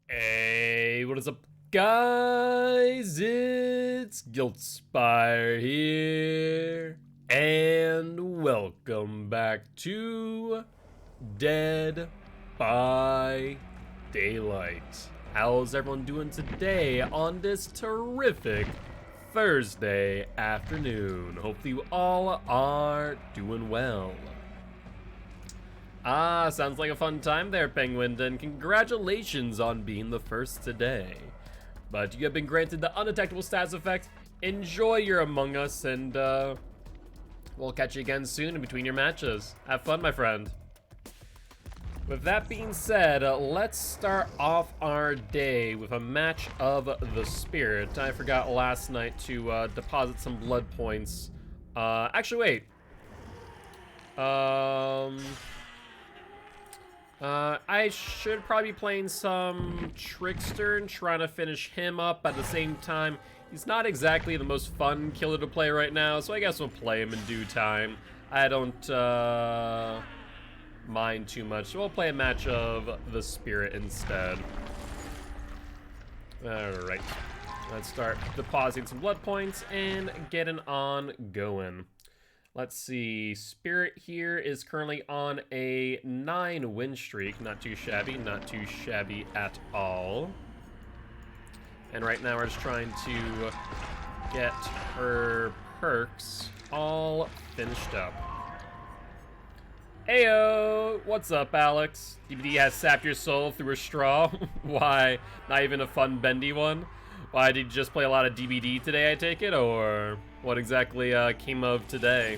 Hey, what is up, guys? It's Guiltspire here, and welcome back to Dead by Daylight. How's everyone doing today on this terrific Thursday afternoon? Hopefully you all are doing well. Ah, sounds like a fun time there, Penguin, and congratulations on being the first today. But you have been granted the undetectable status effect. Enjoy your Among Us, and we'll catch you again soon in between your matches. Have fun, my friend. With that being said, let's start off our day with a match of the Spirit. I forgot last night to deposit some blood points. Actually, wait. I should probably be playing some Trickster and trying to finish him up at the same time. He's not exactly the most fun killer to play right now, so I guess we'll play him in due time. I don't mind too much, so we'll play a match of the Spirit instead. Alright, let's start depositing some blood points and getting on going. Let's see, Spirit here is currently on a 9 win streak. Not too shabby at all. And right now we're just trying to get her perks all finished up. Heyo! What's up, Alex? DBD has sapped your soul through a straw? Why? Not even a fun bendy one? Why, did you just play a lot of DBD today, I take it? Or what exactly came of today?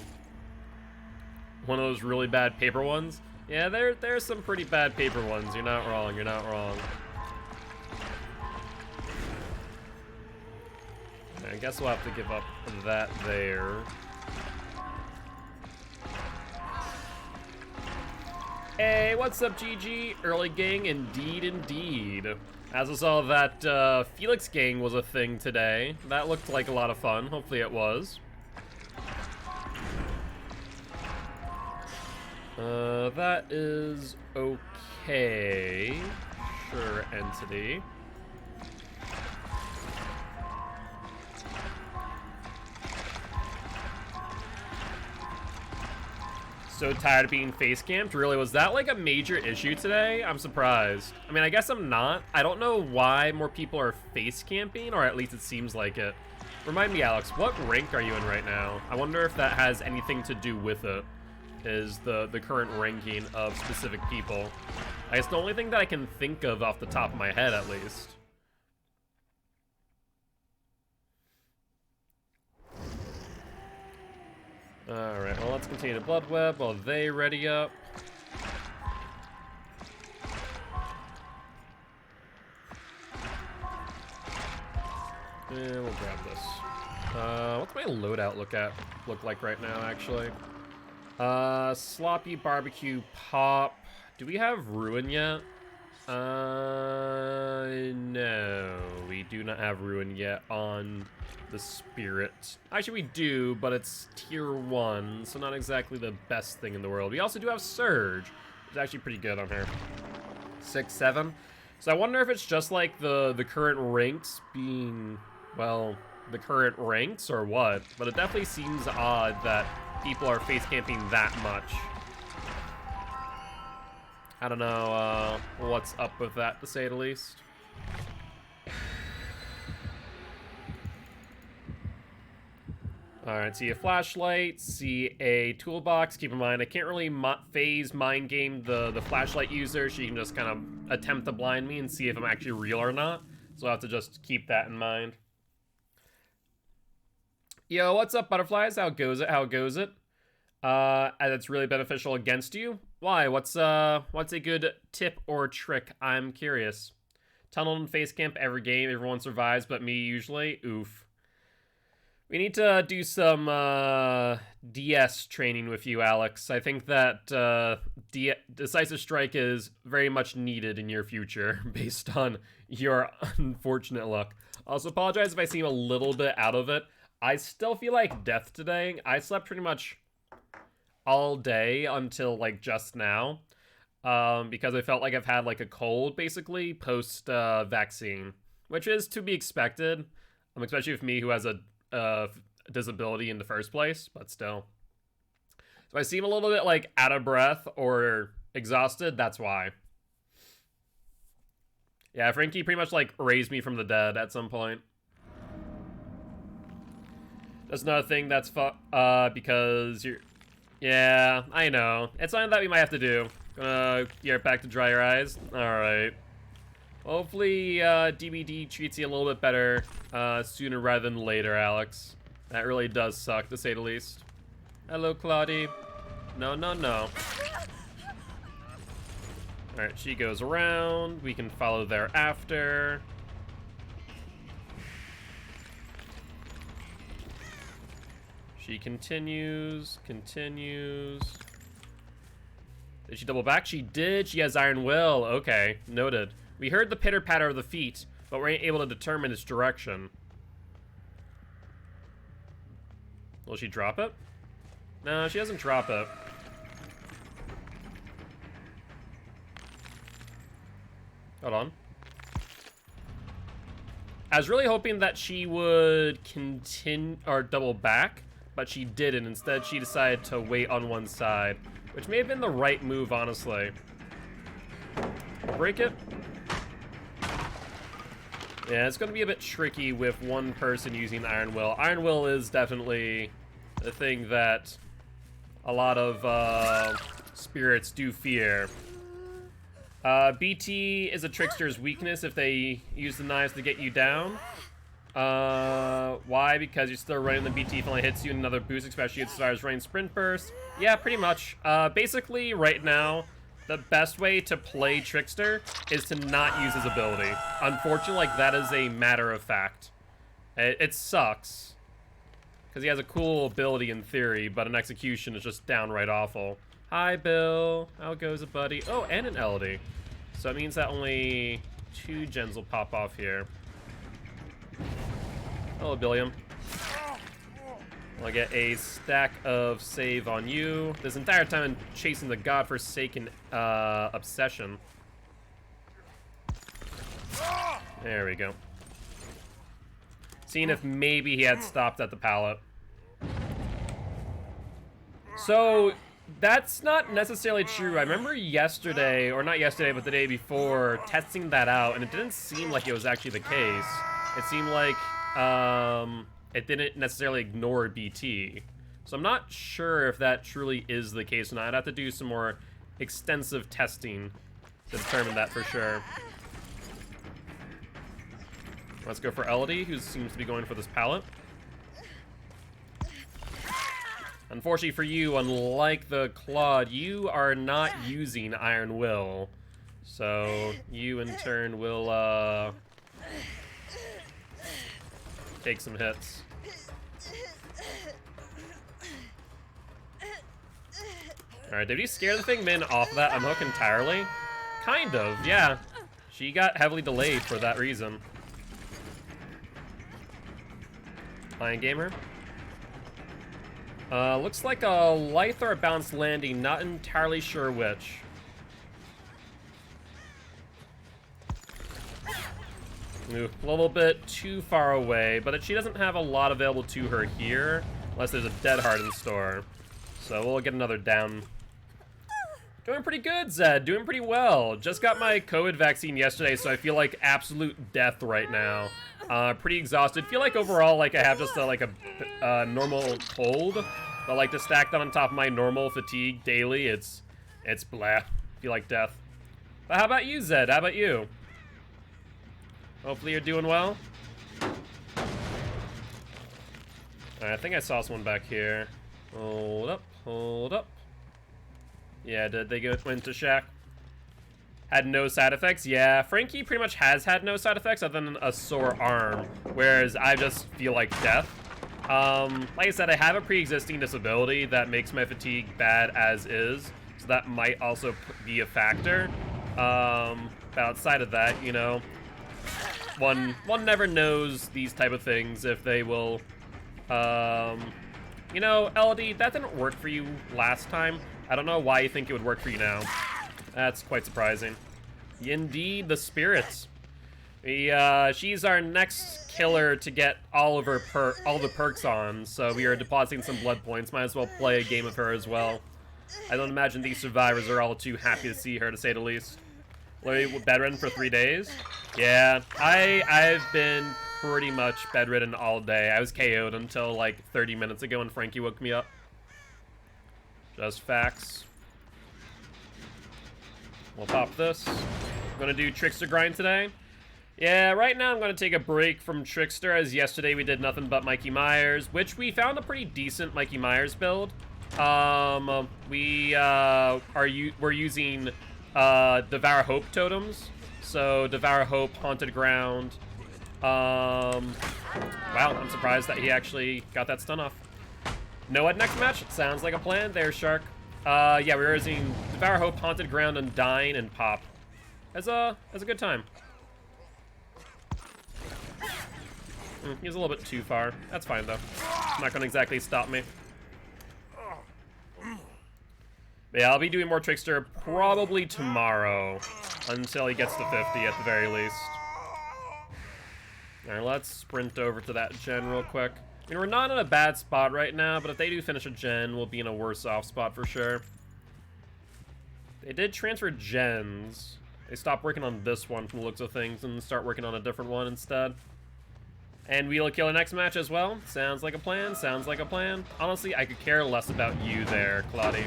One of those really bad paper ones? Yeah, there's some pretty bad paper ones. You're not wrong, you're not wrong. I guess we'll have to give up that there. Hey, what's up, GG? Early gang, indeed, indeed. As I saw that Felix gang was a thing today. That looked like a lot of fun. Hopefully it was. That is okay. Sure, entity. So tired of being face camped? Really, was that like a major issue today? I'm surprised. I mean, I guess I'm not. I don't know why more people are face camping, or at least it seems like it. Remind me, Alex, what rank are you in right now? I wonder if that has anything to do with it, is the current ranking of specific people. I guess the only thing that I can think of off the top of my head, at least. Alright, well, let's continue the blood web while they ready up. And we'll grab this. What's my loadout look like right now, actually? Sloppy barbecue pop. Do we have ruin yet? No, we do not have ruin yet on the Spirit. Actually, we do, but it's tier 1, so not exactly the best thing in the world. We also do have Surge, which is actually pretty good on her. 6, 7. So I wonder if it's just like the current ranks being, well, the current ranks or what, but it definitely seems odd that people are face camping that much. I don't know what's up with that, to say the least. Alright, see a flashlight, see a toolbox. Keep in mind, I can't really phase mind game the flashlight user. She can just kind of attempt to blind me and see if I'm actually real or not. So I'll have to just keep that in mind. Yo, what's up, butterflies? How goes it? How goes it? And it's really beneficial against you? Why? What's a good tip or trick? I'm curious. Tunnel and face camp every game. Everyone survives but me usually. Oof. We need to do some DS training with you, Alex. I think that Decisive Strike is very much needed in your future based on your unfortunate luck. Also, apologize if I seem a little bit out of it. I still feel like death today. I slept pretty much all day until like just now. because I felt like I've had like a cold basically post vaccine, which is to be expected, especially with me who has a disability in the first place, but still. So I seem a little bit like out of breath or exhausted, that's why. Yeah, Frankie pretty much like raised me from the dead at some point. That's another thing that's because you're... Yeah, I know. It's something that we might have to do. Get back to dry your eyes. Alright. Hopefully, DBD treats you a little bit better sooner rather than later, Alex. That really does suck, to say the least. Hello, Claudie. No, no, no. Alright, she goes around. We can follow thereafter. She continues. Did she double back? She did. She has Iron Will. Okay, noted. We heard the pitter-patter of the feet, but we ain't able to determine its direction. Will she drop it? No, she doesn't drop it. Hold on. I was really hoping that she would continue or double back, but she didn't. Instead, she decided to wait on one side, which may have been the right move, honestly. Break it. Yeah, it's going to be a bit tricky with one person using Iron Will. Iron Will is definitely the thing that a lot of spirits do fear. BT is a trickster's weakness if they use the knives to get you down. Why? Because you're still running the BT if it only hits you in another boost, especially if it starts running sprint burst. Yeah, pretty much. Basically, right now, the best way to play Trickster is to not use his ability. Unfortunately, like, that is a matter of fact. It sucks. Because he has a cool ability in theory, but in execution is just downright awful. Hi, Bill. How goes it, buddy? Oh, and an LD. So it means that only 2 gens will pop off here. Hello, Billiam. I'll get a stack of save on you. This entire time I'm chasing the godforsaken obsession. There we go. Seeing if maybe he had stopped at the pallet. So, that's not necessarily true. I remember yesterday, or not yesterday, but the day before, testing that out, and it didn't seem like it was actually the case. It seemed like it didn't necessarily ignore BT. So I'm not sure if that truly is the case or not. I'd have to do some more extensive testing to determine that for sure. Let's go for Elodie, who seems to be going for this pallet. Unfortunately for you, unlike the Claude, you are not using Iron Will. So you in turn will take some hits. Alright, did he scare the thing min off of that unhook entirely? Kind of, yeah. She got heavily delayed for that reason. Lion Gamer. Looks like a Lithe or a bounced landing, not entirely sure which. Ooh, a little bit too far away, but she doesn't have a lot available to her here, unless there's a dead heart in store. So we'll get another down. Doing pretty good, Zed. Doing pretty well. Just got my COVID vaccine yesterday, so I feel like absolute death right now. Pretty exhausted. Feel like overall, like I have just a normal cold, but like to stack that on top of my normal fatigue daily, it's blah. Feel like death. But how about you, Zed? How about you? Hopefully you're doing well. Alright, I think I saw someone back here. Hold up, hold up. Yeah, did they went to Shaq? Had no side effects? Yeah, Frankie pretty much has had no side effects other than a sore arm, whereas I just feel like death. Like I said, I have a pre-existing disability that makes my fatigue bad as is, so that might also be a factor. But outside of that, you know, one never knows these type of things if they will. You know, LD, that didn't work for you last time. I don't know why you think it would work for you now. That's quite surprising. Indeed, the spirits. She's our next killer to get all the perks on, so we are depositing some blood points. Might as well play a game of her as well. I don't imagine these survivors are all too happy to see her, to say the least. Literally bedridden for 3 days? Yeah, I've been pretty much bedridden all day. I was KO'd until like 30 minutes ago when Frankie woke me up. Just facts. We'll pop this. I'm gonna do Trickster grind today. Yeah, right now I'm going to take a break from Trickster, as yesterday we did nothing but Mikey Myers, which we found a pretty decent Mikey Myers build. We're using Devour Hope totems. So Devour Hope, Haunted Ground. Wow, I'm surprised that he actually got that stun off. Know what, next match? Sounds like a plan there, Shark. Yeah, we're using Devour Hope, Haunted Ground, Undying, and Pop. As a good time. He's a little bit too far. That's fine, though. Not gonna exactly stop me. But yeah, I'll be doing more Trickster probably tomorrow. Until he gets to 50 at the very least. Alright, let's sprint over to that gen real quick. I mean, we're not in a bad spot right now, but if they do finish a gen, we'll be in a worse off spot for sure. They did transfer gens. They stopped working on this one from the looks of things and start working on a different one instead. And we'll kill the next match as well. Sounds like a plan, sounds like a plan. Honestly, I could care less about you there, Claudie.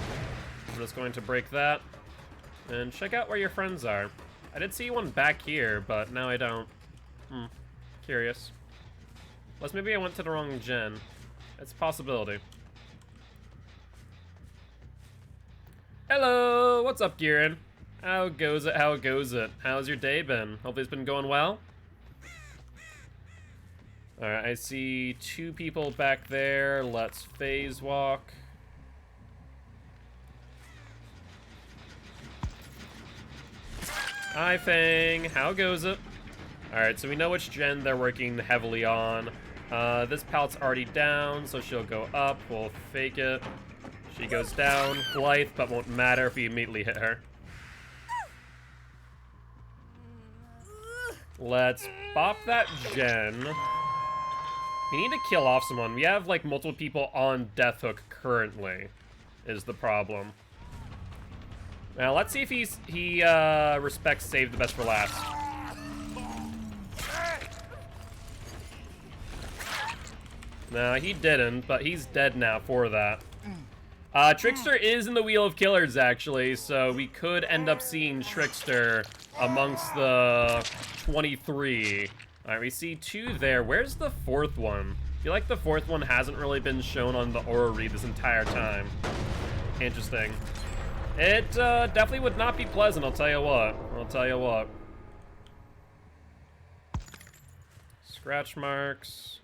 I'm just going to break that. And check out where your friends are. I did see one back here, but now I don't. Curious. Unless maybe I went to the wrong gen. It's a possibility. Hello! What's up, Kieran? How goes it? How goes it? How's your day been? Hopefully it's been going well? Alright, I see 2 people back there. Let's phase walk. Hi, Fang. How goes it? Alright, so we know which gen they're working heavily on. This pallet's already down, so she'll go up. We'll fake it. She goes down. Blythe, but won't matter if we immediately hit her. Let's bop that gen. We need to kill off someone. We have, like, multiple people on Death Hook currently, is the problem. Now, let's see if he respects Save the Best for Last. No, he didn't, but he's dead now for that. Trickster is in the Wheel of Killers, actually, so we could end up seeing Trickster amongst the 23. Alright, we see 2 there. Where's the 4th one? I feel like the 4th one hasn't really been shown on the aura read this entire time. Interesting. It definitely would not be pleasant, I'll tell you what. I'll tell you what. Scratch marks.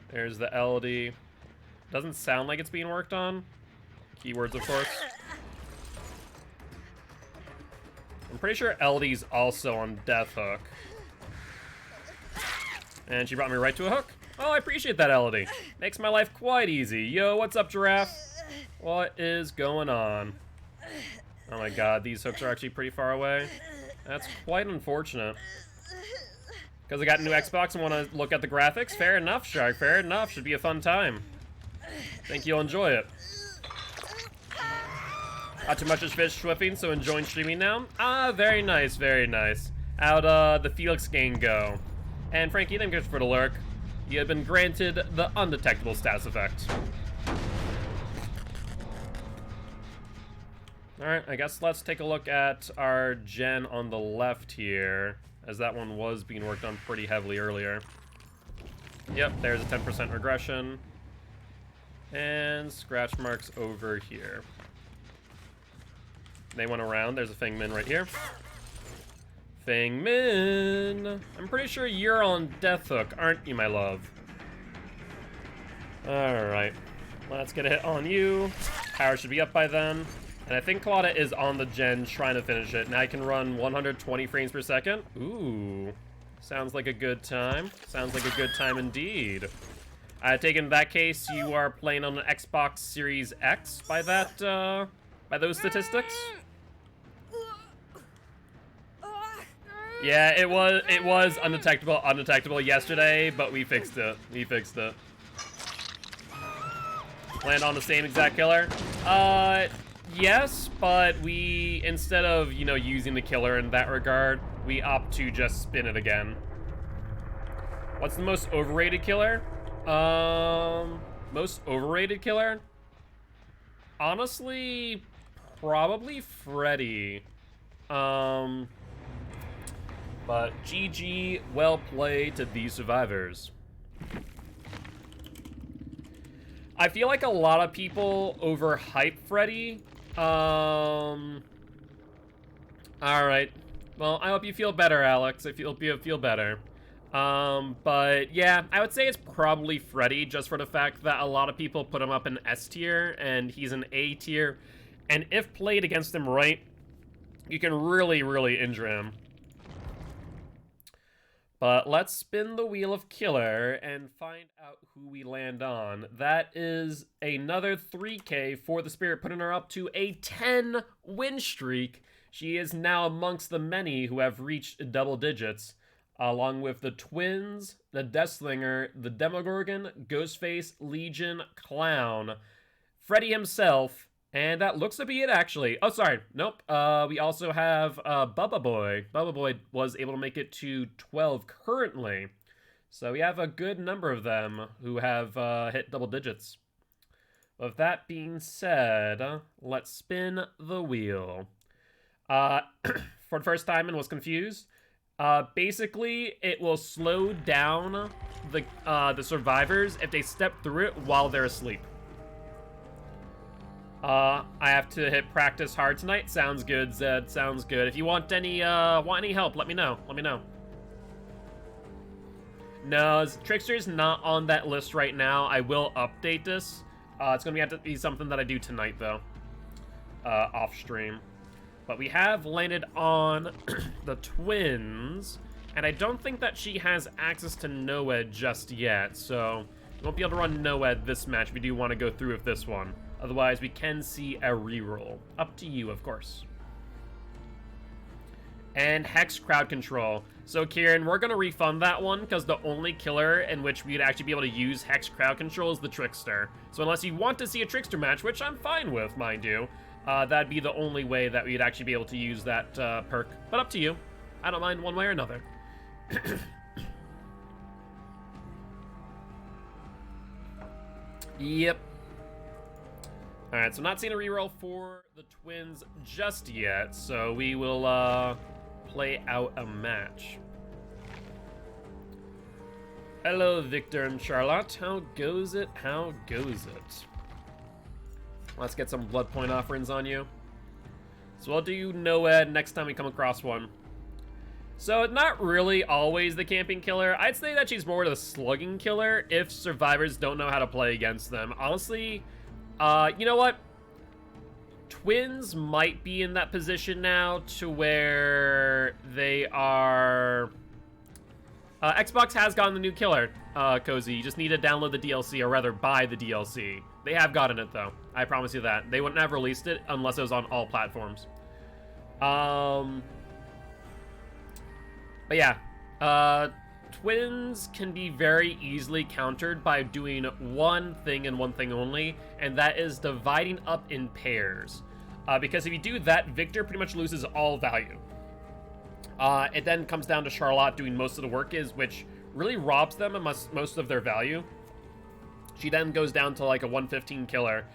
There's the LD. Doesn't sound like it's being worked on. Keywords, of course. I'm pretty sure LD's also on Death Hook. And she brought me right to a hook. Oh, I appreciate that, LD. Makes my life quite easy. Yo, what's up, Giraffe? What is going on? Oh my god, these hooks are actually pretty far away. That's quite unfortunate. Because I got a new Xbox and want to look at the graphics? Fair enough, Shark. Fair enough. Should be a fun time. Think you'll enjoy it. Not too much is fish swipping, so enjoying streaming now. Ah, very nice, very nice. How'd the Felix gang go? And Frankie, thank you for the lurk. You have been granted the undetectable status effect. Alright, I guess let's take a look at our gen on the left here, as that one was being worked on pretty heavily earlier. Yep, there's a 10% regression. And scratch marks over here. They went around. There's a Feng Min right here. Feng Min! I'm pretty sure you're on Death Hook, aren't you, my love? Alright. Let's get a hit on you. Power should be up by then. And I think Claudia is on the gen trying to finish it. Now I can run 120 frames per second. Ooh. Sounds like a good time. Sounds like a good time indeed. I take in that case you are playing on an Xbox Series X by that, by those statistics? Yeah, it was undetectable yesterday, but we fixed it. We fixed it. Land on the same exact killer? Yes, but we, instead of, you know, using the killer in that regard, we opt to just spin it again. What's the most overrated killer? Most overrated killer? Honestly, probably Freddy. But GG, well played to these survivors. I feel like a lot of people overhype Freddy. Alright. Well, I hope you feel better, Alex. I hope you feel better. But yeah, I would say it's probably Freddy, just for the fact that a lot of people put him up in S tier, and he's an A tier. And if played against him right, you can really, really injure him. But let's spin the wheel of killer and find out who we land on. That is another 3K for the Spirit, putting her up to a 10 win streak. She is now amongst the many who have reached double digits, along with the Twins, the Deathslinger, the Demogorgon, Ghostface, Legion, Clown, Freddy himself, and that looks to be it, actually. Oh, sorry. Nope. We also have Bubba Boy. Bubba Boy was able to make it to 12 currently. So we have a good number of them who have hit double digits. With that being said, let's spin the wheel. For the first time and was confused. Basically, it will slow down the survivors if they step through it while they're asleep. I have to hit practice hard tonight. Sounds good, Zed. Sounds good. If you want any help, let me know. Let me know. No, Trickster's not on that list right now. I will update this. It's gonna have to be something that I do tonight, though. Off stream. But we have landed on the Twins, and I don't think that she has access to NOED just yet, so we won't be able to run NOED this match if we do want to go through with this one. Otherwise, we can see a reroll. Up to you, of course. And Hex Crowd Control. So, Kieran, we're going to refund that one, because the only killer in which we'd actually be able to use Hex Crowd Control is the Trickster. So unless you want to see a Trickster match, which I'm fine with, mind you, that'd be the only way that we'd actually be able to use that perk. But up to you. I don't mind one way or another. Yep. Alright, so not seeing a reroll for the Twins just yet, so we will play out a match. Hello, Victor and Charlotte. How goes it? How goes it? Let's get some blood point offerings on you. So I'll do NOED next time we come across one. So not really always the camping killer. I'd say that she's more the slugging killer if survivors don't know how to play against them. Honestly, you know what? Twins might be in that position now to where they are... Xbox has gotten the new killer, Cozy. You just need to download the DLC, or rather buy the DLC. They have gotten it, though. I promise you that. They wouldn't have released it unless it was on all platforms. But yeah. Twins can be very easily countered by doing one thing and one thing only, and that is dividing up in pairs. Because if you do that, Victor pretty much loses all value. It then comes down to Charlotte doing most of the work, which really robs them of most of their value. She then goes down to like a 115 killer.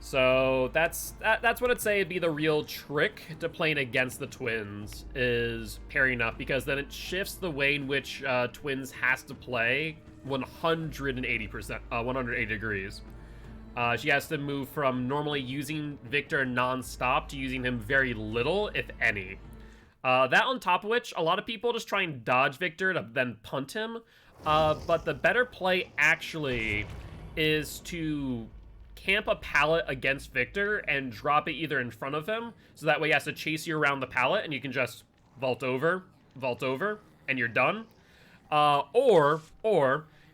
So that's what I'd say would be the real trick to playing against the Twins, is pairing up, because then it shifts the way in which Twins has to play 180%, 180 degrees. She has to move from normally using Victor non-stop to using him very little, if any. That on top of which, a lot of people just try and dodge Victor to then punt him. But the better play actually is to camp a pallet against Victor and drop it either in front of him, so that way he has to chase you around the pallet and you can just vault over, and you're done. Or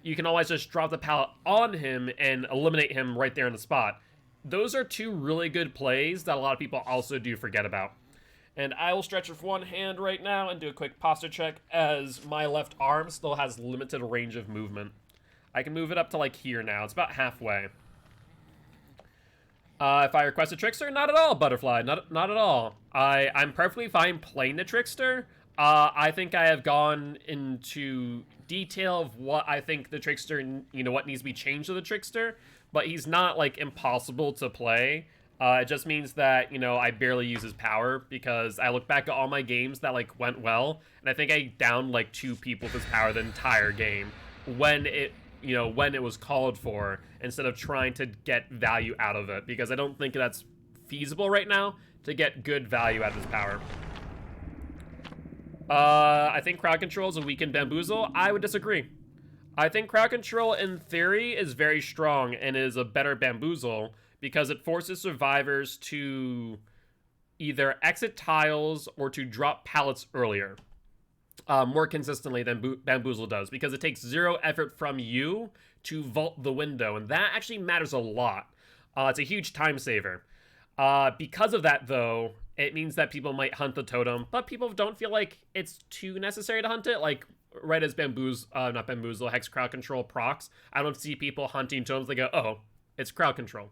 you can always just drop the pallet on him and eliminate him right there in the spot. Those are two really good plays that a lot of people also do forget about. And I will stretch with one hand right now and do a quick posture check as my left arm still has limited range of movement. I can move it up to like here now. It's about halfway. If I request a Trickster, not at all, Butterfly. Not at all. I'm perfectly fine playing the Trickster. I think I have gone into detail of what I think the Trickster, you know, what needs to be changed to the Trickster. But he's not, like, impossible to play. It just means that, you know, I barely use his power because I look back at all my games that, like, went well. And I think I downed, like, 2 people with his power the entire game when it, you know, when it was called for, instead of trying to get value out of it, because I don't think that's feasible right now to get good value out of his power. I think crowd control is a weakened Bamboozle. I would disagree. I think crowd control in theory is very strong and is a better Bamboozle because it forces survivors to either exit tiles or to drop pallets earlier. More consistently than Bamboozle does, because it takes 0 effort from you to vault the window, and that actually matters a lot. It's a huge time saver. Because of that, though, it means that people might hunt the totem, but people don't feel like it's too necessary to hunt it. Like, right as not Bamboozle, Hex Crowd Control procs, I don't see people hunting totems. They go, oh, it's crowd control.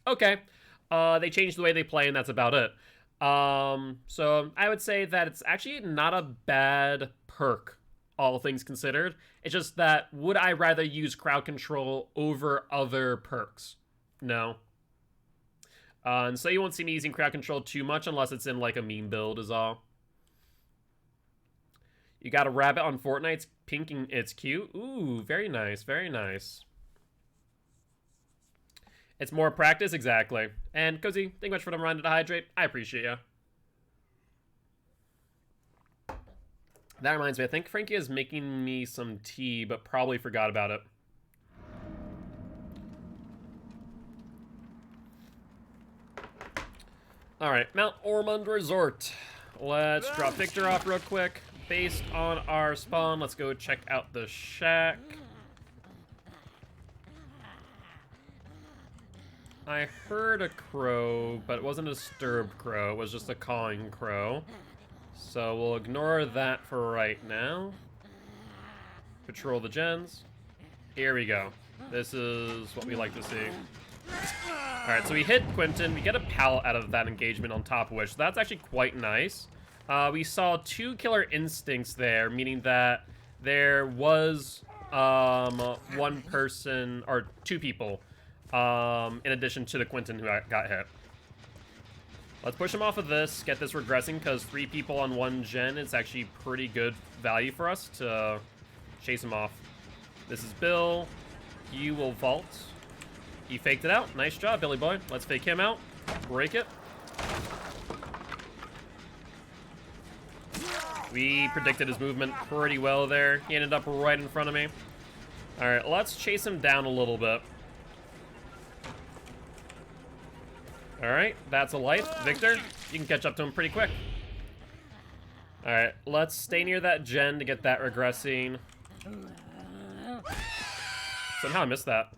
Okay. They changed the way they play, and that's about it. So I would say that it's actually not a bad perk, all things considered. It's just that, would I rather use crowd control over other perks? No. And so you won't see me using crowd control too much unless it's in, like, a meme build is all. You got a rabbit on Fortnite's pinking. It's cute. Ooh, very nice, very nice. It's more practice, exactly. And Cozy, thank you much for the run to hydrate. I appreciate you. That reminds me, I think Frankie is making me some tea, but probably forgot about it. Alright, Mount Ormond Resort. Let's drop Victor off real quick. Based on our spawn, let's go check out the shack. I heard a crow, but it wasn't a disturbed crow. It was just a cawing crow. So we'll ignore that for right now. Patrol the gens. Here we go. This is what we like to see. Alright, so we hit Quentin. We get a pallet out of that engagement on top of which. So that's actually quite nice. We saw 2 killer instincts there, meaning that there was 1 person, or 2 people, in addition to the Quentin who got hit. Let's push him off of this, get this regressing, because 3 people on 1 gen is actually pretty good value for us to chase him off. This is Bill. You will vault. He faked it out. Nice job, Billy boy. Let's fake him out. Break it. We predicted his movement pretty well there. He ended up right in front of me. Alright, let's chase him down a little bit. Alright, that's a life. Victor, you can catch up to him pretty quick. Alright, let's stay near that gen to get that regressing. Somehow I missed that.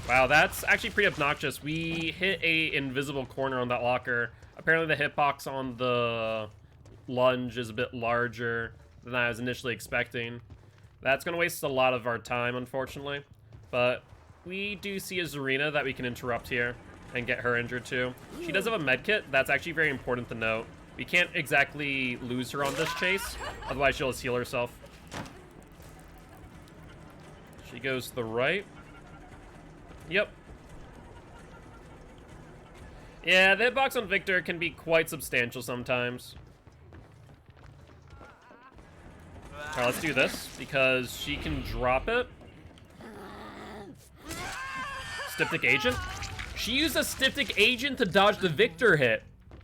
Wow, that's actually pretty obnoxious. We hit a invisible corner on that locker. Apparently the hitbox on the lunge is a bit larger than I was initially expecting. That's going to waste a lot of our time, unfortunately. But we do see a Zarina that we can interrupt here and get her injured too. She does have a medkit. That's actually very important to note. We can't exactly lose her on this chase, otherwise she'll just heal herself. She goes to the right. Yep. Yeah, the hitbox on Victor can be quite substantial sometimes. Alright, let's do this, because she can drop it. Styptic Agent? She used a Styptic Agent to dodge the Victor hit.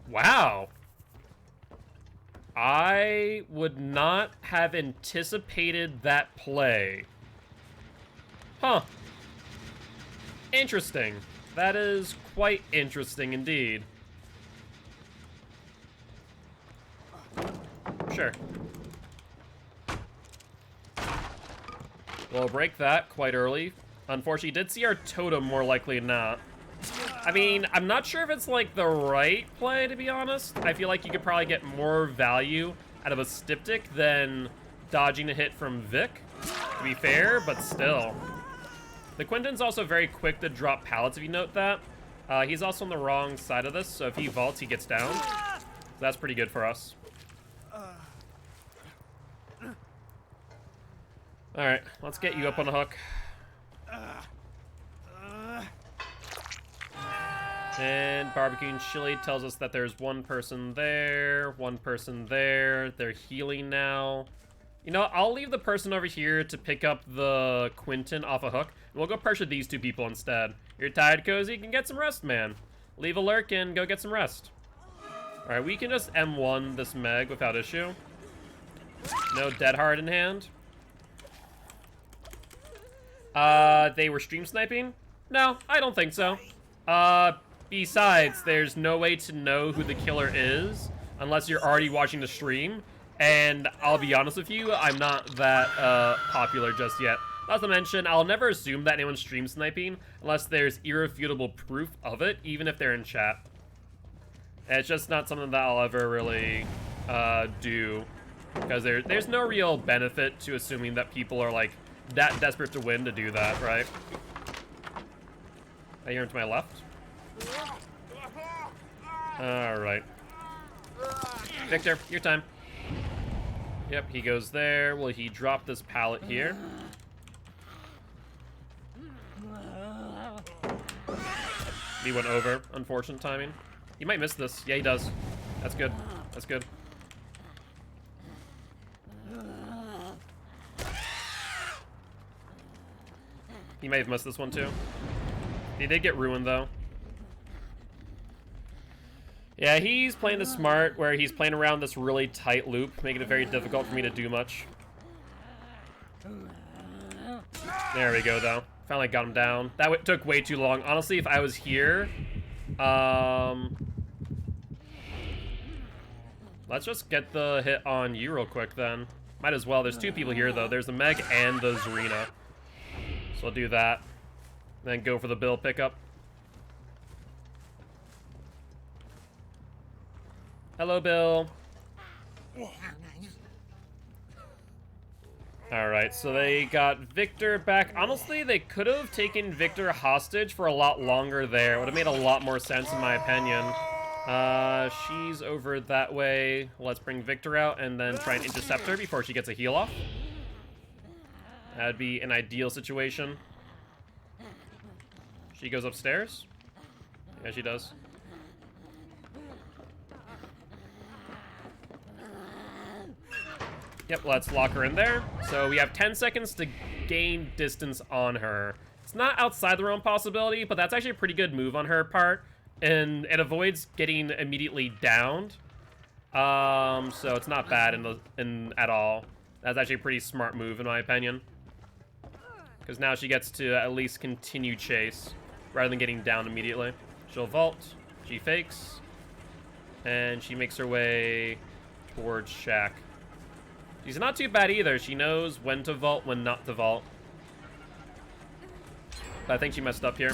Wow. I would not have anticipated that play. Huh. Interesting. That is quite interesting indeed. Sure. We'll break that quite early. Unfortunately, did see our totem more likely than not. I mean, I'm not sure if it's like the right play, to be honest. I feel like you could probably get more value out of a Styptic than dodging a hit from Vic, to be fair, but still. The Quinton's also very quick to drop pallets, if you note that. He's also on the wrong side of this, so if he vaults, he gets down. So that's pretty good for us. Alright, let's get you up on a hook. And Barbecue and Chili tells us that there's one person there, one person there. They're healing now. You know, I'll leave the person over here to pick up the Quinton off a hook. And we'll go pressure these two people instead. You're tired, Cozy? You can get some rest, man. Leave a lurk and go get some rest. Alright, we can just M1 this Meg without issue. No Dead Hard in hand. They were stream sniping? No, I don't think so. Besides, there's no way to know who the killer is unless you're already watching the stream. And I'll be honest with you, I'm not that popular just yet. Not to mention, I'll never assume that anyone's stream sniping unless there's irrefutable proof of it, even if they're in chat. It's just not something that I'll ever really do, because there's no real benefit to assuming that people are like that desperate to win to do that, right? I hear him to my left. All right, Victor, your time. Yep, he goes there. Will he drop this pallet here? He went over. Unfortunate timing. He might miss this. Yeah, he does. That's good. That's good. He may have missed this one too. He did get ruined though. Yeah, he's playing the smart, where he's playing around this really tight loop, making it very difficult for me to do much. There we go, though. Finally got him down. That took way too long. Honestly, if I was here, let's just get the hit on you real quick, then. Might as well. There's two people here, though. There's the Meg and the Zarina. So I'll do that. Then go for the Bill pickup. Hello, Bill. Alright, so they got Victor back. Honestly, they could have taken Victor hostage for a lot longer there. Would have made a lot more sense, in my opinion. She's over that way. Let's bring Victor out and then try and intercept her before she gets a heal off. That'd be an ideal situation. She goes upstairs. Yeah, she does. Yep, let's lock her in there. So we have 10 seconds to gain distance on her. It's not outside the realm possibility, but that's actually a pretty good move on her part. And it avoids getting immediately downed. So it's not bad at all. That's actually a pretty smart move, in my opinion. Because now she gets to at least continue chase, rather than getting down immediately. She'll vault, she fakes, and she makes her way towards Shack. She's not too bad either. She knows when to vault, when not to vault. But I think she messed up here.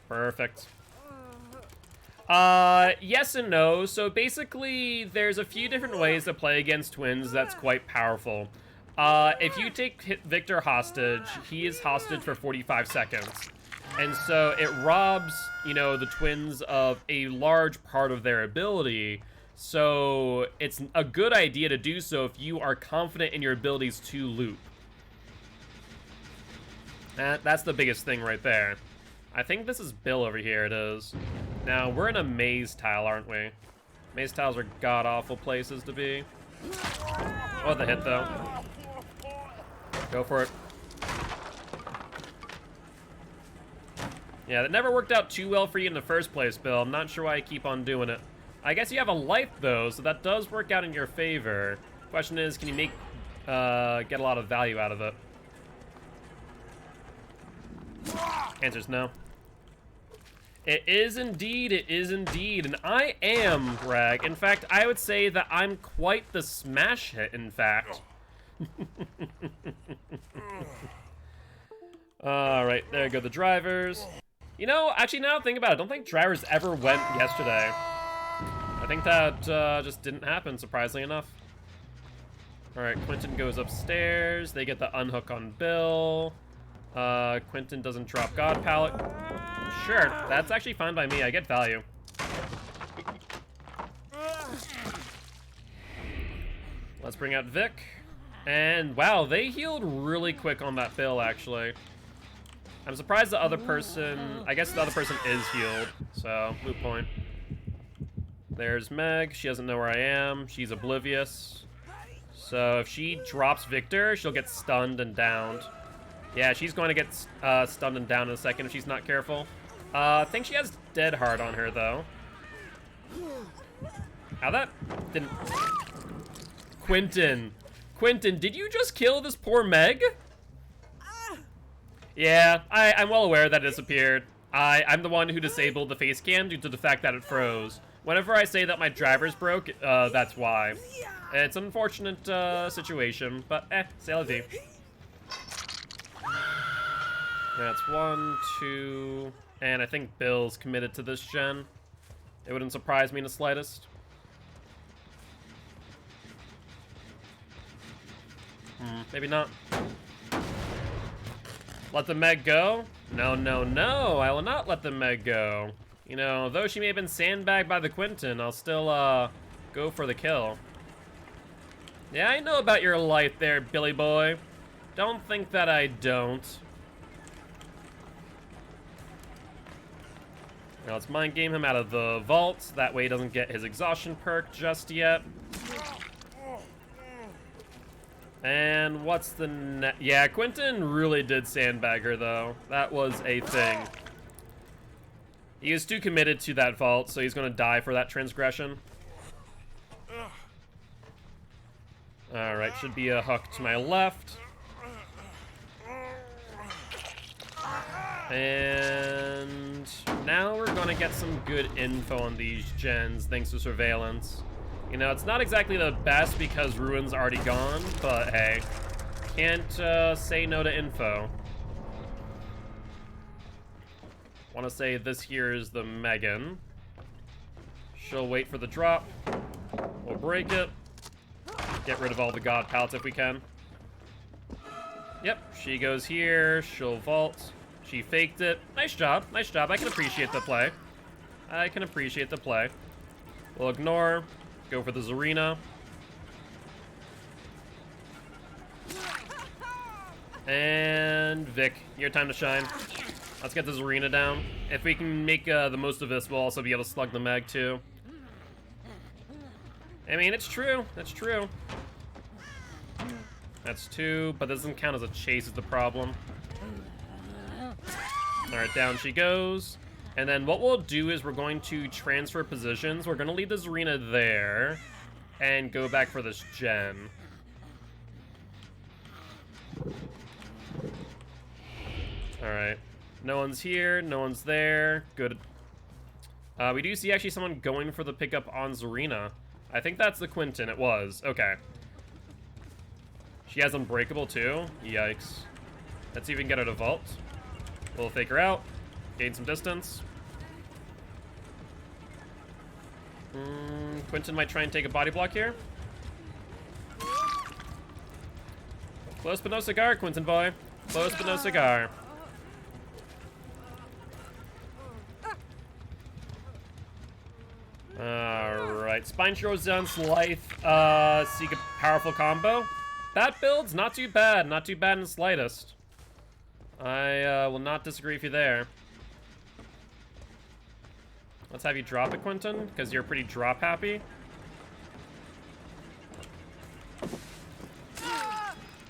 Perfect. Yes and no. So basically, there's a few different ways to play against twins that's quite powerful. If you take Victor hostage, he is hostage for 45 seconds. And so it robs, you know, the twins of a large part of their ability. So it's a good idea to do so if you are confident in your abilities to loop. That's the biggest thing right there. I think this is Bill over here, it is. Now, we're in a maze tile, aren't we? Maze tiles are god-awful places to be. Oh, the hit, though. Go for it. Yeah, that never worked out too well for you in the first place, Bill. I'm not sure why I keep on doing it. I guess you have a life, though, so that does work out in your favor. Question is, can you get a lot of value out of it? Answer's no. It is indeed, and I am, Greg. In fact, I would say that I'm quite the smash hit, in fact. Alright, there go the drivers. You know, actually, now think about it, I don't think drivers ever went yesterday. I think that just didn't happen, surprisingly enough. Alright, Quentin goes upstairs. They get the unhook on Bill. Quentin doesn't drop God Pallet. Sure, that's actually fine by me. I get value. Let's bring out Vic. And wow, they healed really quick on that Bill, actually. I'm surprised the other person... I guess the other person is healed, so moot point. There's Meg. She doesn't know where I am. She's oblivious. So if she drops Victor, she'll get stunned and downed. Yeah, she's going to get stunned and downed in a second if she's not careful. I think she has Dead Hard on her, though. How that didn't... Quentin, did you just kill this poor Meg? Yeah, I'm well aware that it disappeared. I'm the one who disabled the face cam due to the fact that it froze. Whenever I say that my driver's broke, that's why. It's an unfortunate situation, but c'est la vie. That's 1, 2, and I think Bill's committed to this gen. It wouldn't surprise me in the slightest. Maybe not. Let the Meg go? No, no, no, I will not let the Meg go. You know, though she may have been sandbagged by the Quentin, I'll still, go for the kill. Yeah, I know about your life there, Billy boy. Don't think that I don't. Now let's mind game him out of the vault. That way he doesn't get his exhaustion perk just yet. And what's the yeah, Quentin really did sandbag her, though. That was a thing. He is too committed to that vault, so he's going to die for that transgression. Alright, should be a hook to my left. And now we're going to get some good info on these gens, thanks to surveillance. You know, it's not exactly the best because Ruin's already gone, but hey, can't say no to info. Want to say this here is the Megan. She'll wait for the drop. We'll break it. Get rid of all the God pallets if we can. Yep, she goes here. She'll vault. She faked it. Nice job. Nice job. I can appreciate the play. I can appreciate the play. We'll ignore. Go for the Zarina. And Vic, your time to shine. Let's get the Zarina down. If we can make the most of this, we'll also be able to slug the Meg too. I mean, it's true. That's true. That's 2, but this doesn't count as a chase is the problem. Alright, down she goes. And then what we'll do is we're going to transfer positions. We're going to leave the Zarina there and go back for this gen. Alright. No one's here. No one's there. Good. We do see actually someone going for the pickup on Zarina. I think that's the Quentin. It was. Okay. She has Unbreakable too. Yikes. Let's see if we can get her to vault. We'll fake her out. Gain some distance. Quentin might try and take a body block here. Close but no cigar, Quentin boy. Close but no cigar. Alright, Spine Shrozen's life, seek a powerful combo. That build's not too bad in the slightest. I will not disagree with you there. Let's have you drop it, Quentin, because you're pretty drop happy.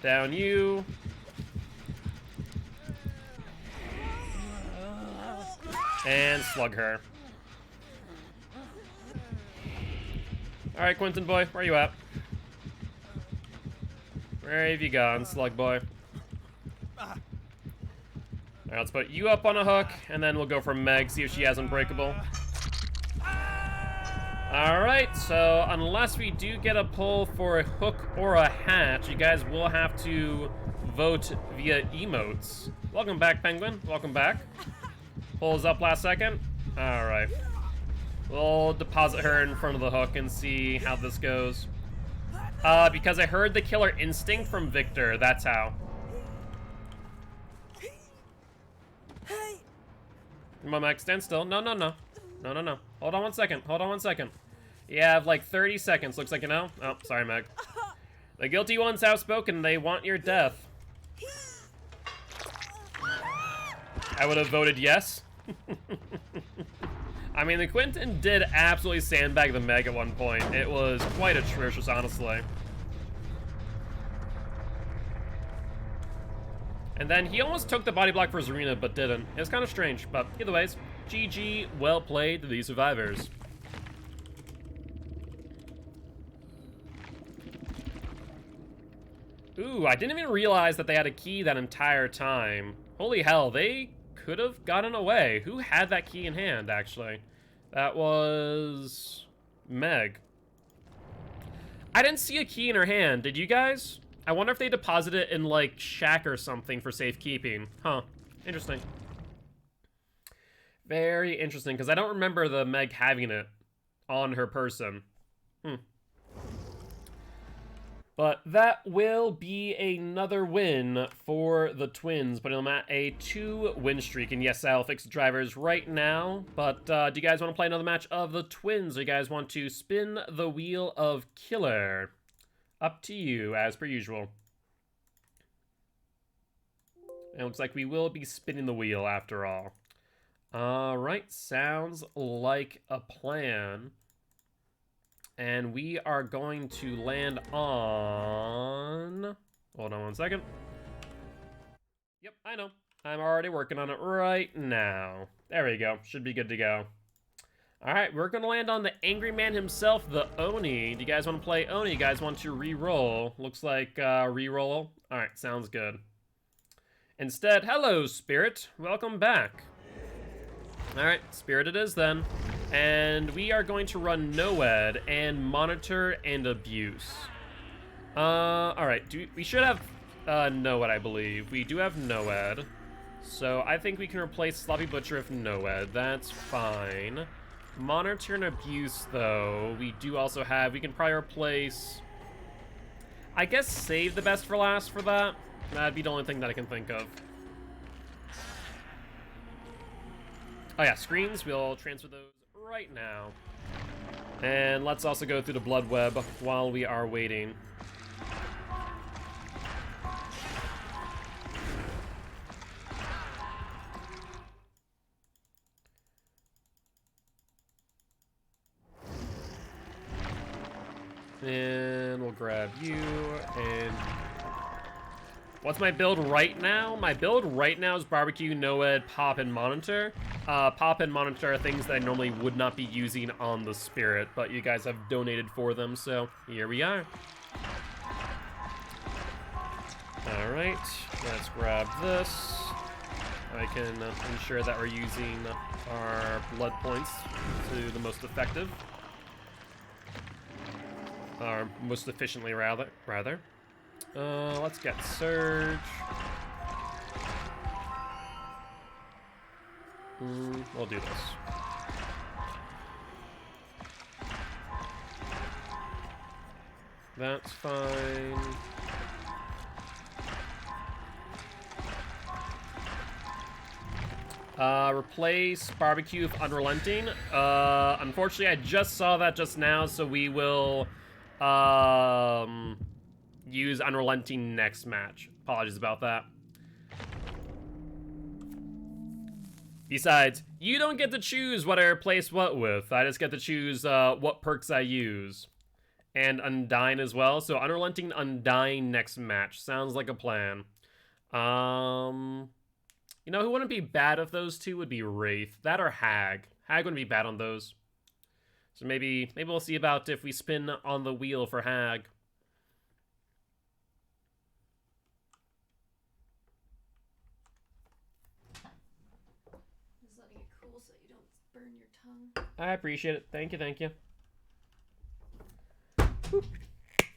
Down you. And slug her. Alright, Quentin boy, where you at? Where have you gone, slug boy? Alright, let's put you up on a hook, and then we'll go for Meg, see if she has Unbreakable. Alright, so unless we do get a pull for a hook or a hatch, you guys will have to vote via emotes. Welcome back, Penguin. Welcome back. Pulls up last second. All right. We'll deposit her in front of the hook and see how this goes. Because I heard the killer instinct from Victor. That's how. Come on, Max, stand still. No. Hold on 1 second. Hold on 1 second. You have like 30 seconds. Looks like you know. Oh, sorry, Meg. The guilty ones have spoken. They want your death. I would have voted yes. I mean, the Quentin did absolutely sandbag the Meg at one point. It was quite atrocious, honestly. And then he almost took the body block for Zarina, but didn't. It was kind of strange, but either ways, GG, well played to the survivors. Ooh, I didn't even realize that they had a key that entire time. Holy hell, they could have gotten away. Who had that key in hand, actually? That was Meg. I didn't see a key in her hand. Did you guys? I wonder if they deposited it in, like, shack or something for safekeeping. Huh. Interesting. Very interesting, because I don't remember the Meg having it on her person. But that will be another win for the Twins, putting them at a 2-win streak. And yes, I'll fix the drivers right now. But do you guys want to play another match of the Twins? Or you guys want to spin the wheel of Killer? Up to you, as per usual. It looks like we will be spinning the wheel after all. Alright, sounds like a plan. And we are going to land on... Hold on 1 second. Yep, I know. I'm already working on it right now. There we go. Should be good to go. Alright, we're going to land on the angry man himself, the Oni. Do you guys want to play Oni? You guys want to re-roll? Looks like re-roll. Alright, sounds good. Instead, hello, Spirit. Welcome back. Alright, Spirit it is then. And we are going to run Noed and Monitor and Abuse. Alright, we should have Noed, I believe. We do have Noed. So I think we can replace Sloppy Butcher with Noed. That's fine. Monitor and Abuse, though, we do also have... We can probably replace... I guess save the best for last for that. That'd be the only thing that I can think of. Oh yeah, screens. We'll transfer those right now. And let's also go through the blood web while we are waiting. And we'll grab you, and... What's my build right now? My build right now is Barbecue, Noed, Pop, and Monitor. Pop and Monitor are things that I normally would not be using on the Spirit, but you guys have donated for them, so here we are. Alright, let's grab this. I can ensure that we're using our blood points to the most effective. Or most efficiently, rather. Let's get Surge. We'll do this. That's fine. Replace Barbecue with Unrelenting. Unfortunately, I just saw that just now, so we will use Unrelenting next match. Apologies about that. Besides, you don't get to choose what I replace what with. I just get to choose what perks I use. And Undying as well. So Unrelenting, Undying next match. Sounds like a plan. You know who wouldn't be bad if those two would be Wraith. That or Hag. Hag wouldn't be bad on those. So maybe we'll see about if we spin on the wheel for Hag. Just letting it cool so you don't burn your tongue. I appreciate it. Thank you, thank you.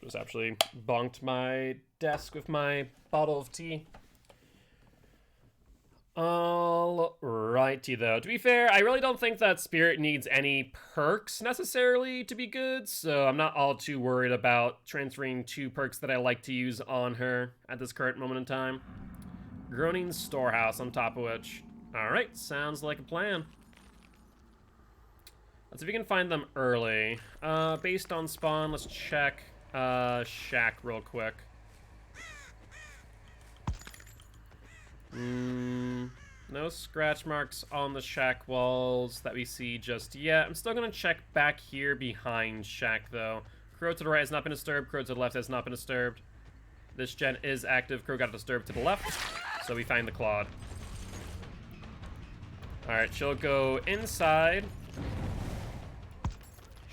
Just actually bonked my desk with my bottle of tea. Alrighty though. To be fair, I really don't think that Spirit needs any perks necessarily to be good, so I'm not all too worried about transferring 2 perks that I like to use on her at this current moment in time. Groaning Storehouse on top of which. Alright, sounds like a plan. Let's see if we can find them early. Based on spawn, let's check shack real quick. No scratch marks on the shack walls that we see just yet. I'm still gonna check back here behind shack though. Crow to the right has not been disturbed. Crow to the left has not been disturbed. This gen is active. Crow got disturbed to the left, so we find the Claude. Alright, she'll go inside.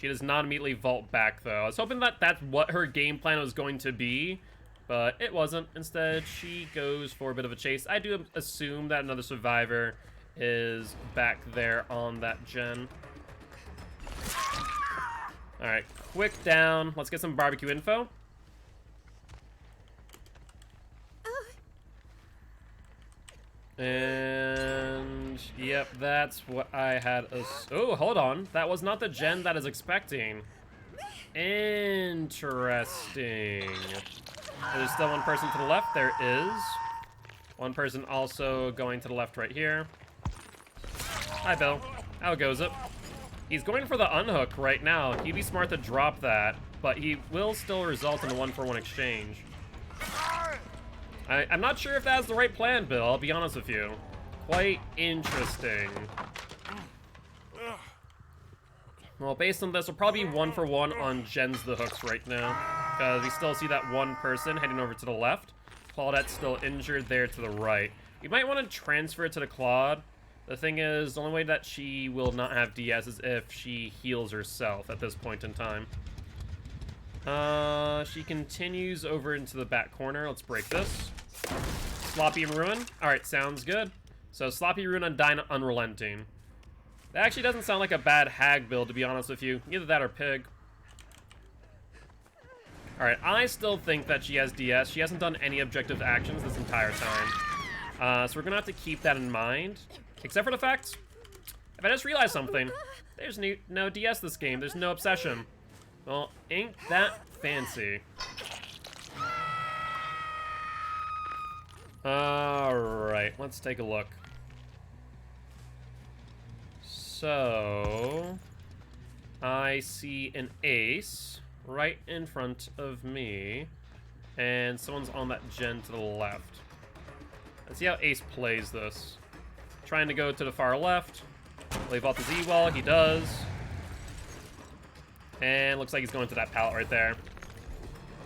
She does not immediately vault back though. I was hoping that that's what her game plan was going to be, but it wasn't. Instead, she goes for a bit of a chase. I do assume that another survivor is back there on that gen. Alright, quick down. Let's get some barbecue info. And yep, that's what I had. Oh, hold on. That was not the gen that is expecting. Interesting. There's still one person to the left. There is. One person also going to the left right here. Hi, Bill. How goes it? He's going for the unhook right now. He'd be smart to drop that, but he will still result in a 1-for-1 exchange. I'm not sure if that's the right plan, Bill. I'll be honest with you. Quite interesting. Well, based on this, we'll probably be 1-for-1 on gens the hooks right now, because we still see that one person heading over to the left. Claudette's still injured there to the right. We might want to transfer it to the Claude. The thing is, the only way that she will not have DS is if she heals herself at this point in time. She continues over into the back corner. Let's break this. Sloppy and Ruin. Alright, sounds good. So Sloppy, Ruin, and Dyna Unrelenting. That actually doesn't sound like a bad hag build, to be honest with you. Either that or Pig. Alright, I still think that she has DS. She hasn't done any objective actions this entire time. So we're gonna have to keep that in mind. Except for the fact, if I just realized something, there's no DS this game. There's no obsession. Well, ain't that fancy. Alright, let's take a look. So, I see an ace right in front of me, and someone's on that gen to the left. Let's see how Ace plays this. Trying to go to the far left. Will he vault the Z-wall? He does. And looks like he's going to that pallet right there.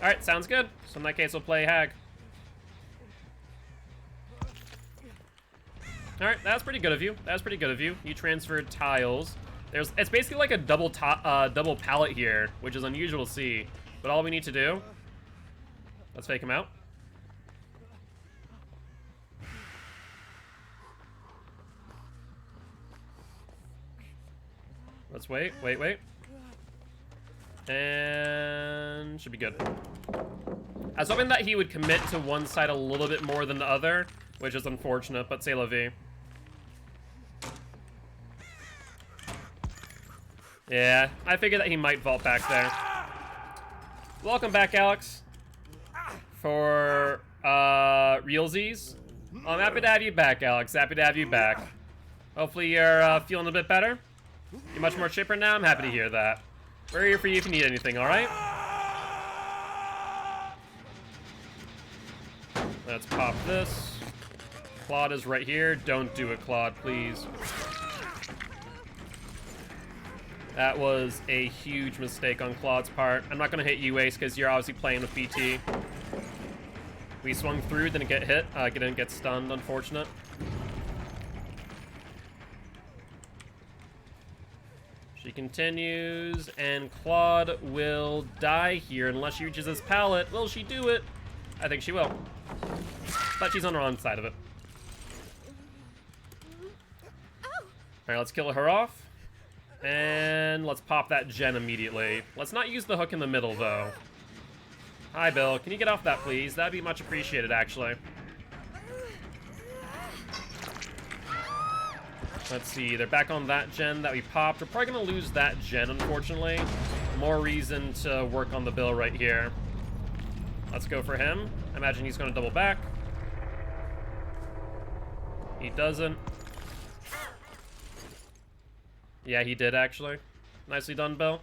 Alright, sounds good. So in that case, we'll play Hag. Alright, that's pretty good of you. That's pretty good of you. You transferred tiles. It's basically like a double pallet here, which is unusual to see. But all we need to do... Let's fake him out. Let's wait. And should be good. I was hoping that he would commit to one side a little bit more than the other, which is unfortunate, but c'est la vie. Yeah, I figured that he might vault back there. Welcome back, Alex. For realsies. I'm happy to have you back, Alex. Happy to have you back. Hopefully you're feeling a bit better. You're much more chipper now. I'm happy to hear that. We're here for you if you need anything, alright? Let's pop this. Claude is right here. Don't do it, Claude, please. That was a huge mistake on Claude's part. I'm not going to hit you, Ace, because you're obviously playing with BT. We swung through, didn't get hit. Didn't get stunned, unfortunate. She continues, and Claude will die here unless she reaches this pallet. Will she do it? I think she will. But she's on the wrong side of it. Alright, let's kill her off. And let's pop that gen immediately. Let's not use the hook in the middle, though. Hi, Bill. Can you get off that, please? That'd be much appreciated, actually. Let's see, they're back on that gen that we popped. We're probably gonna lose that gen, unfortunately. More reason to work on the Bill right here. Let's go for him. I imagine he's gonna double back. He doesn't. Yeah, he did actually. Nicely done, Bill.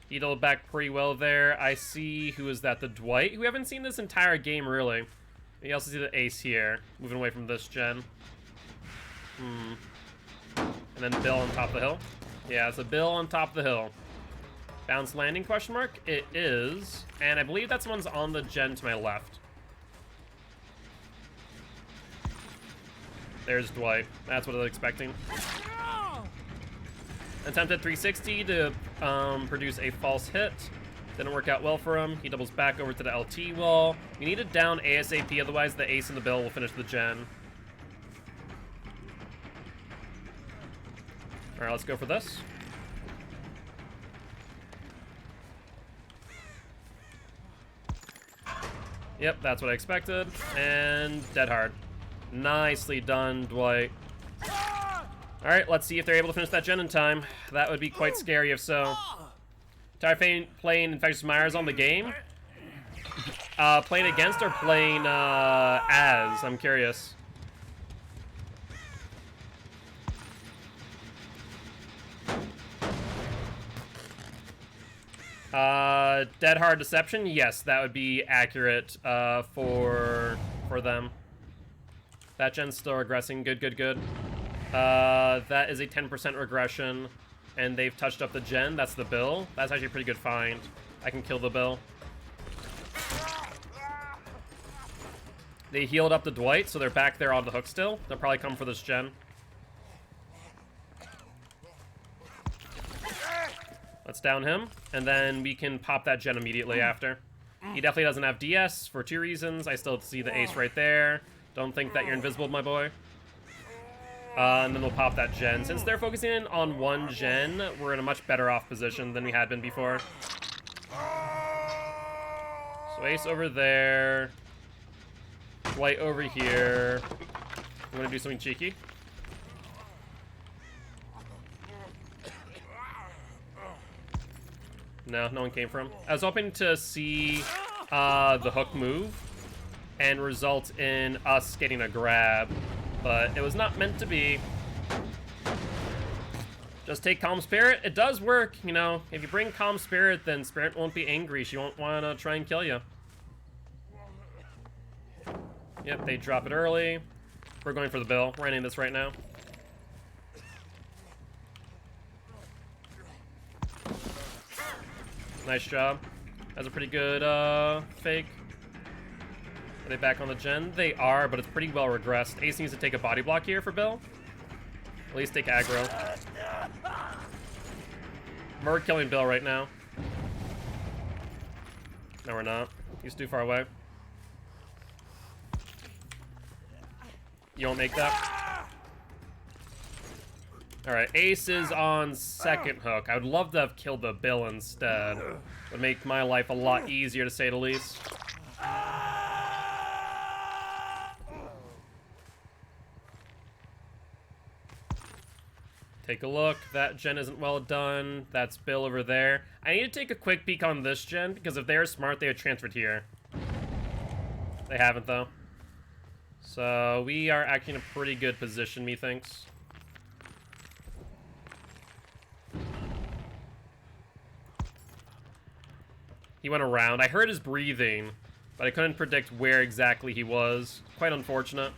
He doubled back pretty well there. I see, who is that? The Dwight, who we haven't seen this entire game, really. You also see the Ace here, moving away from this gen. And then Bill on top of the hill. Yeah, it's a Bill on top of the hill. Bounce landing, question mark? It is. And I believe that someone's on the gen to my left. There's Dwight. That's what I was expecting. Attempted 360 to produce a false hit. Didn't work out well for him. He doubles back over to the LT wall. We need it down ASAP, otherwise the Ace and the Bill will finish the gen. Alright, let's go for this. Yep, that's what I expected. And dead hard. Nicely done, Dwight. Alright, let's see if they're able to finish that gen in time. That would be quite scary if so. Entire playing Infectious Myers on the game? Playing against or playing as? I'm curious. Dead hard deception? Yes, that would be accurate for them. That gen's still regressing. Good, good, good. That is a 10% regression, and they've touched up the gen. That's the Bill. That's actually a pretty good find. I can kill the Bill. They healed up the Dwight, so they're back there on the hook still. They'll probably come for this gen. Let's down him, and then we can pop that gen immediately after. He definitely doesn't have DS for 2 reasons. I still see the Ace right there. Don't think that you're invisible, my boy. And then we'll pop that gen. Since they're focusing in on 1 gen, we're in a much better off position than we had been before. So Ace over there. Dwight over here. I'm gonna do something cheeky. No, no one came from. I was hoping to see the hook move and result in us getting a grab, but it was not meant to be. Just take Calm Spirit. It does work, you know. If you bring Calm Spirit, then Spirit won't be angry. She won't want to try and kill you. Yep, they drop it early. We're going for the Bill. We're ending this right now. Nice job. That's a pretty good fake. Are they back on the gen? They are, but it's pretty well regressed. Ace needs to take a body block here for Bill. At least take aggro. We're killing Bill right now. No, we're not. He's too far away. You won't make that? Alright, Ace is on second hook. I would love to have killed the Bill instead. Would make my life a lot easier, to say the least. Take a look. That gen isn't well done. That's Bill over there. I need to take a quick peek on this gen, because if they're smart, they would transferred here. They haven't, though. So we are actually in a pretty good position, methinks. He went around. I heard his breathing, but I couldn't predict where exactly he was. Quite unfortunate.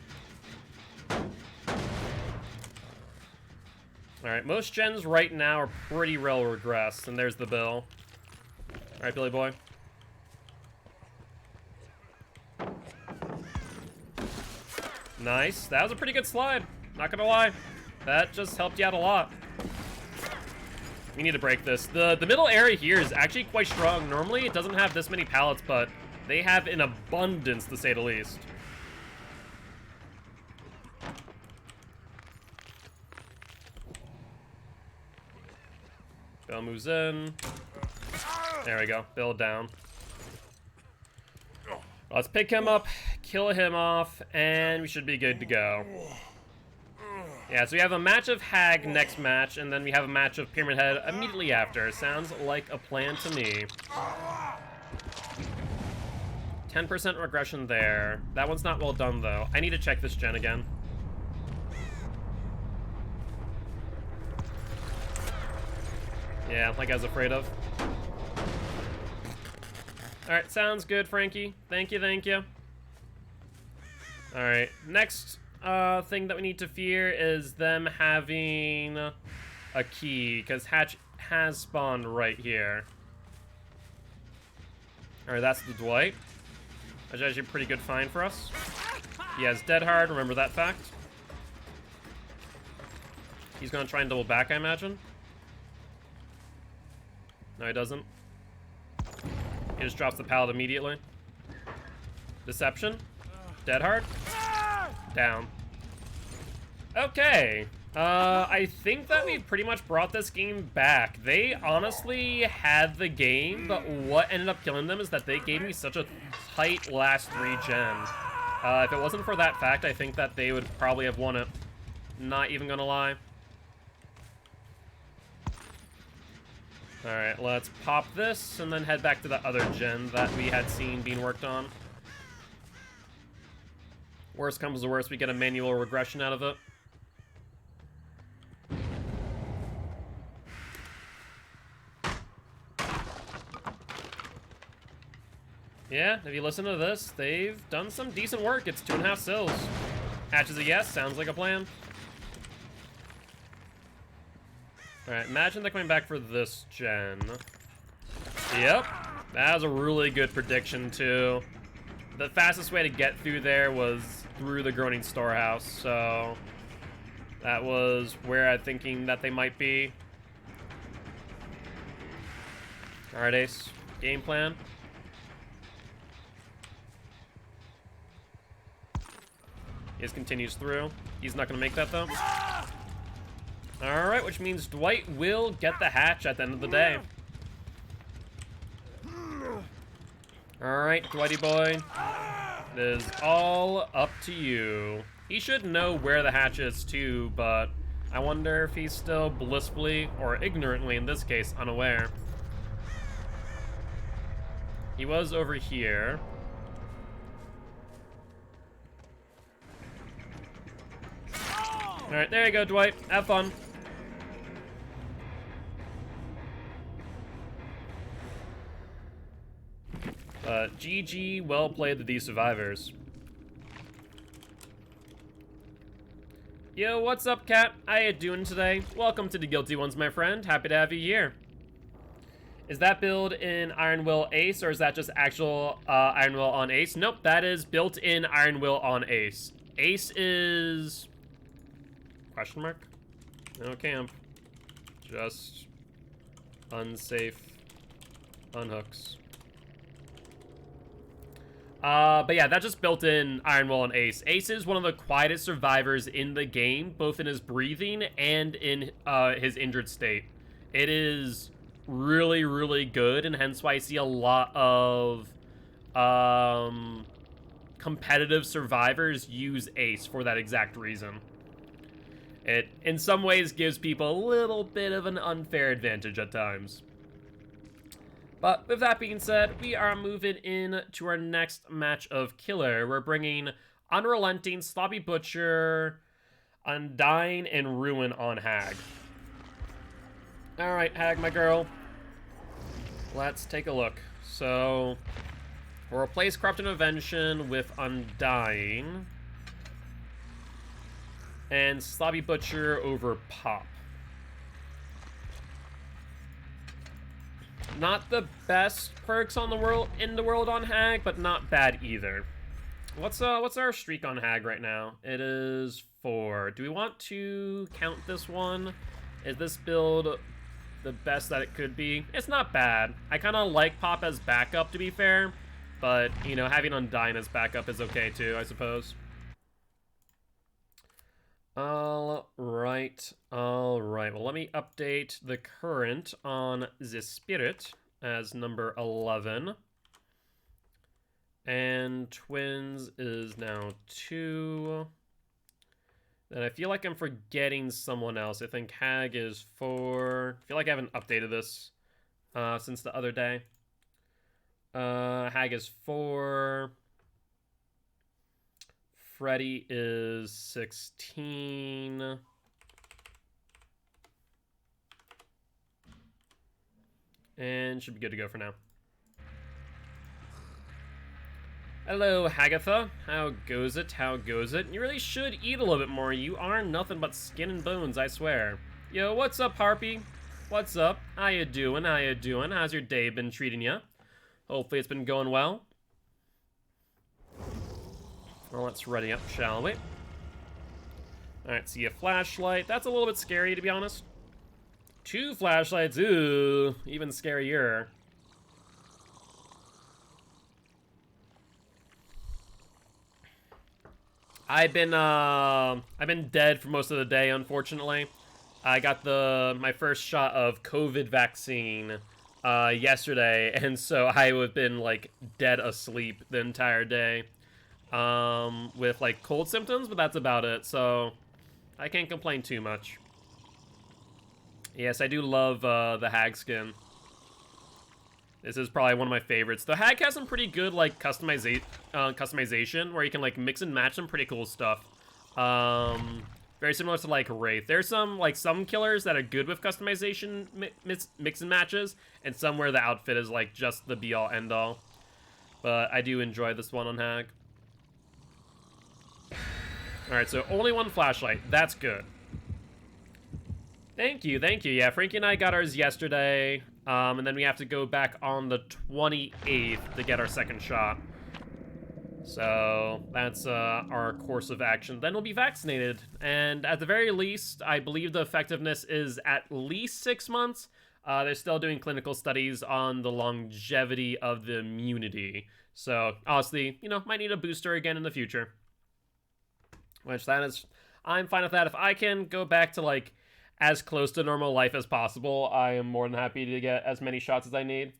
Alright, most gens right now are pretty well regressed, and there's the Bill. Alright, Billy boy. Nice. That was a pretty good slide. Not gonna lie. That just helped you out a lot. We need to break this. The middle area here is actually quite strong. Normally, it doesn't have this many pallets, but they have an abundance, to say the least. Bill moves in. There we go. Bill down. Let's pick him up, kill him off, and we should be good to go. Yeah, so we have a match of Hag next match, and then we have a match of Pyramid Head immediately after. Sounds like a plan to me. 10% regression there. That one's not well done, though. I need to check this gen again. Yeah, like I was afraid of. Alright, sounds good, Frankie. Thank you, thank you. Alright, next thing that we need to fear is them having a key, because Hatch has spawned right here. Alright, that's the Dwight. That's actually a pretty good find for us. He has Dead Hard, remember that fact. He's gonna try and double back, I imagine. No, he doesn't. He just drops the pallet immediately. Deception. Dead Hard. Down. Okay. I think that we pretty much brought this game back. They honestly had the game, but what ended up killing them is that they gave me such a tight last 3 gens. If it wasn't for that fact, I think that they would probably have won it. Not even gonna lie. Alright, let's pop this and then head back to the other gen that we had seen being worked on. Worst comes to worst, we get a manual regression out of it. Yeah, if you listen to this, they've done some decent work. It's 2.5 sills. Hatch is a yes, sounds like a plan. Alright, imagine they're coming back for this gen. Yep, that was a really good prediction, too. The fastest way to get through there was through the Groaning Storehouse, so that was where I'm thinking that they might be. Alright, Ace. Game plan. He just continues through. He's not going to make that, though. Alright, which means Dwight will get the hatch at the end of the day. Alright, Dwighty boy. It is all up to you. He should know where the hatch is, too, but I wonder if he's still blissfully, or ignorantly in this case, unaware. He was over here. Alright, there you go, Dwight. Have fun. GG, well played the D survivors. Yo, what's up, Cat? How you doing today? Welcome to the Guilty Ones, my friend. Happy to have you here. Is that build in Iron Will Ace, or is that just actual Iron Will on Ace? Nope, that is built in Iron Will on Ace. Ace is... Question mark? No camp. Just unsafe unhooks. But yeah, that's just built in Iron Will and Ace. Ace is one of the quietest survivors in the game, both in his breathing and in his injured state. It is really, really good, and hence why I see a lot of competitive survivors use Ace for that exact reason. It, in some ways, gives people a little bit of an unfair advantage at times. But with that being said, we are moving in to our next match of Killer. We're bringing Unrelenting, Sloppy Butcher, Undying, and Ruin on Hag. Alright, Hag, my girl. Let's take a look. So, we'll replace Corrupt Intervention with Undying. And Sloppy Butcher over Pop. Not the best perks on the world on Hag, but not bad either. What's our streak on Hag right now? It is 4. Do we want to count this one? Is this build the best that it could be? It's not bad. I kind of like Pop as backup, to be fair, but you know, having Undying as backup is okay too, I suppose. Alright. Well, let me update the current on the Spirit as number 11. And Twins is now 2. Then I feel like I'm forgetting someone else. I think Hag is 4. I feel like I haven't updated this since the other day. Hag is 4. Freddy is 16. And should be good to go for now. Hello, Hagatha. How goes it? How goes it? You really should eat a little bit more. You are nothing but skin and bones, I swear. Yo, what's up, Harpy? What's up? How you doing? How you doing? How's your day been treating you? Hopefully it's been going well. Well, let's ready up, shall we? Alright, see a flashlight. That's a little bit scary, to be honest. 2 flashlights, ooh, even scarier. I've been dead for most of the day, unfortunately. I got my first shot of COVID vaccine yesterday, and so I have been like dead asleep the entire day with like cold symptoms, but that's about it. So I can't complain too much. Yes, I do love the Hag skin. This is probably one of my favorites. The Hag has some pretty good like customization where you can like mix and match some pretty cool stuff. Very similar to like Wraith. There's some killers that are good with customization mix and matches, and some where the outfit is like just the be all end all. But I do enjoy this one on Hag. All right, so only 1 flashlight. That's good. Thank you, thank you. Yeah, Frankie and I got ours yesterday, and then we have to go back on the 28th to get our second shot. So that's our course of action. Then we'll be vaccinated, and at the very least, I believe the effectiveness is at least 6 months. They're still doing clinical studies on the longevity of the immunity. So honestly, you know, might need a booster again in the future. Which I'm fine with that. If I can go back to like as close to normal life as possible, I am more than happy to get as many shots as I need.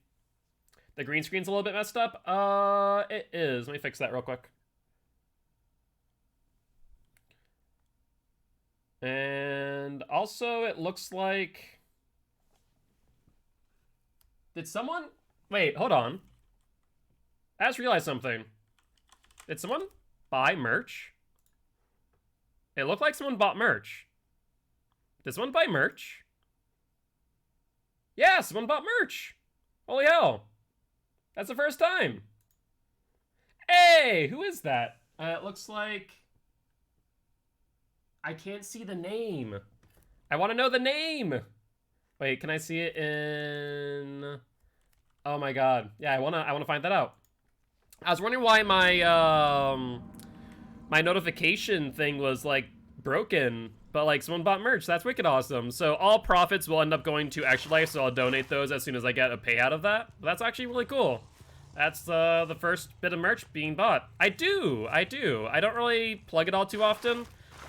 The green screen's a little bit messed up. It is. Let me fix that real quick. And also, it looks like... Did someone... Wait, hold on. I just realized something. Did someone buy merch? It looked like someone bought merch. Did someone buy merch? Yeah, someone bought merch. Holy hell. That's the first time. Hey, who is that? It looks like... I can't see the name. I want to know the name. Wait, can I see it in... Oh my god. Yeah, I want to find that out. I was wondering why my my notification thing was like broken. But, like, someone bought merch. That's wicked awesome. So, all profits will end up going to Extra Life, so I'll donate those as soon as I get a payout of that. But that's actually really cool. That's the first bit of merch being bought. I do. I don't really plug it all too often.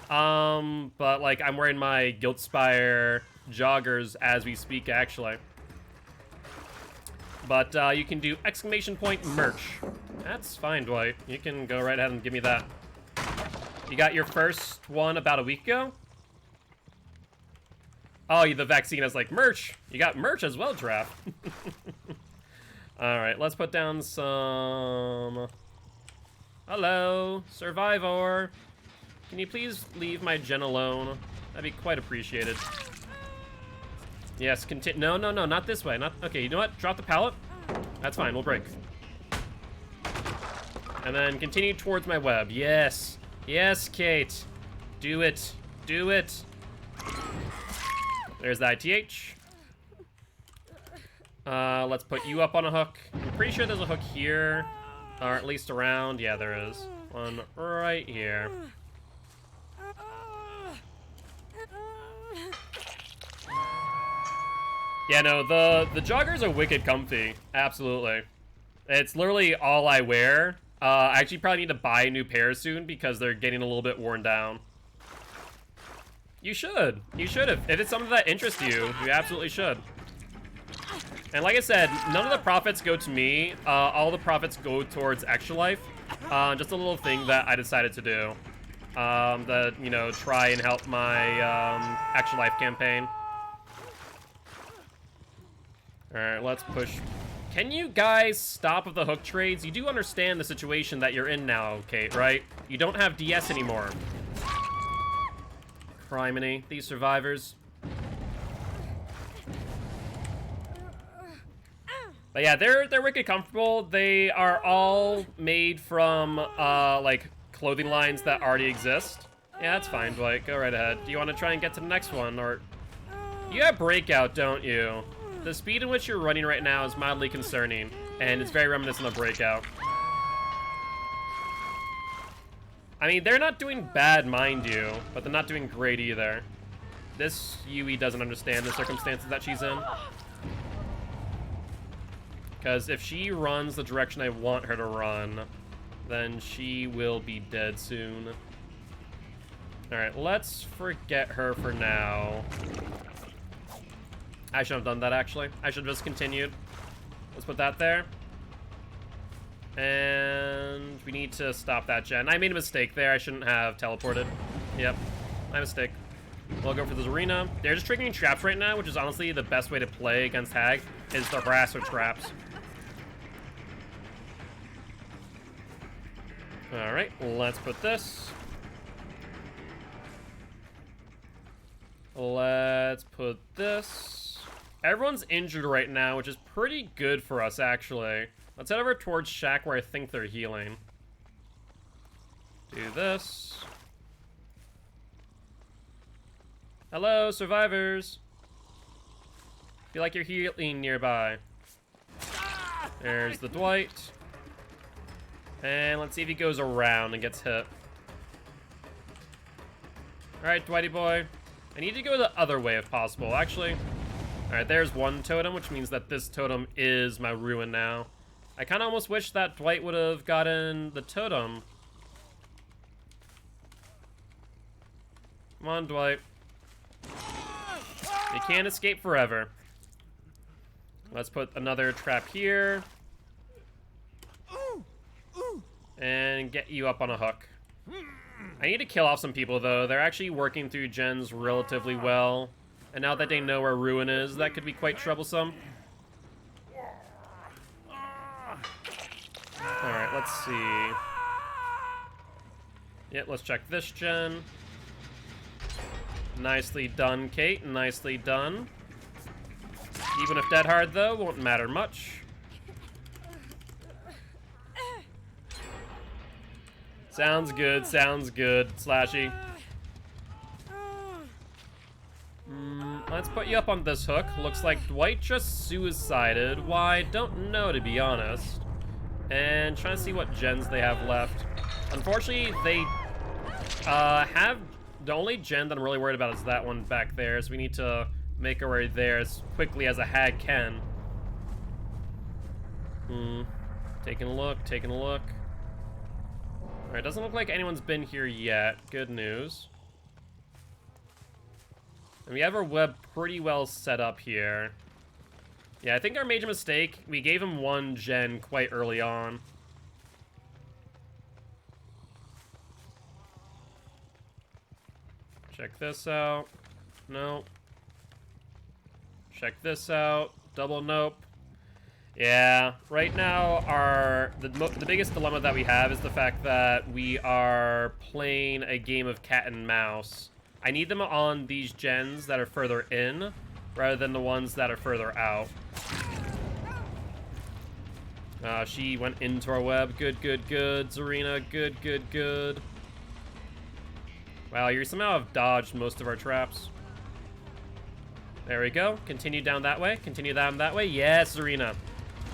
But, like, I'm wearing my Guiltspire joggers as we speak, actually. But, you can do exclamation point merch. That's fine, Dwight. You can go right ahead and give me that. You got your first one about a week ago? Oh, the vaccine has, like, merch. You got merch as well, Draft. Alright, let's put down some... Hello, Survivor. Can you please leave my gen alone? That'd be quite appreciated. Yes, continue. No, not this way. Not okay, you know what? Drop the pallet. That's fine, we'll break. And then continue towards my web. Yes. Yes, Kate. Do it. Do it. There's the ITH. Let's put you up on a hook. I'm pretty sure there's a hook here. Or at least around. Yeah, there is. One right here. Yeah, no, the joggers are wicked comfy. Absolutely. It's literally all I wear. I actually probably need to buy a new pair soon because they're getting a little bit worn down. You should. You should. If it's something that interests you, you absolutely should. And like I said, none of the profits go to me. All the profits go towards Extra Life. Just a little thing that I decided to do. that, you know, try and help my Extra Life campaign. Alright, let's push. Can you guys stop with the hook trades? You do understand the situation that you're in now, Kate, right? You don't have DS anymore. Criminy, these survivors. But yeah, they're wicked comfortable. They are all made from, like, clothing lines that already exist. Yeah, that's fine, Dwight. Go right ahead. Do you want to try and get to the next one, or... You have Breakout, don't you? The speed in which you're running right now is mildly concerning, and it's very reminiscent of Breakout. I mean, they're not doing bad, mind you, but they're not doing great either. This Yui doesn't understand the circumstances that she's in. Because if she runs the direction I want her to run, then she will be dead soon. Alright, let's forget her for now. I should have done that, actually. I should have just continued. Let's put that there. And we need to stop that gen. I made a mistake there. I shouldn't have teleported. Yep, my mistake. We'll go for this arena. They're just triggering traps right now, which is honestly the best way to play against Hag, is the harasser traps. Alright, let's put this. Let's put this. Everyone's injured right now, which is pretty good for us, actually. Let's head over towards Shack where I think they're healing. Do this. Hello, survivors. Feel like you're healing nearby. There's the Dwight. And let's see if he goes around and gets hit. Alright, Dwighty boy. I need to go the other way if possible, actually. Alright, there's one totem, which means that this totem is my ruin now. I kind of almost wish that Dwight would have gotten the totem. Come on, Dwight. You can't escape forever. Let's put another trap here. And get you up on a hook. I need to kill off some people, though. They're actually working through gens relatively well. And now that they know where Ruin is, that could be quite troublesome. Alright, let's see. Yeah, let's check this gen. Nicely done, Kate. Nicely done. Even if dead hard, though, won't matter much. Sounds good, Slashy. Let's put you up on this hook. Looks like Dwight just suicided. Why, don't know, to be honest. And trying to see what gens they have left. Unfortunately, they have... The only gen that I'm really worried about is that one back there, so we need to make our way there as quickly as a hag can. Taking a look. Alright, doesn't look like anyone's been here yet. Good news. And we have our web pretty well set up here. Yeah, I think our major mistake, we gave him one gen quite early on. Check this out. Nope. Check this out. Double nope. Yeah, right now the biggest dilemma that we have is the fact that we are playing a game of cat and mouse. I need them on these gens that are further in, rather than the ones that are further out. She went into our web. Good, Zarina. Good. Wow, you somehow have dodged most of our traps. There we go. Continue down that way. Continue down that way. Yes, Zarina.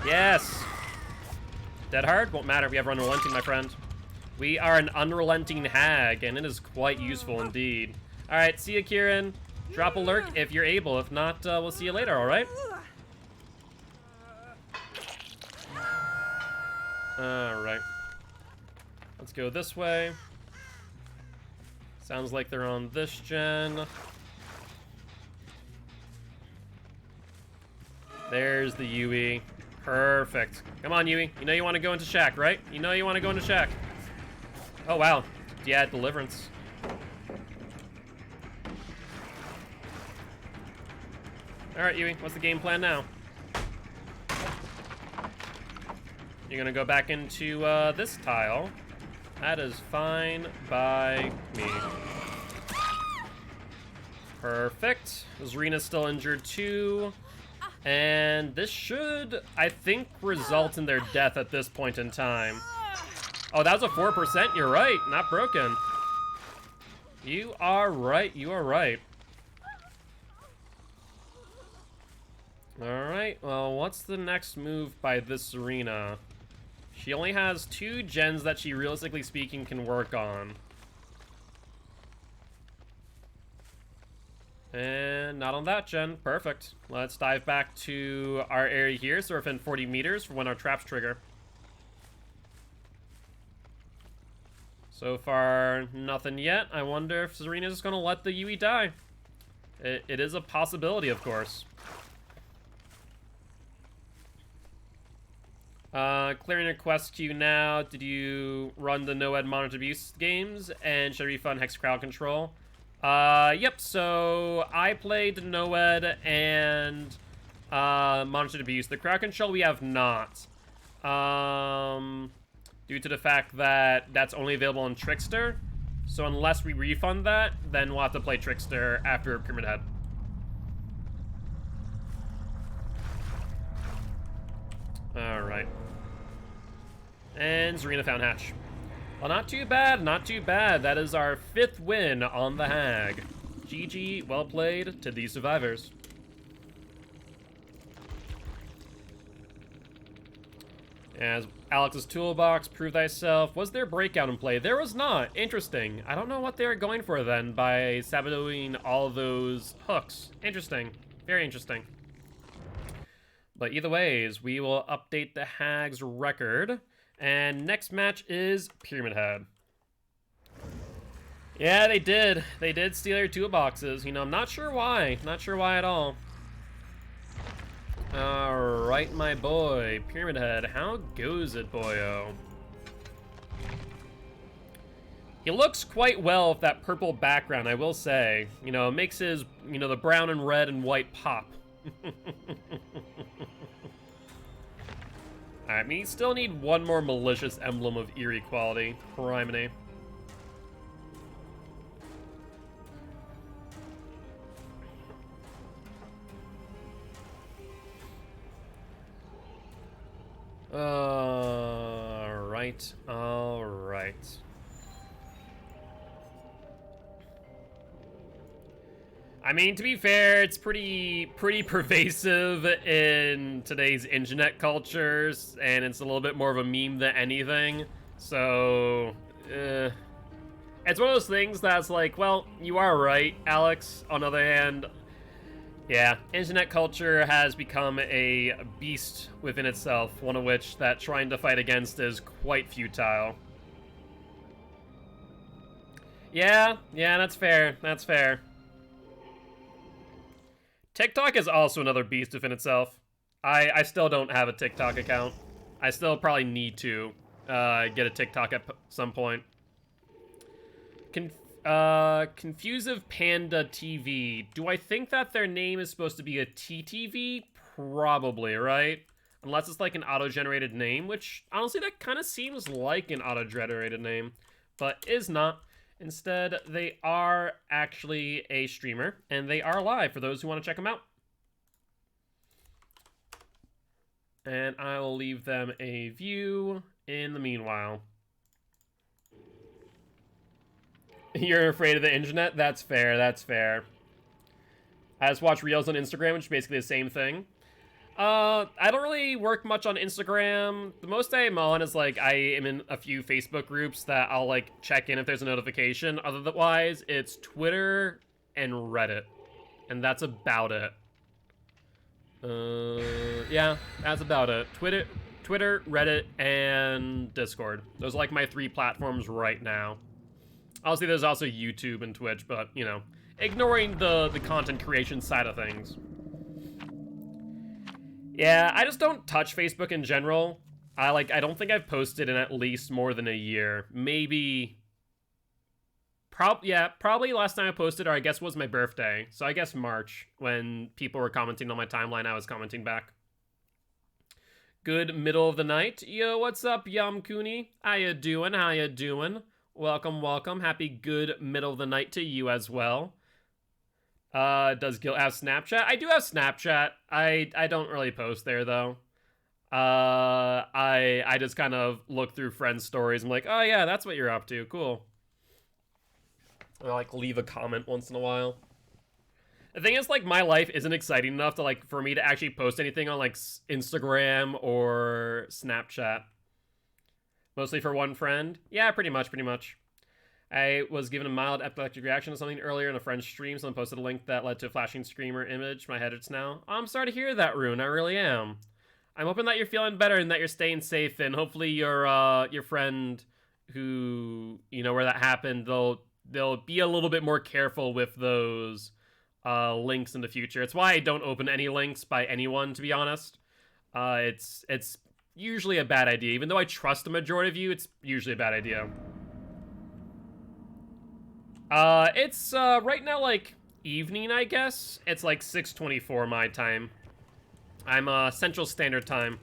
Yes! Dead hard? Won't matter. We have unrelenting, my friend. We are an unrelenting hag, and it is quite useful indeed. Alright, see ya, Kieran. Drop a lurk if you're able. If not, we'll see you later, alright? Alright. Let's go this way. Sounds like they're on this gen. There's the Yui. Perfect. Come on, Yui. You know you want to go into Shack, right? You know you want to go into Shack. Oh, wow. Yeah, Deliverance. Alright, Yui, what's the game plan now? You're gonna go back into this tile. That is fine by me. Perfect. Zarina's still injured too. And this should, I think, result in their death at this point in time. Oh, that was a 4%. You're right. Not broken. You are right. You are right. Alright, well, what's the next move by this Zarina? She only has 2 gens that she, realistically speaking, can work on. And not on that gen. Perfect. Let's dive back to our area here, so we're within 40 meters for when our traps trigger. So far, nothing yet. I wonder if Zarina's just gonna let the Yui die. It is a possibility, of course. Clearing your quest queue now. Did you run the No-Ed Monitor Abuse games? And should I refund Hex Crowd Control? Yep, so I played No-Ed and Monitor Abuse. The Crowd Control we have not. Due to the fact that that's only available on Trickster. So unless we refund that, then we'll have to play Trickster after Pyramid Head. Alright. And Zarina found Hatch. Well, not too bad, not too bad. That is our 5th win on the Hag. GG, well played to these survivors. As Alex's toolbox, prove thyself. Was there breakout in play? There was not. Interesting. I don't know what they were going for then by sabotaging all of those hooks. Interesting. Very interesting. But either ways, we will update the Hag's record. And next match is Pyramid Head. Yeah, they did. They did steal your toolboxes. You know, I'm not sure why. Not sure why at all. Alright, my boy. Pyramid Head, how goes it, boyo? He looks quite well with that purple background, I will say. You know, it makes his, you know, the brown and red and white pop. Alright, we still need one more malicious emblem of eerie quality. Criminy. Alright, alright. I mean, to be fair, it's pretty pervasive in today's internet cultures, and it's a little bit more of a meme than anything. So, it's one of those things that's like, well, you are right, Alex. On the other hand, yeah, internet culture has become a beast within itself, one of which that trying to fight against is quite futile. Yeah, that's fair, that's fair. TikTok is also another beast within itself. I still don't have a TikTok account. I still probably need to get a TikTok at some point. Confusive Panda TV. Do I think that their name is supposed to be a TTV? Probably, right? Unless it's like an auto-generated name, which honestly that kind of seems like an auto-generated name, but is not. Instead, they are actually a streamer, and they are live for those who want to check them out. And I will leave them a view in the meanwhile. You're afraid of the internet? That's fair, that's fair. I just watch Reels on Instagram, which is basically the same thing. I don't really work much on Instagram. The most I'm on is, like, I am in a few Facebook groups that I'll, like, check in if there's a notification. Otherwise, it's Twitter and Reddit. And that's about it. Yeah, that's about it. Twitter, Reddit, and Discord. Those are, like, my 3 platforms right now. Obviously, there's also YouTube and Twitch, but, you know, ignoring the content creation side of things. Yeah, I just don't touch Facebook in general. I don't think I've posted in at least more than a year. Maybe Probably last time I posted, or I guess was my birthday. So I guess March, when people were commenting on my timeline, I was commenting back. Good middle of the night. Yo, what's up, Yum Cooney? How you doing? How you doing? Welcome, welcome. Happy good middle of the night to you as well. Does Gil have Snapchat? I do have Snapchat. I don't really post there though. I just kind of look through friends' stories. I'm like, oh yeah, that's what you're up to. Cool. I like leave a comment once in a while. The thing is, like, my life isn't exciting enough to like for me to actually post anything on like Instagram or Snapchat. Mostly for one friend. Yeah, pretty much. I was given a mild epileptic reaction to something earlier in a friend's stream. Someone posted a link that led to a flashing screamer image. My head hurts now. I'm sorry to hear that, Rune. I really am. I'm hoping that you're feeling better and that you're staying safe, and hopefully your friend who, you know, where that happened, they'll be a little bit more careful with those links in the future. It's why I don't open any links by anyone, to be honest. It's usually a bad idea. Even though I trust the majority of you, it's usually a bad idea. It's right now like evening, I guess. It's like 6:24 my time. I'm Central Standard Time.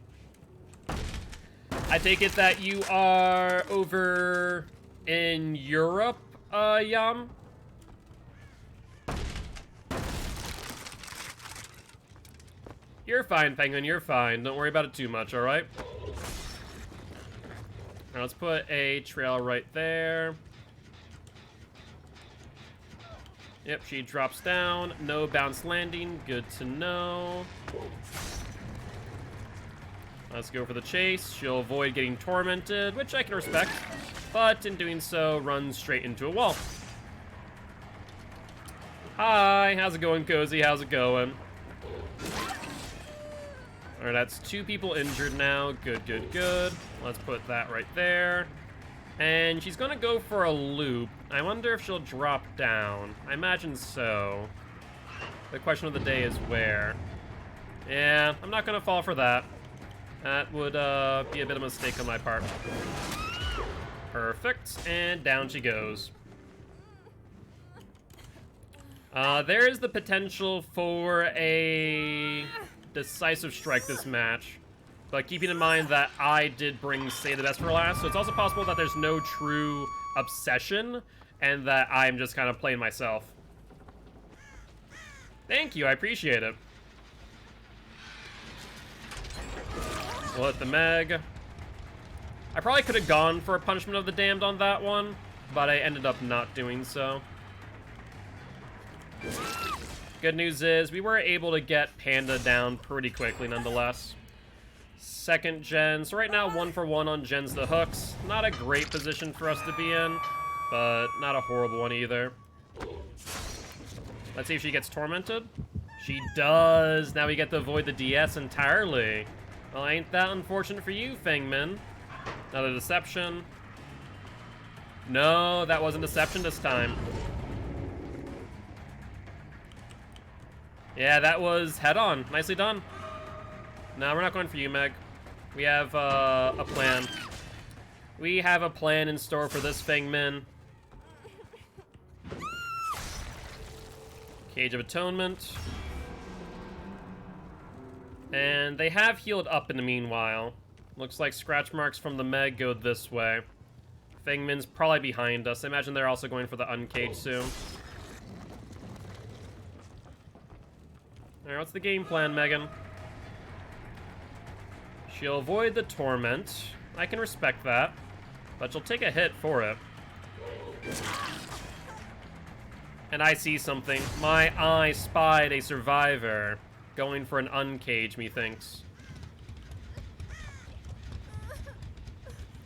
I take it that you are over in Europe, Yum? You're fine, Penguin, you're fine. Don't worry about it too much, alright? Now let's put a trail right there. Yep, she drops down. No bounce landing. Good to know. Let's go for the chase. She'll avoid getting tormented, which I can respect. But in doing so, runs straight into a wall. Hi, how's it going, Cozy? How's it going? Alright, that's 2 people injured now. Good, good, good. Let's put that right there. And she's gonna go for a loop. I wonder if she'll drop down. I imagine so. The question of the day is where. Yeah, I'm not gonna fall for that. That would be a bit of a mistake on my part. Perfect, and down she goes. There is the potential for a decisive strike this match. But keeping in mind that I did bring Save the Best for last, so it's also possible that there's no true obsession, and that I'm just kind of playing myself. Thank you, I appreciate it. We'll hit the Meg. I probably could have gone for a Punishment of the Damned on that one, but I ended up not doing so. Good news is, we were able to get Panda down pretty quickly nonetheless. Second gen, so right now 1 for 1 on gens the hooks. Not a great position for us to be in, but not a horrible one either. Let's see if she gets tormented. She does. Now we get to avoid the DS entirely. Well, ain't that unfortunate for you, Fangmin? Another deception. No, that wasn't deception this time. Yeah, that was head-on. Nicely done. No, we're not going for you, Meg. We have a plan. We have a plan in store for this Fangmin. Cage of Atonement. And they have healed up in the meanwhile. Looks like scratch marks from the Meg go this way. Fangmin's probably behind us. I imagine they're also going for the uncage soon. Alright, what's the game plan, Megan? She'll avoid the torment. I can respect that. But she'll take a hit for it. And I see something. My eye spied a survivor. Going for an uncage, methinks.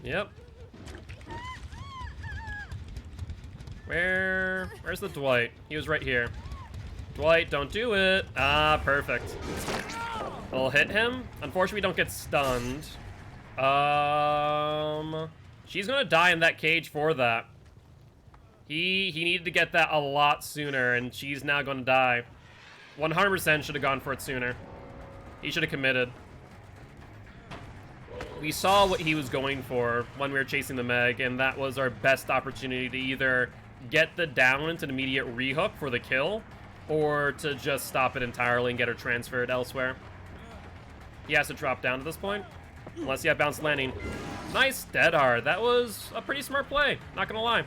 Yep. Where's the Dwight? He was right here. Dwight, don't do it. Ah, perfect. We'll hit him. Unfortunately, we don't get stunned. She's gonna die in that cage for that. He needed to get that a lot sooner, and she's now gonna die. 100% should have gone for it sooner. He should have committed. We saw what he was going for when we were chasing the Meg, and that was our best opportunity to either get the down into an immediate rehook for the kill, or to just stop it entirely and get her transferred elsewhere. He has to drop down at this point, unless you have bounce landing. Nice dead hard. That was a pretty smart play, not gonna lie.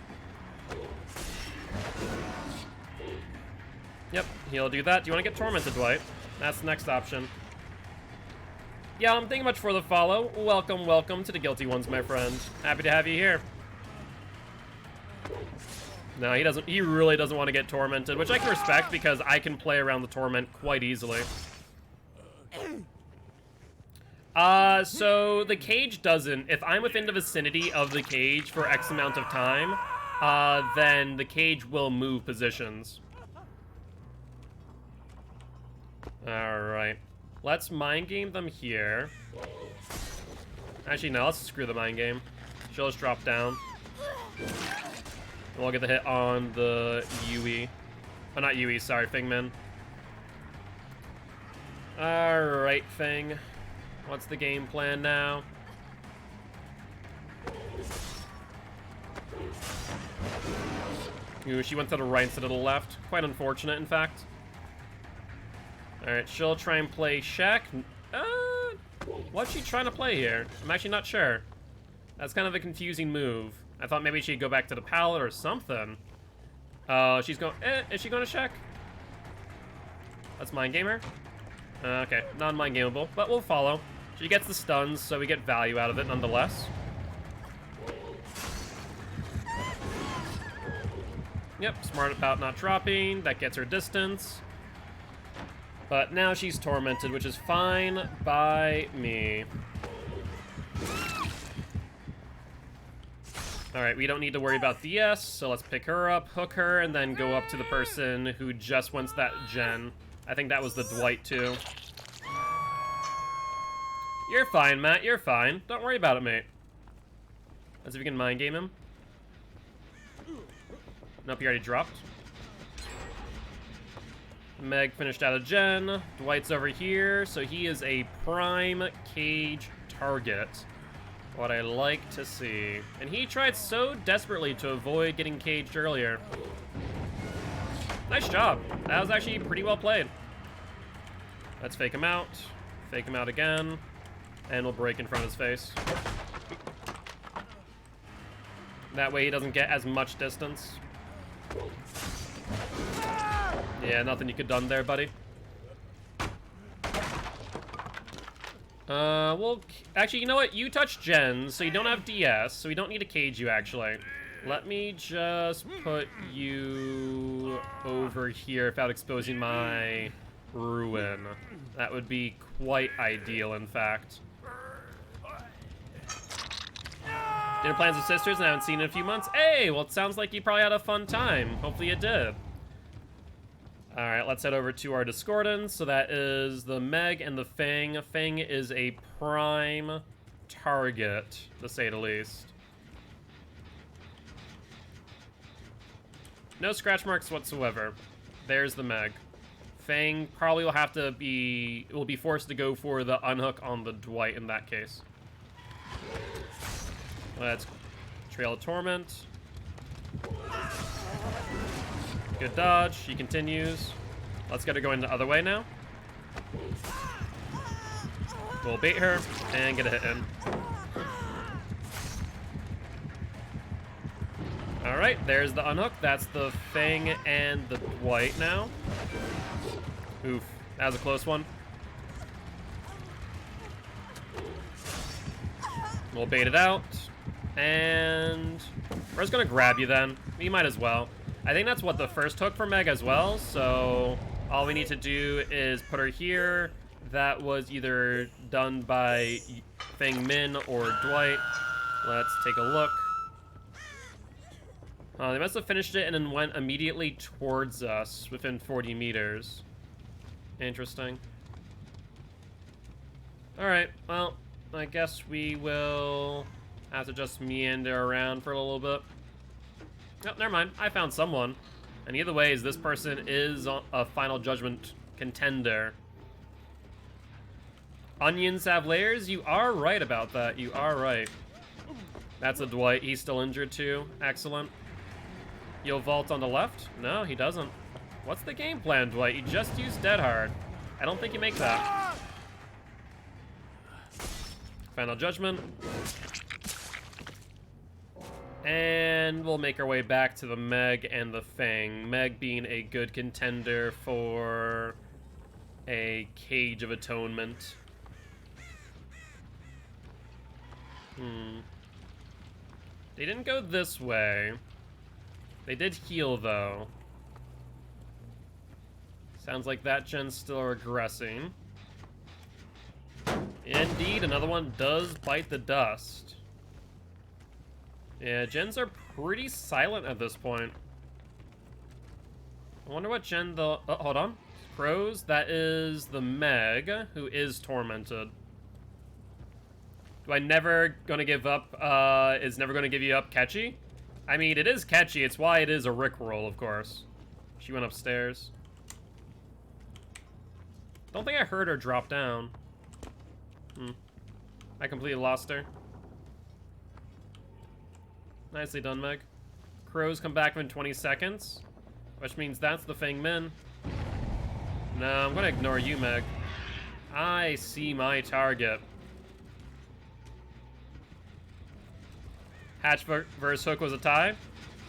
Yep, he'll do that. Do you want to get tormented, Dwight? That's the next option. Yeah, I'm thinking much for the follow. Welcome, welcome to the Guilty Ones, my friend. Happy to have you here. No, he doesn't. He really doesn't want to get tormented, which I can respect because I can play around the torment quite easily. So the cage doesn't. If I'm within the vicinity of the cage for X amount of time, then the cage will move positions. All right. Let's mind game them here. Actually, no, let's screw the mind game. She'll just drop down. We'll get the hit on the Yui. Oh, not Yui, sorry, Fingman. Alright, Fing. What's the game plan now? Ooh, she went to the right instead of the left. Quite unfortunate, in fact. Alright, she'll try and play Shaq. What's she trying to play here? I'm actually not sure. That's kind of a confusing move. I thought maybe she'd go back to the pallet or something. She's going... is she going to Shaq? Let's mind game her. Okay, non-mind gameable, but we'll follow. She gets the stuns, so we get value out of it nonetheless. Yep, smart about not dropping. That gets her distance. But now she's tormented, which is fine by me. Alright, we don't need to worry about the S, so let's pick her up, hook her, and then go up to the person who just wants that gen. I think that was the Dwight, too. You're fine, Matt, you're fine. Don't worry about it, mate. Let's see if we can mind game him. Nope, he already dropped. Meg finished out a gen. Dwight's over here, so he is a prime cage target. What I like to see. And he tried so desperately to avoid getting caged earlier. Nice job. That was actually pretty well played. Let's fake him out. Fake him out again. And we'll break in front of his face. That way he doesn't get as much distance. Yeah, nothing you could done there, buddy. Well, actually, you know what? You touch gens, so you don't have DS, so we don't need to cage you, actually. Let me just put you over here without exposing my ruin. That would be quite ideal, in fact. Dinner plans with sisters, and I haven't seen in a few months. Hey, well, it sounds like you probably had a fun time. Hopefully you did. Alright, let's head over to our Discordants. So that is the Meg and the Fang. Fang is a prime target, to say the least. No scratch marks whatsoever. There's the Meg. Fang probably will have to be... will be forced to go for the unhook on the Dwight in that case. Let's Trail of Torment. Good dodge. She continues. Let's get her going the other way now. We'll bait her and get a hit in. Alright, there's the unhook. That's the Fang and the Dwight now. Oof, that was a close one. We'll bait it out. And we're just gonna grab you then. You might as well. I think that's what the first hook for Meg as well, so all we need to do is put her here. That was either done by Fang Min or Dwight. Let's take a look. They must have finished it and then went immediately towards us within 40 meters. Interesting. Alright, well, I guess we will have to just meander around for a little bit. Oh, never mind. I found someone. And either way, this person is a Final Judgment contender. Onions have layers? You are right about that. You are right. That's a Dwight. He's still injured too. Excellent. You'll vault on the left? No, he doesn't. What's the game plan, Dwight? You just used Dead Hard. I don't think you make that. Final Judgment. And we'll make our way back to the Meg and the Fang. Meg being a good contender for a Cage of Atonement. They didn't go this way. They did heal, though. Sounds like that gen's still regressing. Indeed, another one does bite the dust. Yeah, gens are pretty silent at this point. I wonder what gen the... Oh, hold on. Crows, that is the Meg, who is tormented. Do I never gonna give up, is never gonna give you up catchy? I mean, it is catchy, it's why it is a Rickroll, of course. She went upstairs. Don't think I heard her drop down. I completely lost her. Nicely done, Meg. Crows come back in 20 seconds, which means that's the Fang Min. No, I'm gonna ignore you, Meg. I see my target. Hatch versus Hook was a tie.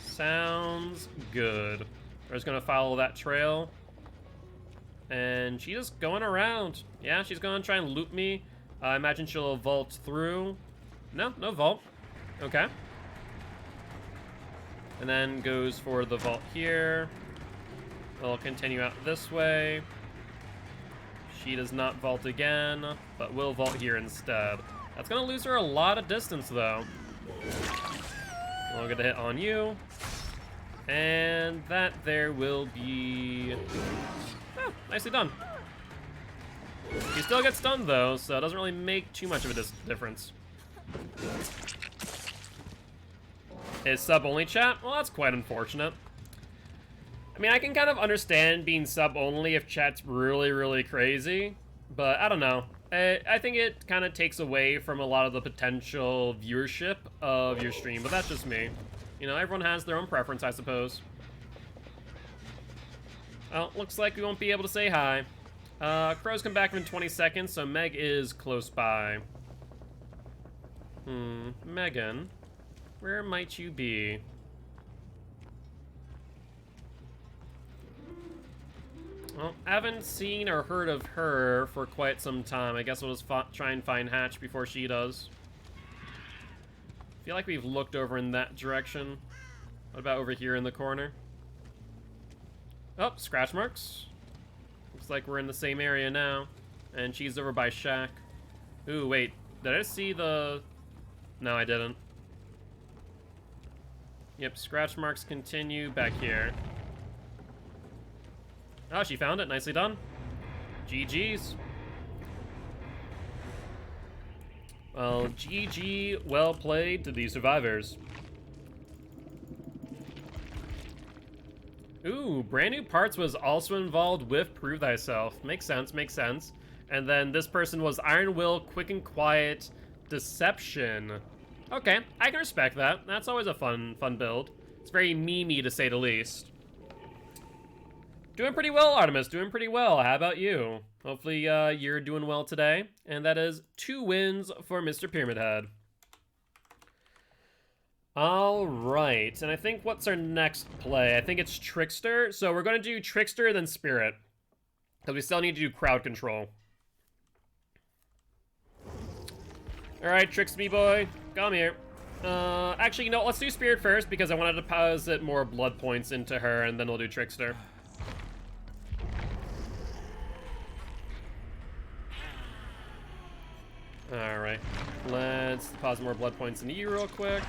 Sounds good. We're just gonna follow that trail. And she's just going around. Yeah, she's gonna try and loop me. I imagine she'll vault through. No, no vault. Okay. And then goes for the vault here. We'll continue out this way. She does not vault again, but will vault here instead. That's gonna lose her a lot of distance, though. We'll get a hit on you. And that there will be... Oh, nicely done. He still gets stunned, though, so it doesn't really make too much of a difference. Is sub-only chat? Well, that's quite unfortunate. I mean, I can kind of understand being sub-only if chat's really, really crazy, but I don't know. I think it kind of takes away from a lot of the potential viewership of your stream, but that's just me. You know, everyone has their own preference, I suppose. Well, looks like we won't be able to say hi. Crows come back in 20 seconds, so Meg is close by. Megan, where might you be? Well, I haven't seen or heard of her for quite some time. I guess we'll just try and find Hatch before she does. I feel like we've looked over in that direction. What about over here in the corner? Oh, scratch marks. Looks like we're in the same area now. And she's over by Shack. Ooh, wait. Did I see the... No, I didn't. Yep, scratch marks continue back here. Oh, she found it. Nicely done. GG's. Well, GG, well played to the survivors. Ooh, Brand New Parts was also involved with Prove Thyself. Makes sense, makes sense. And then this person was Iron Will, Quick and Quiet, Deception. Okay, I can respect that. That's always a fun build. It's very memey, to say the least. Doing pretty well, Artemis. Doing pretty well. How about you? Hopefully, you're doing well today. And that is 2 wins for Mr. Pyramid Head. All right. And I think what's our next play? I think it's Trickster. So we're going to do Trickster, then Spirit. Because we still need to do crowd control. All right, Tricks me boy. Come here. Actually, you know, let's do Spirit first because I wanted to deposit more blood points into her, and then we'll do Trickster. Alright, let's deposit more blood points into you real quick.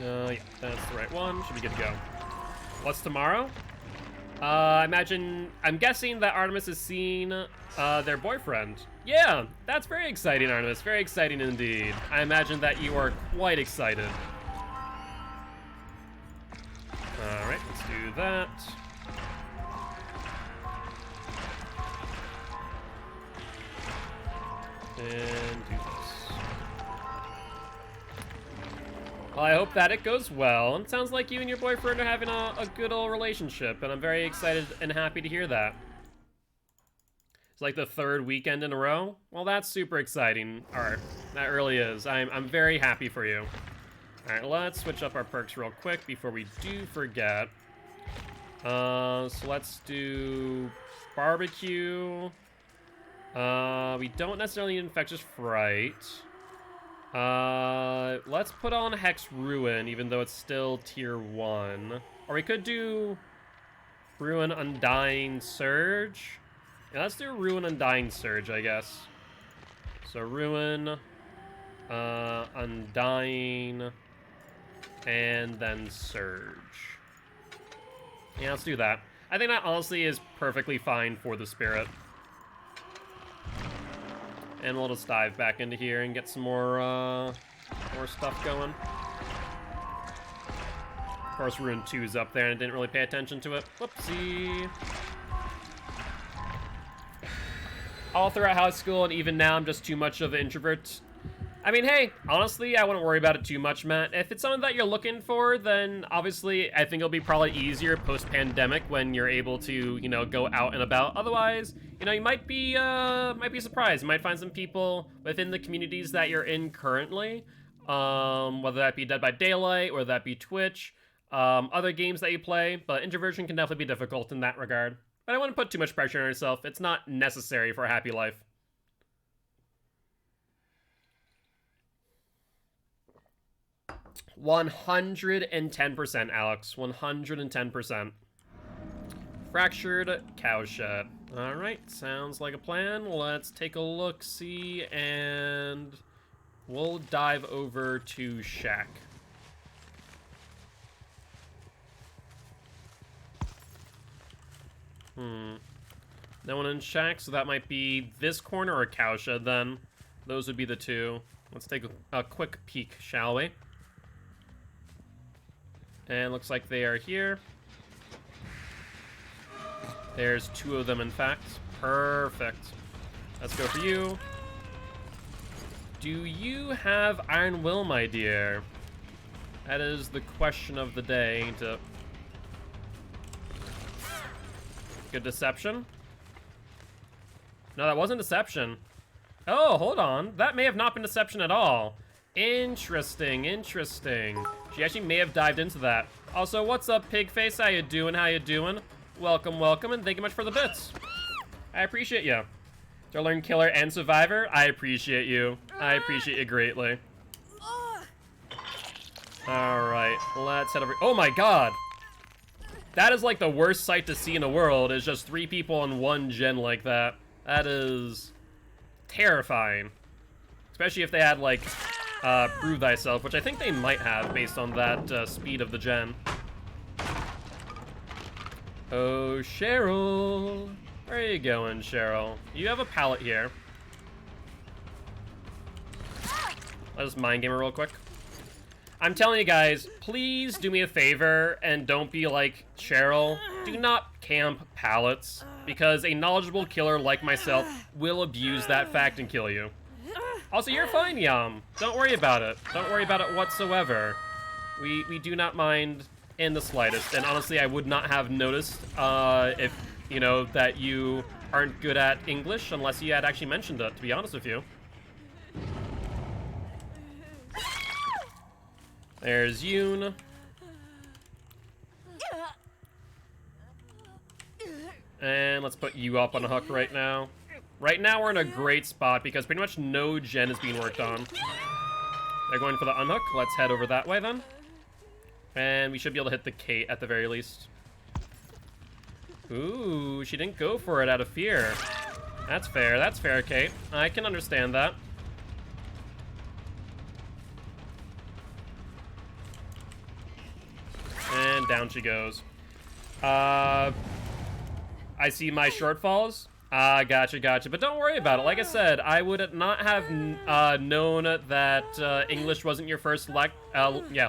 Yeah, that's the right one. Should be good to go. What's tomorrow? I'm guessing that Artemis has seen their boyfriend. Yeah, that's very exciting, Artemis. Very exciting indeed. I imagine that you are quite excited. Alright, let's do that. And do this. Well, I hope that it goes well. It sounds like you and your boyfriend are having a good old relationship, and I'm very excited and happy to hear that. It's like the 3rd weekend in a row. Well, that's super exciting. Alright, that really is. I'm very happy for you. Alright, let's switch up our perks real quick before we do forget. So let's do barbecue. We don't necessarily need infectious fright. Let's put on Hex Ruin, even though it's still tier 1. Or we could do Ruin Undying Surge. Yeah, let's do Ruin Undying Surge, I guess. So Ruin, Undying, and then Surge. Yeah, let's do that. I think that honestly is perfectly fine for the spirit. And we'll just dive back into here and get some more stuff going. Of course, Ruin 2's up there and I didn't really pay attention to it. Whoopsie. All throughout high school and even now, I'm just too much of an introvert. I mean, hey, honestly, I wouldn't worry about it too much, Matt. If it's something that you're looking for, then obviously I think it'll be probably easier post-pandemic when you're able to, you know, go out and about. Otherwise, you know, you might be surprised. You might find some people within the communities that you're in currently, whether that be Dead by Daylight or that be Twitch, other games that you play. But introversion can definitely be difficult in that regard. But I wouldn't put too much pressure on yourself. It's not necessary for a happy life. $110%, Alex. 110%. Fractured cowshed. Alright, sounds like a plan. Let's take a look-see, and we'll dive over to Shack. No one in Shack, so that might be this corner or cowshed then. Those would be the two. Let's take a quick peek, shall we? And looks like they are here. There's 2 of them, in fact. Perfect. Let's go for you. Do you have Iron Will, my dear? That is the question of the day, ain't it? Good deception? No, that wasn't deception. Oh, hold on. That may have not been deception at all. Interesting, interesting. She actually may have dived into that. Also, what's up, Pigface? How you doing? How you doing? Welcome, welcome, and thank you much for the bits. I appreciate you. To learn Killer and Survivor, I appreciate you. I appreciate you greatly. Alright, let's head over. Oh my god! That is like the worst sight to see in the world, is just 3 people on 1 gen like that. That is terrifying. Especially if they had, like, Prove Thyself, which I think they might have based on that speed of the gen. Oh, Cheryl. Where are you going, Cheryl? You have a pallet here. Let's mind game her real quick. I'm telling you guys, please do me a favor and don't be like Cheryl. Do not camp pallets, because a knowledgeable killer like myself will abuse that fact and kill you. Also, you're fine, Yum. Don't worry about it. Don't worry about it whatsoever. We do not mind in the slightest. And honestly, I would not have noticed if, you know, that you aren't good at English unless you had actually mentioned it, to be honest with you. There's Yoon. And let's put you up on a hook right now. Right now we're in a great spot because pretty much no gen is being worked on. They're going for the unhook. Let's head over that way then. And we should be able to hit the Kate at the very least. Ooh, she didn't go for it out of fear. That's fair, Kate. I can understand that. And down she goes. I see my shortfalls. Gotcha. But don't worry about it. Like I said, I would not have known that English wasn't your first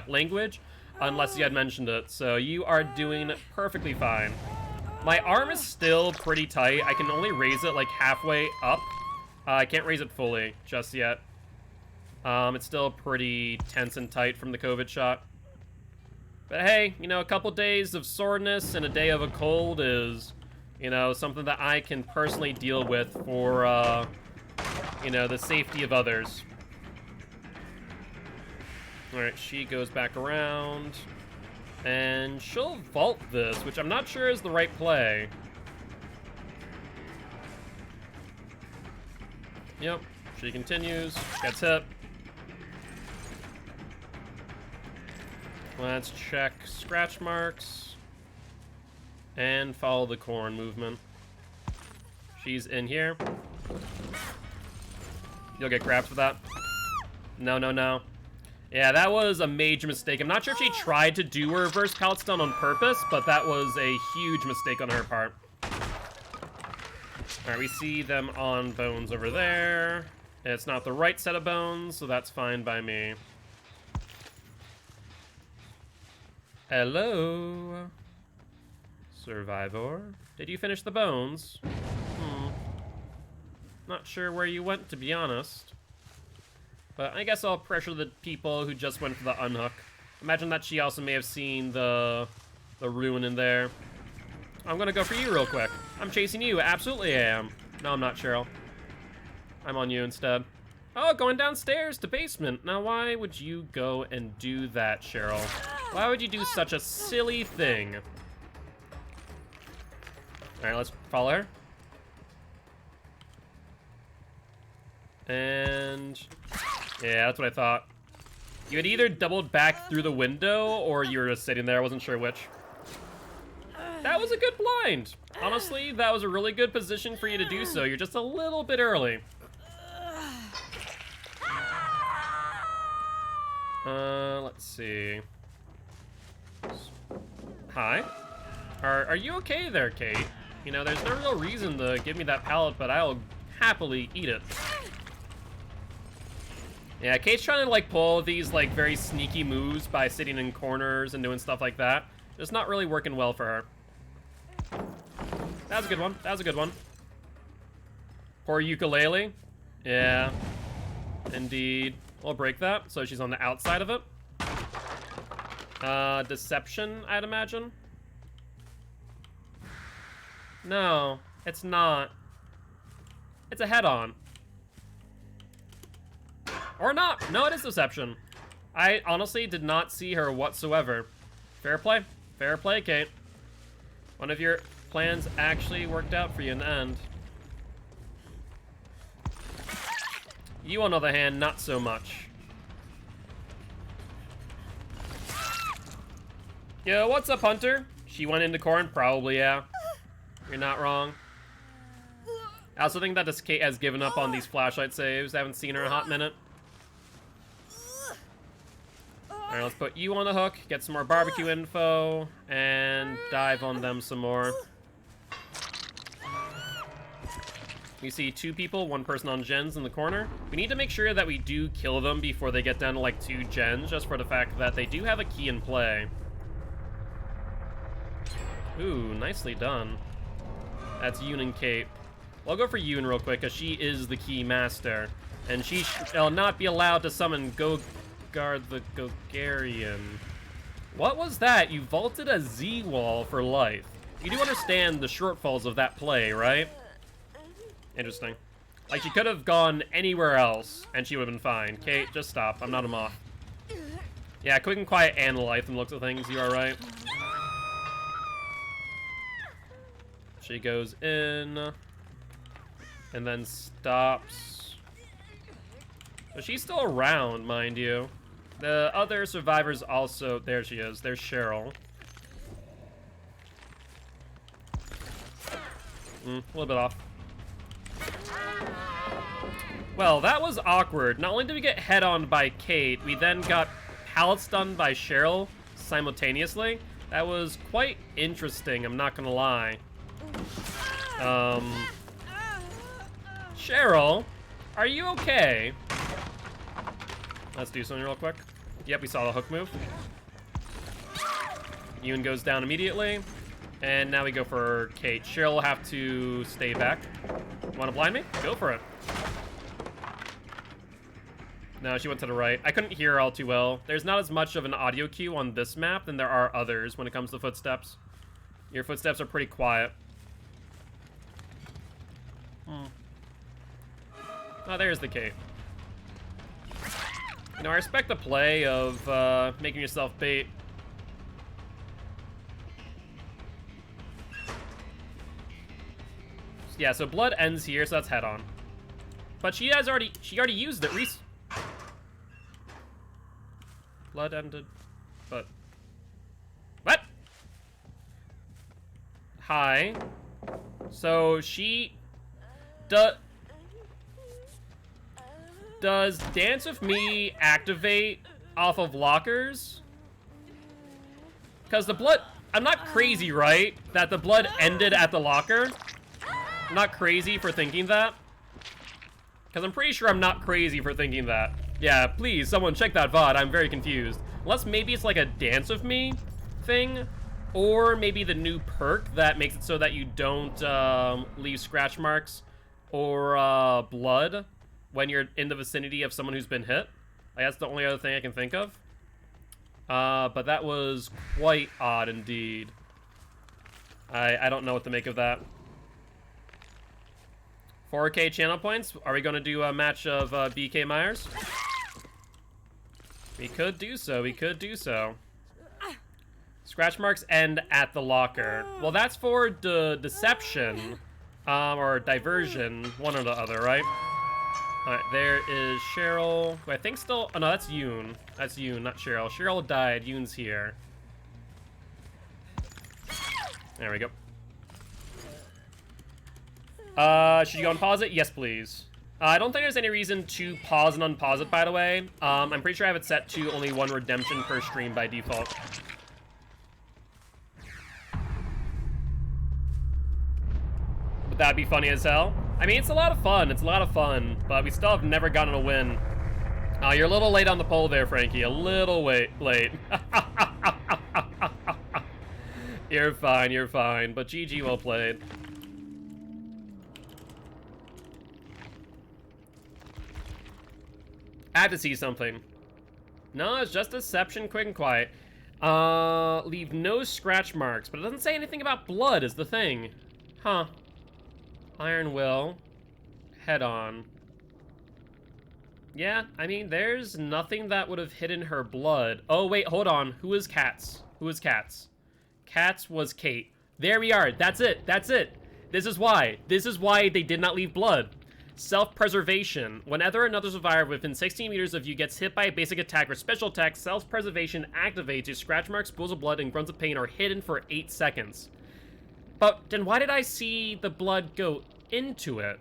language unless you had mentioned it. So you are doing perfectly fine. My arm is still pretty tight. I can only raise it like halfway up. I can't raise it fully just yet. It's still pretty tense and tight from the COVID shot. But hey, you know, a couple days of soreness and a day of a cold is, you know, something that I can personally deal with for, you know, the safety of others. Alright, she goes back around. And she'll vault this, which I'm not sure is the right play. Yep, she continues, gets hit. Let's check scratch marks. And follow the corn movement. She's in here. You'll get grabbed for that. No, no, no. Yeah, that was a major mistake. I'm not sure if she tried to do a reverse pallet stun on purpose, but that was a huge mistake on her part. Alright, we see them on bones over there. It's not the right set of bones, so that's fine by me. Hello? Survivor? Did you finish the bones? Not sure where you went, to be honest. But I guess I'll pressure the people who just went for the unhook. Imagine that she also may have seen the ruin in there. I'm gonna go for you real quick. I'm chasing you, absolutely I am. No, I'm not, Cheryl. I'm on you instead. Oh, going downstairs to basement. Now, why would you go and do that, Cheryl? Why would you do such a silly thing? Alright, let's follow her. And... yeah, that's what I thought. You had either doubled back through the window, or you were just sitting there. I wasn't sure which. That was a good blind. Honestly, that was a really good position for you to do so. You're just a little bit early. Let's see. Hi. Are you okay there, Kate? You know, there's no real reason to give me that pallet, but I'll happily eat it. Yeah, Kate's trying to, like, pull these, like, very sneaky moves by sitting in corners and doing stuff like that. It's not really working well for her. That was a good one. That was a good one. Poor ukulele. Yeah. Indeed. We'll break that, so she's on the outside of it. Deception, I'd imagine. No, it's not. It's a head-on. Or not. No, it is deception. I honestly did not see her whatsoever. Fair play. Fair play, Kate. One of your plans actually worked out for you in the end. You, on the other hand, not so much. Yo, what's up, Hunter? She went into corn? Probably, yeah. You're not wrong. I also think that this Kate has given up on these flashlight saves. I haven't seen her in a hot minute. Alright, let's put you on the hook, get some more barbecue info, and dive on them some more. We see two people, one person on gens in the corner. We need to make sure that we do kill them before they get down to like 2 gens, just for the fact that they do have a key in play. Ooh, nicely done. That's Yoon and Kate. Well, I'll go for Yoon real quick, because she is the key master. And she shall not be allowed to summon Guard the Gogarian. What was that? You vaulted a Z wall for life. You do understand the shortfalls of that play, right? Interesting. Like, she could have gone anywhere else, and she would have been fine. Kate, just stop. I'm not a moth. Yeah, quick and quiet analyze and looks at things. You are right. She goes in, and then stops. So she's still around, mind you. The other survivors also... there she is. There's Cheryl. A little bit off. Well, that was awkward. Not only did we get head-on by Kate, we then got pallet stunned by Cheryl simultaneously. That was quite interesting, I'm not gonna lie. Cheryl, are you okay? Let's do something real quick. Yep, we saw the hook move. Yoon goes down immediately. And now we go for Kate. Cheryl will have to stay back. Want to blind me? Go for it. No, she went to the right. I couldn't hear her all too well. There's not as much of an audio cue on this map than there are others when it comes to footsteps. Your footsteps are pretty quiet. Oh, there's the Kate. You know, I respect the play of making yourself bait. Yeah, so blood ends here, so that's head on. But she already used it. Blood ended, but what? Hi. So she does Dance With Me activate off of lockers? Because the blood, I'm not crazy, right? That the blood ended at the locker? I'm not crazy for thinking that. Because I'm pretty sure I'm not crazy for thinking that. Yeah, please, someone check that VOD. I'm very confused. Unless maybe it's like a Dance With Me thing. Or maybe the new perk that makes it so that you don't leave scratch marks or blood when you're in the vicinity of someone who's been hit. Like, that's the only other thing I can think of. But that was quite odd indeed. I don't know what to make of that. 4K channel points. Are we going to do a match of BK Myers? We could do so. We could do so. Scratch marks end at the locker. Well, that's for deception. Or diversion. One or the other, right? Alright, there is Cheryl. Who I think still... Oh, no, that's Yoon. That's Yoon, not Cheryl. Cheryl died. Yoon's here. There we go. Should you go and pause it? Yes, please. I don't think there's any reason to pause and unpause it, by the way. I'm pretty sure I have it set to only one redemption per stream by default. Would that be funny as hell? I mean, it's a lot of fun. It's a lot of fun, but we still have never gotten a win. You're a little late on the poll there, Frankie. A little late. You're fine, you're fine. But GG, well played. I had to see something. No, it's just deception, quick and quiet. Leave no scratch marks, but it doesn't say anything about blood is the thing. Huh. Iron Will. Head on. Yeah, I mean, there's nothing that would have hidden her blood. Oh, wait, hold on. Who is Cats? Who is Cats? Cats was Kate. There we are. That's it. That's it. This is why. This is why they did not leave blood. Self-preservation. Whenever another survivor within 16 meters of you gets hit by a basic attack or special attack, self-preservation activates. Your scratch marks, pools of blood, and grunts of pain are hidden for 8 seconds. But then why did I see the blood go into it?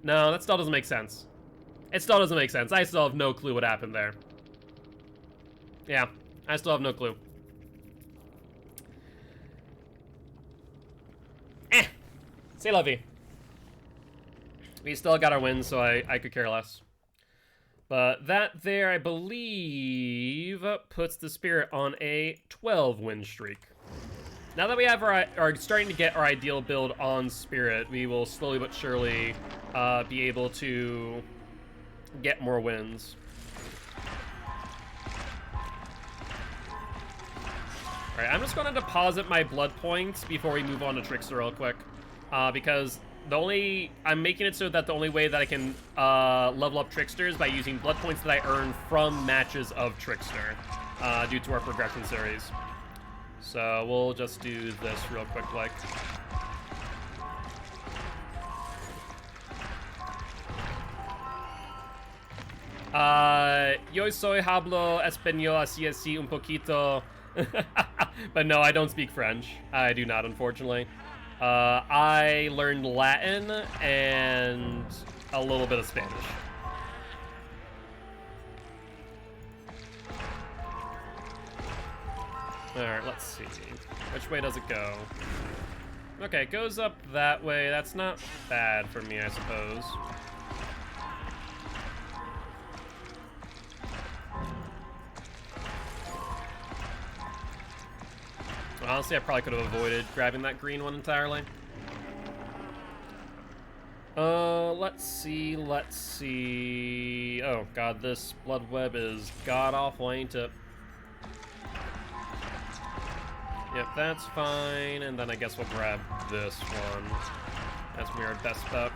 No, that still doesn't make sense. It still doesn't make sense. I still have no clue what happened there. Yeah, I still have no clue. C'est la vie. We still got our wins, so I could care less. But that there, I believe, puts the Spirit on a 12-win streak. Now that we have are starting to get our ideal build on Spirit, we will slowly but surely be able to get more wins. Alright, I'm just going to deposit my blood points before we move on to Trickster real quick. Because I'm making it so that the only way that I can level up Trickster is by using blood points that I earn from matches of Trickster, due to our progression series. So we'll just do this real quick, like. Yo soy hablo español así un poquito. But no, I don't speak French. I do not, unfortunately. I learned Latin and a little bit of Spanish. Alright, let's see. Which way does it go? Okay, it goes up that way. That's not bad for me, I suppose. Honestly, I probably could have avoided grabbing that green one entirely. Let's see, let's see. Oh god, this blood web is god-awful, ain't it? Yep, that's fine, and then I guess we'll grab this one. That's our best bet.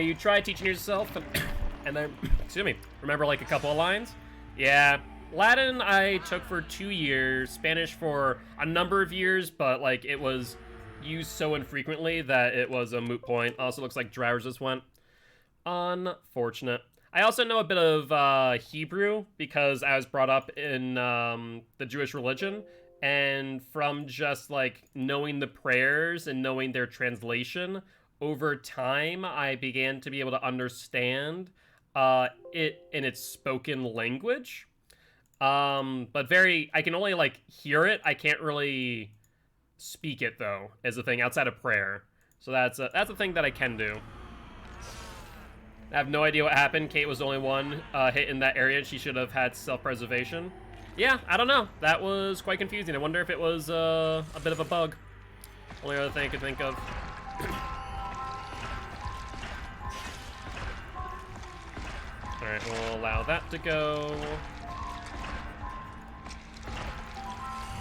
You try teaching yourself, and then, excuse me, remember like a couple of lines? Yeah, Latin I took for 2 years, Spanish for a number of years, but like it was used so infrequently that it was a moot point. Also looks like Drowers just went. Unfortunate. I also know a bit of Hebrew because I was brought up in the Jewish religion, and from just like knowing the prayers and knowing their translation, over time I began to be able to understand it in its spoken language. But I can only like hear it. I can't really speak it though, is the thing outside of prayer. So that's a thing that I can do. I have no idea what happened. Kate was the only one hit in that area. She should have had self-preservation. Yeah, I don't know. That was quite confusing. I wonder if it was a bit of a bug. Only other thing I could think of. Alright, we'll allow that to go.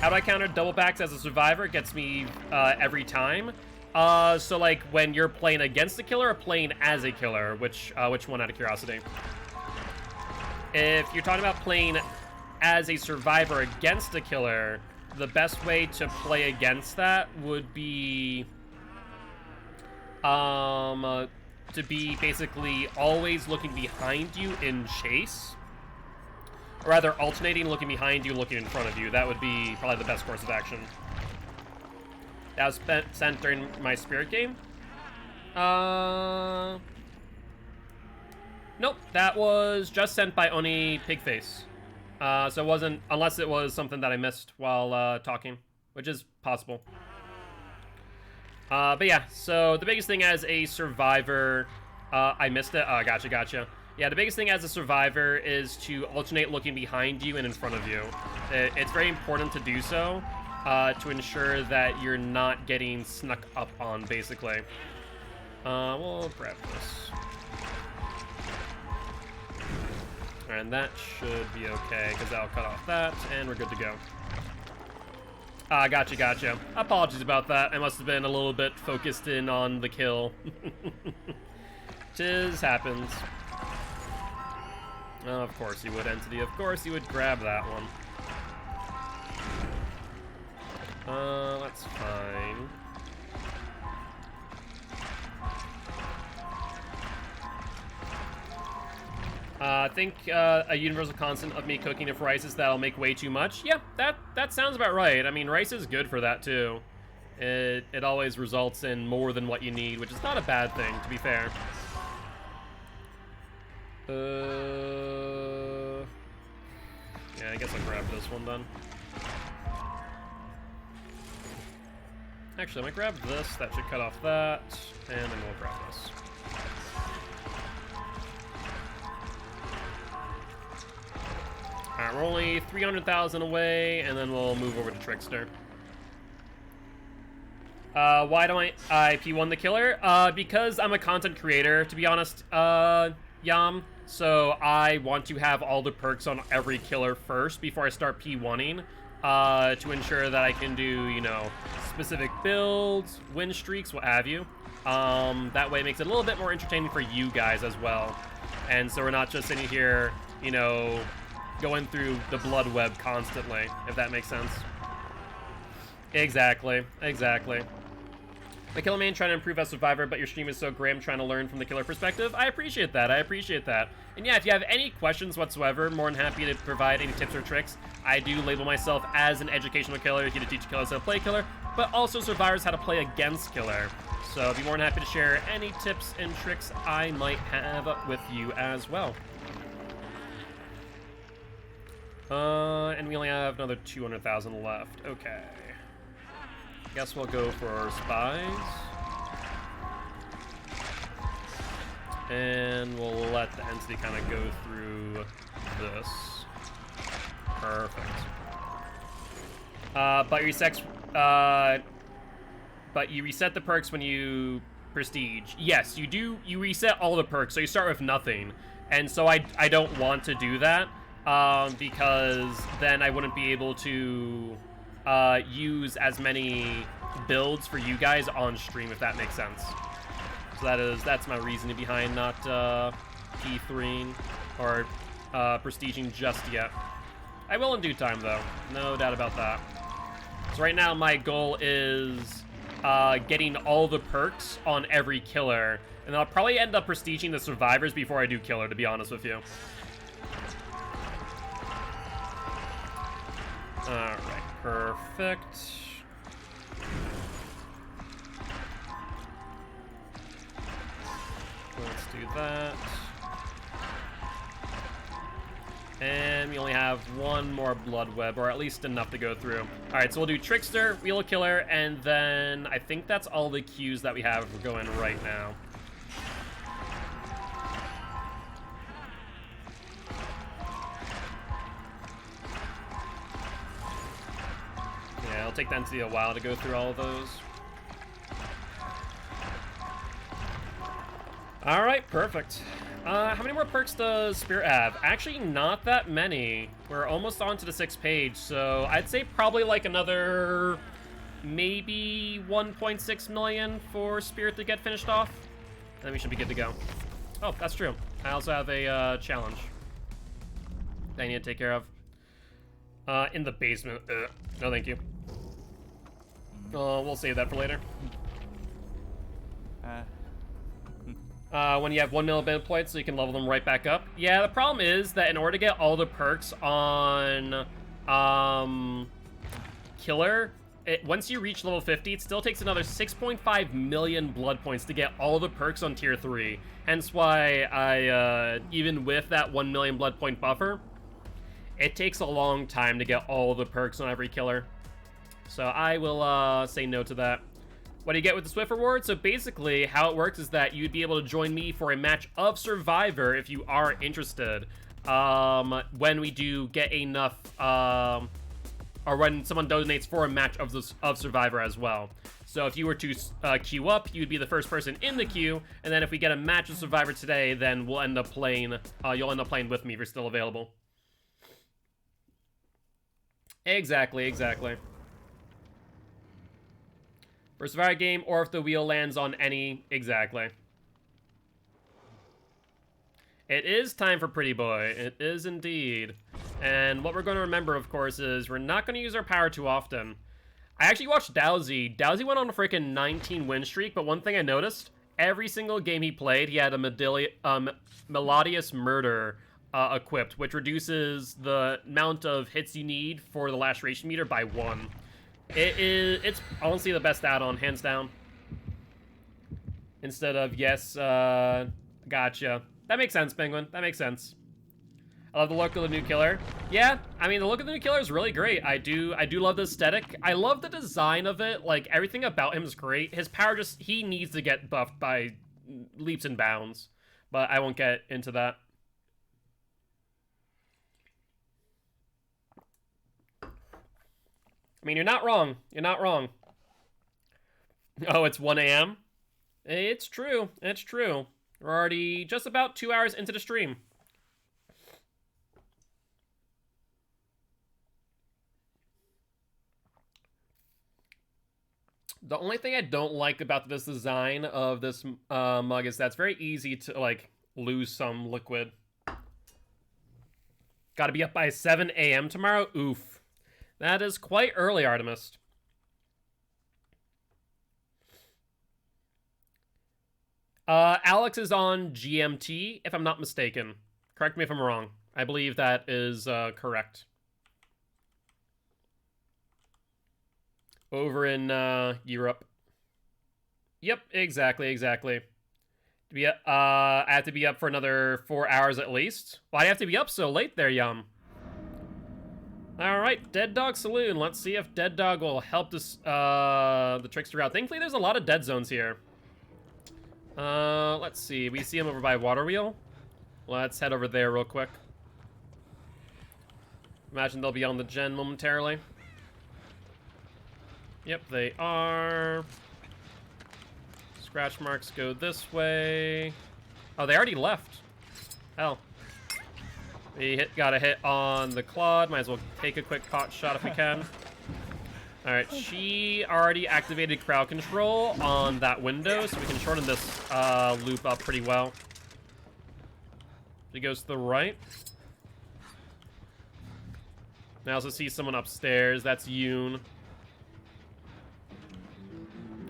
How do I counter double backs as a survivor? It gets me every time. So like when you're playing against a killer or playing as a killer, which one out of curiosity? If you're talking about playing as a survivor against a killer, the best way to play against that would be to be basically always looking behind you in chase. Or rather, alternating looking behind you, looking in front of you. That would be probably the best course of action. That was sent during my spirit game. Nope, that was just sent by Oni Pigface. So it wasn't, unless it was something that I missed while talking, which is possible. But yeah, so the biggest thing as a survivor, I missed it. Oh, gotcha. Yeah, the biggest thing as a survivor is to alternate looking behind you and in front of you. It's very important to do so, to ensure that you're not getting snuck up on, basically. We'll grab this. And that should be okay, because that'll cut off that, and we're good to go. Gotcha. Apologies about that. I must have been a little bit focused in on the kill. Tis happens. Oh, of course you would, Entity. Of course you would grab that one. That's fine. I think a universal constant of me cooking if rice is that'll make way too much. Yeah, that sounds about right. I mean, rice is good for that too. It always results in more than what you need, which is not a bad thing, to be fair. Yeah, I guess I'll grab this one then. Actually, I'm gonna grab this. That should cut off that, and then we'll grab this. Alright, we're only 300,000 away, and then we'll move over to Trickster. Why don't I P1 the killer? Because I'm a content creator, to be honest, Yam. So I want to have all the perks on every killer first before I start P1ing, to ensure that I can do, you know, specific builds, win streaks, what have you. That way it makes it a little bit more entertaining for you guys as well. And so we're not just sitting here, you know, going through the blood web constantly, if that makes sense. Exactly. The Killer Man trying to improve as Survivor, but your stream is so great, I'm trying to learn from the killer perspective. I appreciate that. And yeah, if you have any questions whatsoever, more than happy to provide any tips or tricks. I do label myself as an educational killer, here to teach killers how to play killer, but also survivors how to play against killer. So I'd be more than happy to share any tips and tricks I might have with you as well. And we only have another 200,000 left. Okay. Guess we'll go for spies. And we'll let the entity kind of go through this. Perfect. But you reset the perks when you prestige. Yes, you do. You reset all the perks, so you start with nothing. And so I don't want to do that because then I wouldn't be able to use as many builds for you guys on stream, if that makes sense. So that's my reasoning behind not P3ing or prestiging just yet. I will in due time, though. No doubt about that. So right now, my goal is getting all the perks on every killer. And I'll probably end up prestiging the survivors before I do killer, to be honest with you. Alright, perfect. Let's do that. And we only have one more blood web, or at least enough to go through. Alright, so we'll do Trickster, Wheel of Killer, and then I think that's all the queues that we have going right now. Yeah, it'll take the entity a while to go through all of those. Alright, perfect. How many more perks does Spirit have? Actually, not that many. We're almost on to the 6th page, so I'd say probably like another maybe 1.6 million for Spirit to get finished off. And then we should be good to go. Oh, that's true. I also have a challenge that I need to take care of. In the basement. No, thank you. We'll save that for later. When you have 1 million build points, so you can level them right back up. Yeah, the problem is that in order to get all the perks on Killer, once you reach level 50, it still takes another 6.5 million blood points to get all the perks on tier 3. Hence why I, even with that 1 million blood point buffer, it takes a long time to get all the perks on every killer. So I will say no to that. What do you get with the Swift reward? So basically, how it works is that you'd be able to join me for a match of Survivor if you are interested. When we do get enough, or when someone donates for a match of Survivor as well. So if you were to queue up, you'd be the first person in the queue, and then if we get a match of Survivor today, then we'll end up playing. You'll end up playing with me if you're still available. Exactly. For Survivor game, or if the wheel lands on any... Exactly. It is time for Pretty Boy. It is indeed. And what we're going to remember, of course, is we're not going to use our power too often. I actually watched Dowsy. Dowsy went on a freaking 19 win streak, but one thing I noticed, every single game he played, he had a Melodious Murder equipped, which reduces the amount of hits you need for the laceration meter by 1. It's honestly the best add-on, hands down. Instead of, yes, gotcha. That makes sense, Penguin. That makes sense. I love the look of the new killer. Yeah, I mean, the look of the new killer is really great. I do love the aesthetic. I love the design of it. Like, everything about him is great. His power he needs to get buffed by leaps and bounds. But I won't get into that. I mean, you're not wrong. You're not wrong. Oh, it's 1 a.m.? It's true. It's true. We're already just about 2 hours into the stream. The only thing I don't like about this design of this mug is that it's very easy to, like, lose some liquid. Gotta be up by 7 a.m. tomorrow? Oof. That is quite early, Artemis. Alex is on GMT, if I'm not mistaken. Correct me if I'm wrong. I believe that is correct. Over in Europe. Yep, exactly. I have to be up for another 4 hours at least. Why do I have to be up so late there, Yum? Alright, Dead Dog Saloon. Let's see if Dead Dog will help this, the Trickster out. Thankfully, there's a lot of dead zones here. Let's see. We see him over by Water Wheel. Let's head over there real quick. Imagine they'll be on the gen momentarily. Yep, they are. Scratch marks go this way. Oh, they already left. Hell. We got a hit on the Claude. Might as well take a quick pot shot if we can. Alright, she already activated crowd control on that window, so we can shorten this loop up pretty well. She goes to the right. I also see someone upstairs. That's Yoon.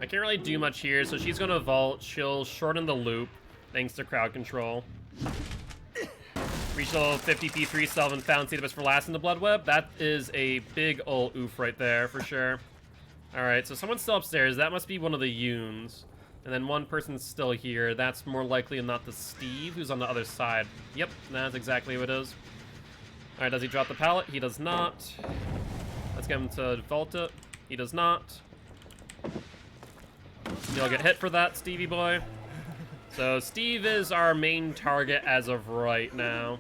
I can't really do much here, so she's gonna vault. She'll shorten the loop, thanks to crowd control. Reach level 50 P3 self and found Cetabus for last in the Blood Web. That is a big ol' oof right there, for sure. Alright, so someone's still upstairs. That must be one of the Yoons. And then one person's still here. That's more likely than not the Steve, who's on the other side. Yep, that's exactly who it is. Alright, does he drop the pallet? He does not. Let's get him to vault it. He does not. You'll get hit for that, Stevie boy. So Steve is our main target as of right now.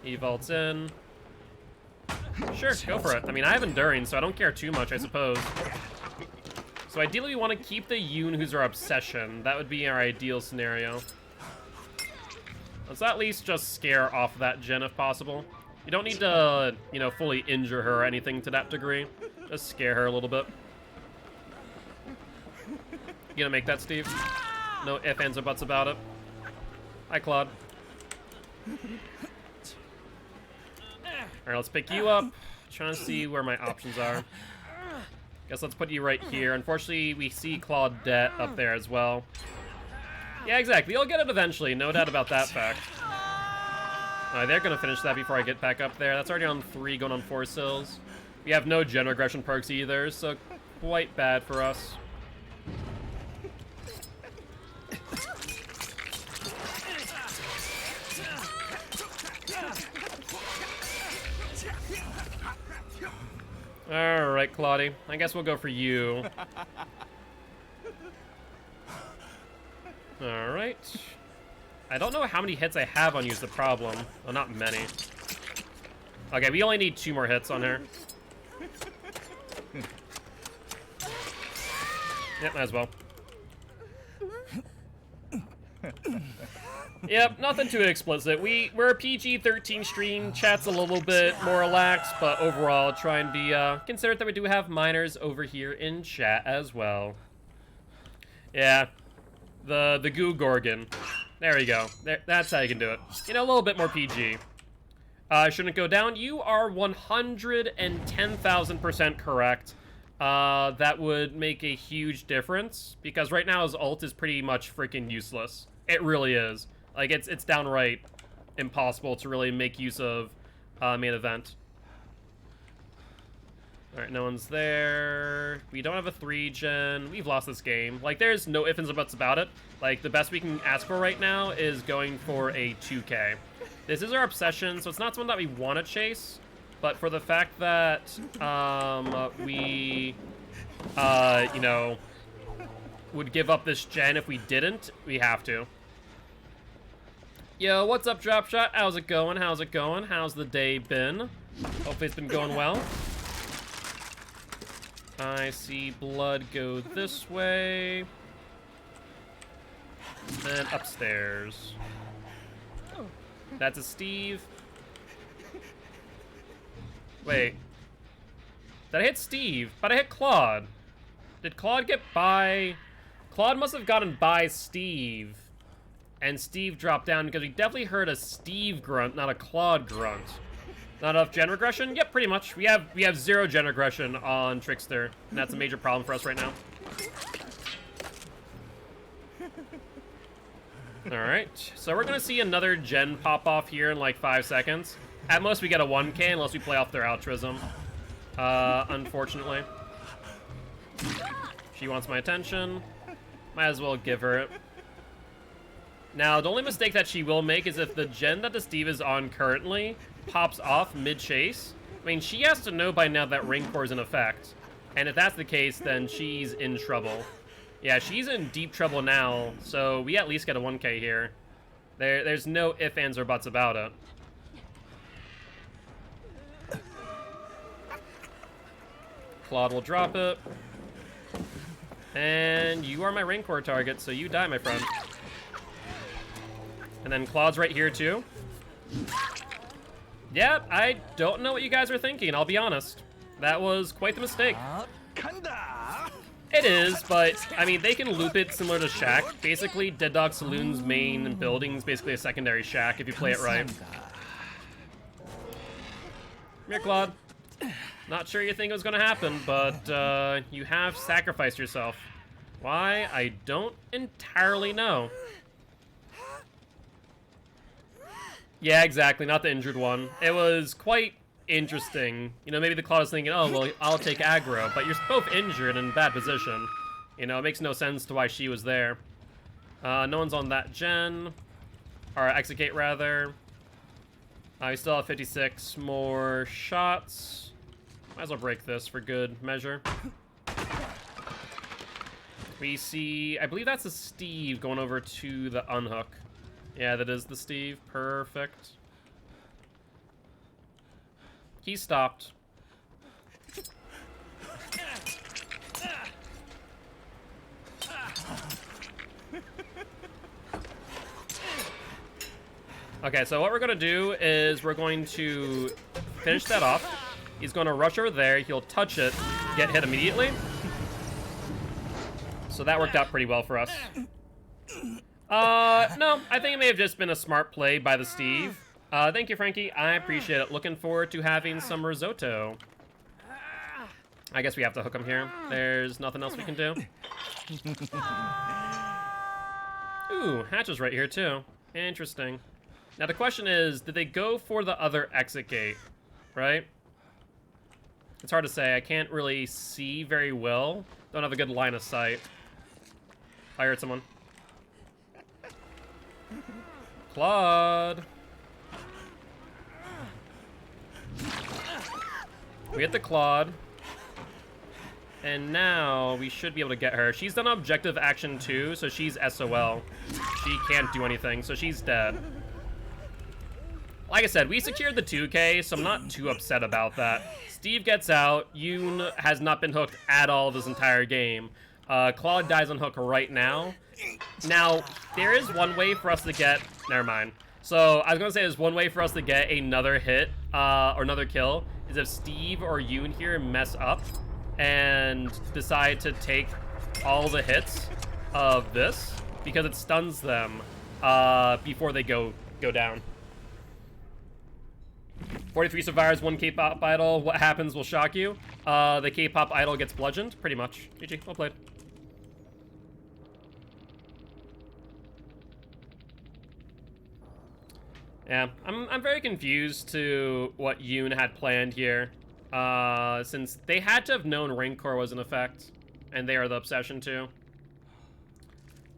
He vaults in. Sure, go for it. I mean, I have Enduring, so I don't care too much, I suppose. So ideally, we want to keep the Yoon, who's our obsession. That would be our ideal scenario. Let's at least just scare off that gen if possible. You don't need to, you know, fully injure her or anything to that degree. Just scare her a little bit. You gonna make that, Steve? No ifs, ands, or buts about it. Hi, Claude. Alright, let's pick you up. Trying to see where my options are. Guess let's put you right here. Unfortunately, we see Claudette up there as well. Yeah, exactly. You'll get it eventually. No doubt about that fact. They're gonna finish that before I get back up there. That's already on 3, going on 4 sills. We have no gen regression perks either, so quite bad for us. Alright, Claudie. I guess we'll go for you. Alright. I don't know how many hits I have on you is the problem. Well, not many. Okay, we only need 2 more hits on her. Yep, might as well. Yep, nothing too explicit. We're a PG-13 stream. Chat's a little bit more relaxed, but overall, try and be considerate that we do have minors over here in chat as well. Yeah, the Goo Gorgon. There we go. That's how you can do it. You know, a little bit more PG. Shouldn't go down. You are 110,000% correct. That would make a huge difference because right now his ult is pretty much freaking useless. It really is. Like, it's downright impossible to really make use of main event. Alright, no one's there. We don't have a 3-gen. We've lost this game. Like, there's no ifs, ands, or buts about it. Like, the best we can ask for right now is going for a 2K. This is our obsession, so it's not someone that we want to chase. But for the fact that we, you know, would give up this gen if we didn't, we have to. Yo, what's up, Dropshot? How's it going? How's it going? How's the day been? Hopefully it's been going well. I see blood go this way. And upstairs. That's a Steve. Wait. Did I hit Steve? But I hit Claude. Did Claude get by? Claude must have gotten by Steve. And Steve dropped down because we definitely heard a Steve grunt, not a Claude grunt. Not enough gen regression? Yep, pretty much. We have 0 gen regression on Trickster, and that's a major problem for us right now. Alright, so we're gonna see another gen pop off here in like 5 seconds. At most we get a 1K unless we play off their altruism. Unfortunately. She wants my attention. Might as well give her it. Now, the only mistake that she will make is if the gen that the Steve is on currently pops off mid-chase. I mean, she has to know by now that Rancor is in effect. And if that's the case, then she's in trouble. Yeah, she's in deep trouble now, so we at least get a 1k here. There's no ifs, ands, or buts about it. Claude will drop it. And you are my Rancor target, so you die, my friend. And then Claude's right here, too. Yeah, I don't know what you guys are thinking, I'll be honest. That was quite the mistake. It is, but, I mean, they can loop it similar to Shack. Basically, Dead Dog Saloon's main building is basically a secondary Shack if you play it right. Come here, Claude. Not sure you think it was gonna happen, but, you have sacrificed yourself. Why? I don't entirely know. Yeah, exactly, not the injured one. It was quite interesting. You know, maybe the Claude is thinking, oh, well, I'll take aggro, but you're both injured and in bad position. You know, it makes no sense to why she was there. No one's on that gen. Or execute, rather. We still have 56 more shots. Might as well break this for good measure. We see, I believe that's a Steve going over to the unhook. Yeah, that is the Steve. Perfect. He stopped. Okay, so what we're going to do is we're going to finish that off. He's going to rush over there. He'll touch it, get hit immediately. So that worked out pretty well for us. No, I think it may have just been a smart play by the Steve. Thank you, Frankie. I appreciate it. Looking forward to having some risotto. I guess we have to hook him here. There's nothing else we can do. Ooh, Hatch is right here, too. Interesting. Now, the question is, did they go for the other exit gate, right? It's hard to say. I can't really see very well. Don't have a good line of sight. I heard someone. Claude. We hit the Claude. And now we should be able to get her. She's done objective action too, so she's SOL. She can't do anything, so she's dead. Like I said, we secured the 2K, so I'm not too upset about that. Steve gets out. Yoon has not been hooked at all this entire game. Claude dies on hook right now. Now, there is one way for us to get... Never mind. So, I was going to say there's one way for us to get another hit, or another kill, is if Steve or Yoon here mess up and decide to take all the hits of this, because it stuns them before they go down. 43 survivors, 1 K-pop idol. What happens will shock you. The K-pop idol gets bludgeoned, pretty much. GG, well played. Yeah, I'm very confused to what Yoon had planned here. Since they had to have known Rancor was in effect, and they are the obsession too.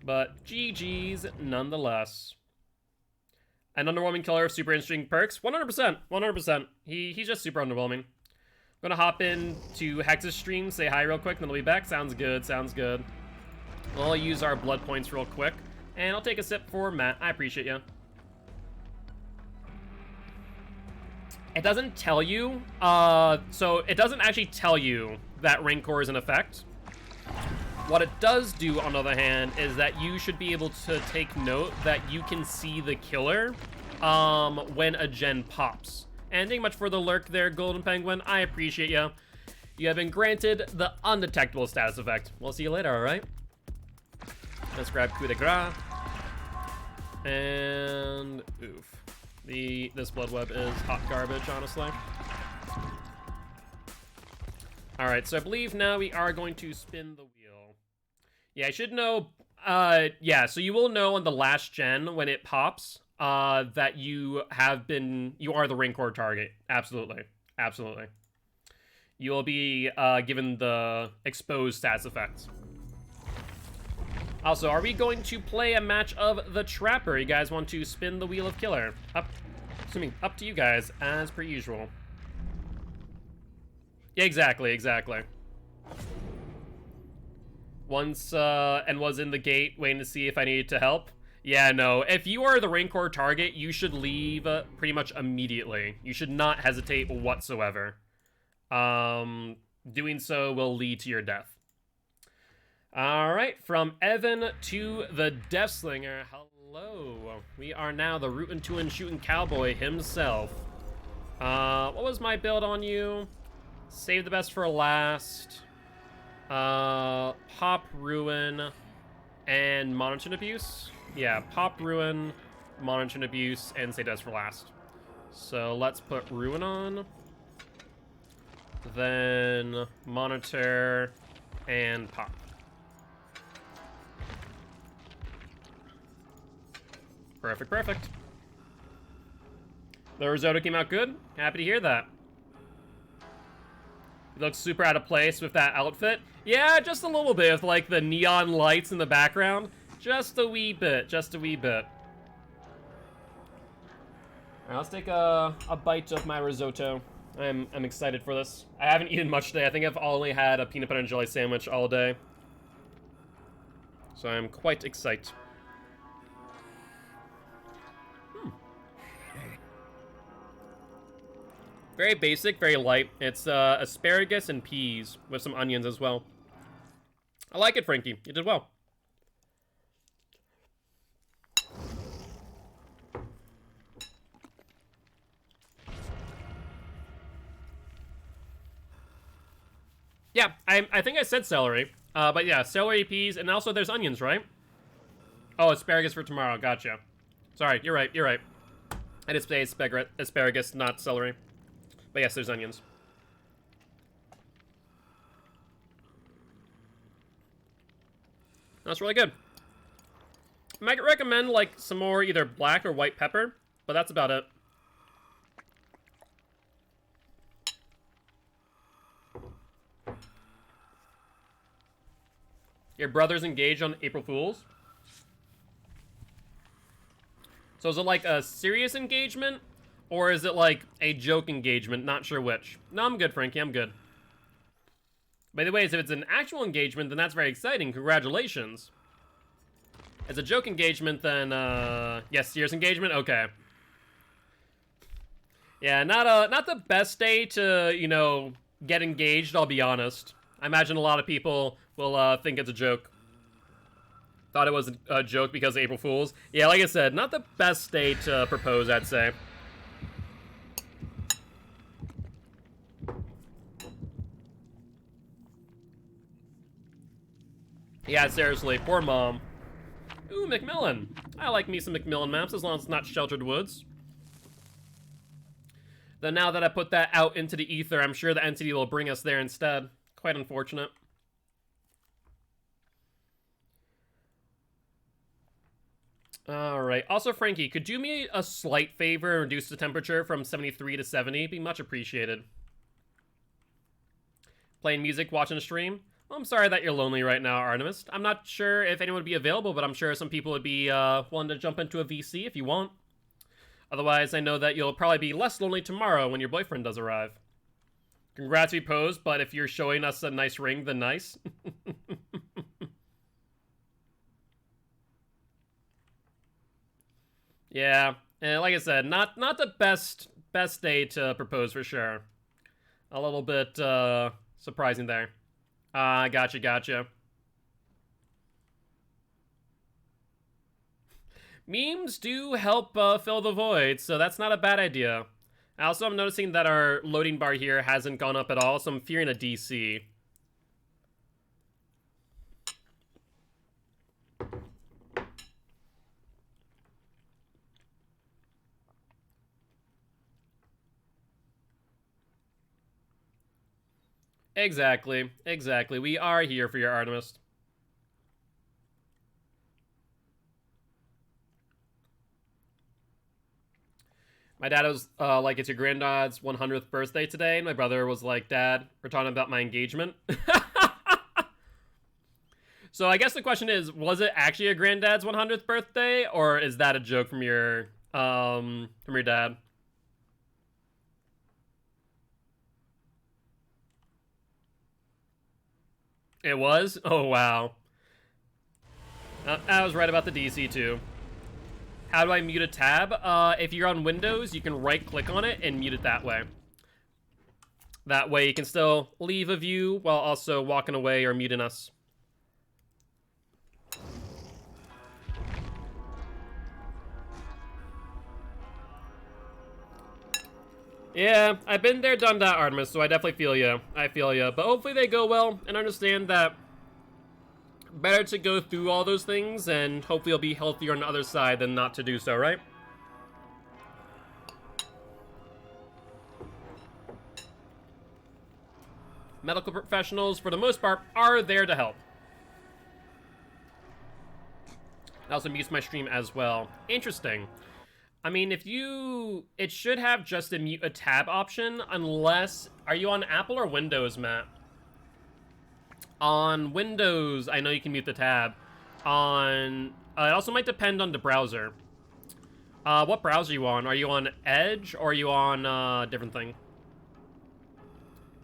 But GG's nonetheless. An underwhelming killer, super interesting perks. 100%, 100%. He's just super underwhelming. I'm gonna hop in to Hex's stream, say hi real quick, and then we'll be back. Sounds good, sounds good. We'll use our blood points real quick, and I'll take a sip for Matt. I appreciate you. It doesn't tell you, so it doesn't actually tell you that Rancor is in effect. What it does do, on the other hand, is that you should be able to take note that you can see the killer when a gen pops. And thank you much for the lurk there, Golden Penguin. I appreciate you. You have been granted the undetectable status effect. We'll see you later, alright? Let's grab coup de grace. And oof. This blood web is hot garbage, honestly. Alright, so I believe now we are going to spin the wheel. Yeah, I should know, yeah, so you will know on the last gen when it pops, that you are the Rancor target. Absolutely. Absolutely. You will be, given the exposed stats effects. Also, are we going to play a match of the Trapper? You guys want to spin the wheel of killer? Up to you guys, as per usual. Yeah, exactly. and was in the gate waiting to see if I needed to help. Yeah, no. If you are the Rancor target, you should leave pretty much immediately. You should not hesitate whatsoever. Doing so will lead to your death. Alright, from Evan to the Deathslinger. Hello. We are now the rootin' tootin' shootin' cowboy himself. What was my build on you? Save the best for last. Pop Ruin and Monitoring Abuse. Yeah, Pop Ruin, Monitoring Abuse, and save the best for last. So let's put Ruin on. Then Monitor and Pop. Perfect, perfect. The risotto came out good. Happy to hear that. You look super out of place with that outfit. Yeah, just a little bit with like the neon lights in the background. Just a wee bit, just a wee bit. Alright, let's take a bite of my risotto. I'm excited for this. I haven't eaten much today. I think I've only had a peanut butter and jelly sandwich all day. So I'm quite excited. Very basic, very light. It's asparagus and peas with some onions as well. I like it, Frankie. You did well. Yeah, I think I said celery. But yeah, celery, peas, and also there's onions, right? Oh, asparagus for tomorrow. Gotcha. Sorry, you're right, you're right. I did say asparagus, not celery. But yes, there's onions. That's really good. I might recommend, like, some more either black or white pepper, but that's about it. Your brother's engaged on April Fool's? So is it like a serious engagement? Or is it like a joke engagement? Not sure which. No, I'm good, Frankie. I'm good. By the way, if it's an actual engagement, then that's very exciting. Congratulations. If it's a joke engagement, then, yes, serious engagement? Okay. Yeah, not the best day to, you know, get engaged, I'll be honest. I imagine a lot of people will, think it's a joke. Thought it was a joke because of April Fool's. Yeah, like I said, not the best day to propose, I'd say. Yeah, seriously, poor mom. Ooh, Macmillan. I like me some Macmillan maps, as long as it's not Sheltered Woods. Then now that I put that out into the ether, I'm sure the entity will bring us there instead. Quite unfortunate. Alright, also Frankie, could you do me a slight favor and reduce the temperature from 73 to 70? Be much appreciated. Playing music, watching a stream? Well, I'm sorry that you're lonely right now, Artemis. I'm not sure if anyone would be available, but I'm sure some people would be willing to jump into a VC if you want. Otherwise, I know that you'll probably be less lonely tomorrow when your boyfriend does arrive. Congrats, we posed, but if you're showing us a nice ring, then nice. Yeah, and like I said, not the best day to propose for sure. A little bit surprising there. Gotcha. Memes do help fill the void, so that's not a bad idea. Also, I'm noticing that our loading bar here hasn't gone up at all, so I'm fearing a DC. Exactly. We are here for your Artemis. My dad was like, it's your granddad's 100th birthday today, and my brother was like, Dad, we're talking about my engagement. So I guess the question is, was it actually your granddad's 100th birthday, or is that a joke from your dad? It was? Oh, wow. I was right about the DC too. How do I mute a tab? If you're on Windows, you can right-click on it and mute it that way. That way you can still leave a view while also walking away or muting us. Yeah, I've been there, done that, Artemis, so I definitely feel ya. I feel ya. But hopefully they go well and understand that better to go through all those things and hopefully you'll be healthier on the other side than not to do so, right? Medical professionals, for the most part, are there to help. I also mute my stream as well. Interesting. I mean, if you... It should have just a mute a tab option, unless... Are you on Apple or Windows, Matt? On Windows, I know you can mute the tab. On... it also might depend on the browser. What browser are you on? Are you on Edge, or are you on a different thing?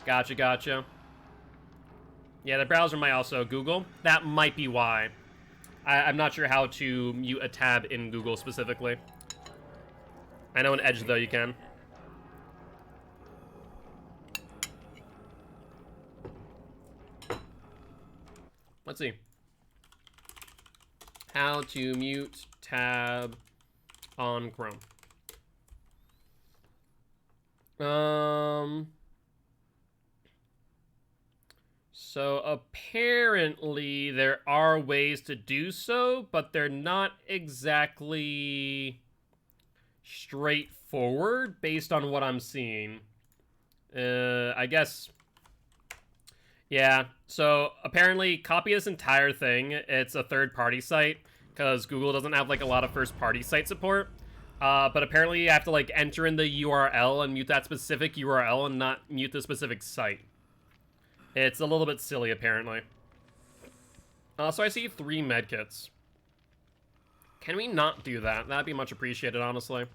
Gotcha, gotcha. Yeah, the browser might also Google. That might be why. I'm not sure how to mute a tab in Google specifically. I know in Edge, though, you can. Let's see. How to mute tab on Chrome. So apparently there are ways to do so, but they're not exactly straightforward based on what I'm seeing. I guess. Yeah, so apparently copy this entire thing. It's a third-party site because Google doesn't have like a lot of first-party site support. But apparently you have to like enter in the URL and mute that specific URL and not mute the specific site. It's a little bit silly, apparently. So I see 3 medkits. Can we not do that? That'd be much appreciated, honestly.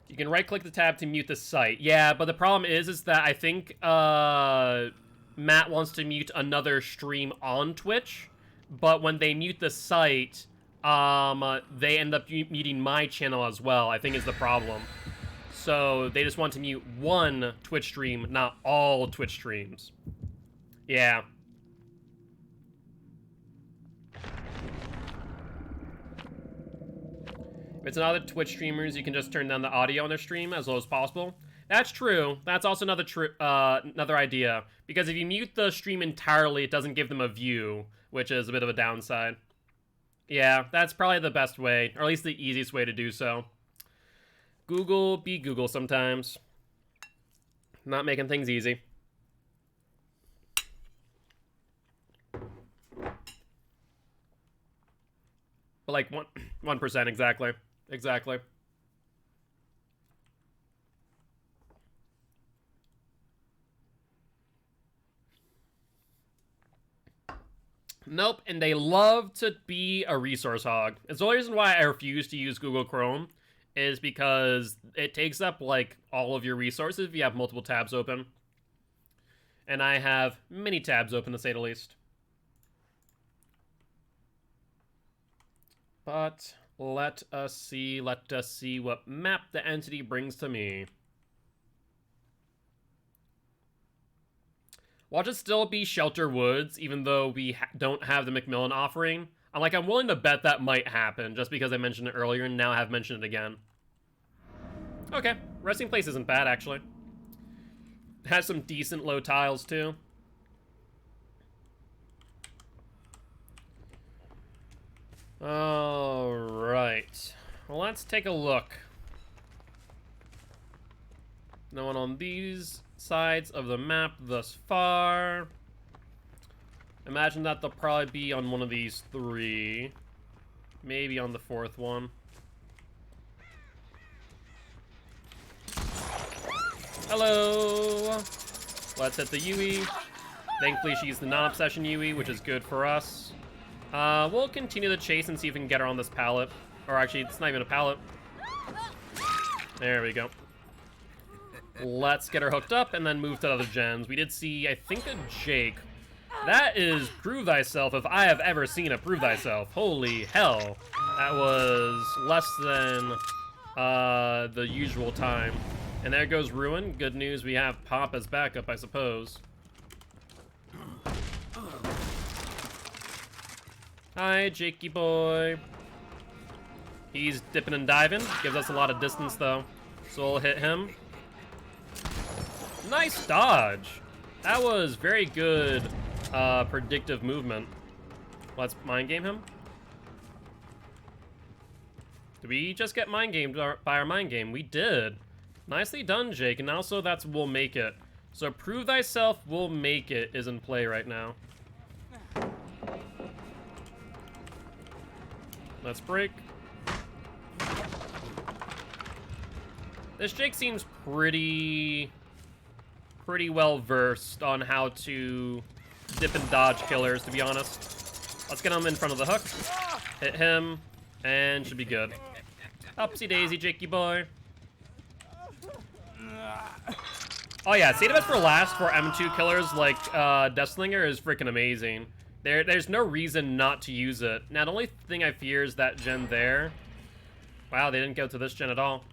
You can right-click the tab to mute the site. Yeah, but the problem is that I think Matt wants to mute another stream on Twitch, but when they mute the site, they end up muting my channel as well, I think is the problem. So they just want to mute one Twitch stream, not all Twitch streams. Yeah. If it's another Twitch streamers, you can just turn down the audio on their stream as low as possible. That's true. That's also another idea. Because if you mute the stream entirely, it doesn't give them a view, which is a bit of a downside. Yeah, that's probably the best way, or at least the easiest way to do so. Google be Google sometimes. Not making things easy. But like 1%, exactly. Exactly. Nope, and they love to be a resource hog. It's the only reason why I refuse to use Google Chrome is because it takes up, like, all of your resources if you have multiple tabs open. And I have many tabs open, to say the least. But let us see what map the entity brings to me. Watch it still be Shelter Woods, even though we don't have the Macmillan offering. I'm willing to bet that might happen, just because I mentioned it earlier and now I have mentioned it again. Okay, resting place isn't bad, actually. It has some decent low tiles, too. Alright. Well, let's take a look. No one on these sides of the map thus far. Imagine that they'll probably be on one of these 3. Maybe on the 4th one. Hello! Let's hit the Yui. Thankfully, she's the non-obsession Yui, which is good for us. We'll continue the chase and see if we can get her on this pallet. Or actually, it's not even a pallet. There we go. Let's get her hooked up and then move to other gens. We did see, I think, a Jake. That is Prove Thyself if I have ever seen a Prove Thyself. Holy hell. That was less than the usual time. And there goes Ruin. Good news, we have Pop as backup, I suppose. Hi, Jakey boy. He's dipping and diving. Gives us a lot of distance, though. So we'll hit him. Nice dodge. That was very good predictive movement. Let's mind game him. Did we just get mind gamed by our mind game? We did. Nicely done, Jake. And also that's will make it. So Prove Thyself will make it is in play right now. Let's break. This Jake seems pretty well versed on how to dip and dodge killers, to be honest. Let's get him in front of the hook. Hit him, and should be good. Upsy daisy, Jakey boy. Oh yeah, save the best for last for M2 killers like Deathslinger is freaking amazing. There's no reason not to use it. Now the only thing I fear is that gen there. Wow, they didn't go to this gen at all.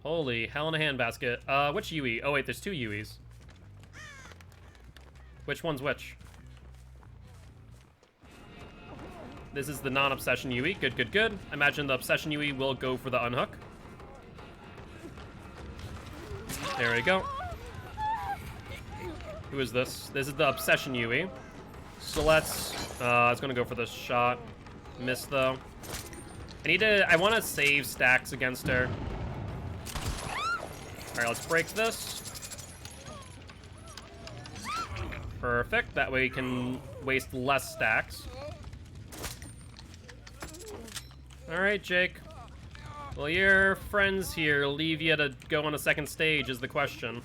Holy hell in a handbasket. Which UE? Oh wait, there's two UEs. Which one's which? This is the non-obsession UE. Good, good, good. I imagine the obsession UE will go for the unhook. There we go. Who is this? This is the obsession UE. So let's gonna go for this shot. Miss though. I want to save stacks against her. Alright, let's break this. Perfect. That way we can waste less stacks. Alright, Jake. Will your friends here leave you to go on a second stage is the question.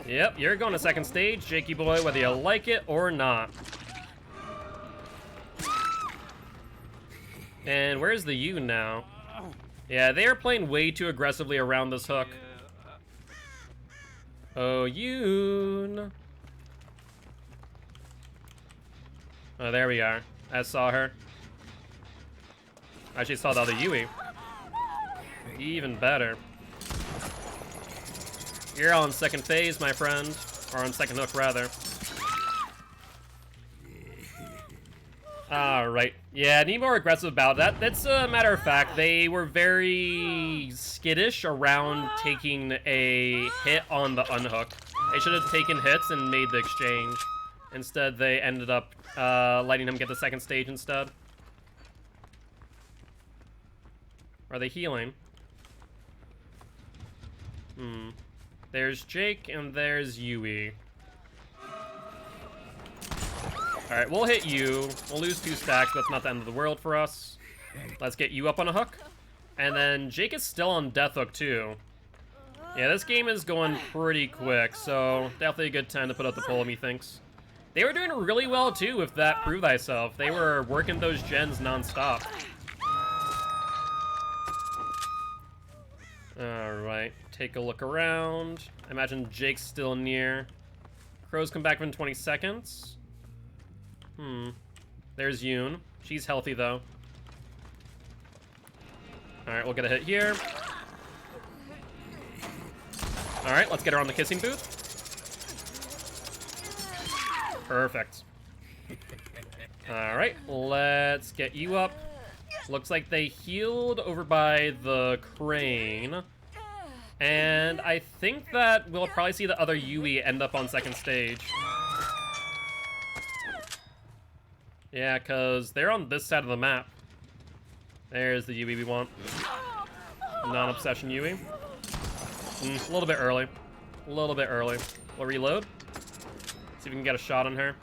Yep, you're going to second stage, Jakey boy, whether you like it or not. And where's the U now? Yeah, they are playing way too aggressively around this hook. Oh, Yoon. Oh, there we are. I saw her. I actually saw the other Yui. Even better. You're on second phase, my friend. Or on second hook, rather. Alright. Yeah, need more aggressive about that. That's a matter of fact. They were very skittish around taking a hit on the unhook. They should have taken hits and made the exchange. Instead, they ended up letting him get the second stage instead. Are they healing? There's Jake and there's Yui. Alright, we'll hit you. We'll lose 2 stacks, but that's not the end of the world for us. Let's get you up on a hook. And then Jake is still on death hook too. Yeah, this game is going pretty quick, so definitely a good time to put up the pole, methinks. They were doing really well too with that Prove Thyself. They were working those gens non-stop. Alright, take a look around. I imagine Jake's still near. Crows come back within 20 seconds. There's Yoon. She's healthy though. Alright, we'll get a hit here. Alright, let's get her on the kissing booth. Perfect. Alright, let's get you up. Looks like they healed over by the crane. And I think that we'll probably see the other Yui end up on second stage. Yeah, because they're on this side of the map. There's the Yui we want. Non-obsession Yui. A little bit early. A little bit early. We'll reload. See if we can get a shot on her.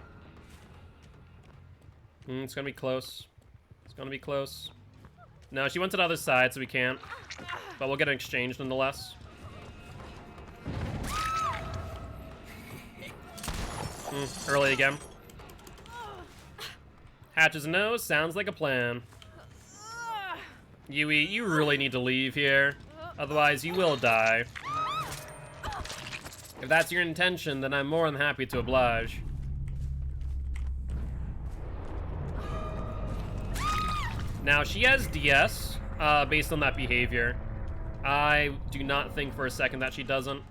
It's gonna be close. It's gonna be close. No, she went to the other side, so we can't. But we'll get an exchange nonetheless. Early again. Hatches a nose, sounds like a plan. Yui, you really need to leave here. Otherwise, you will die. If that's your intention, then I'm more than happy to oblige. Now, she has DS, based on that behavior. I do not think for a second that she doesn't.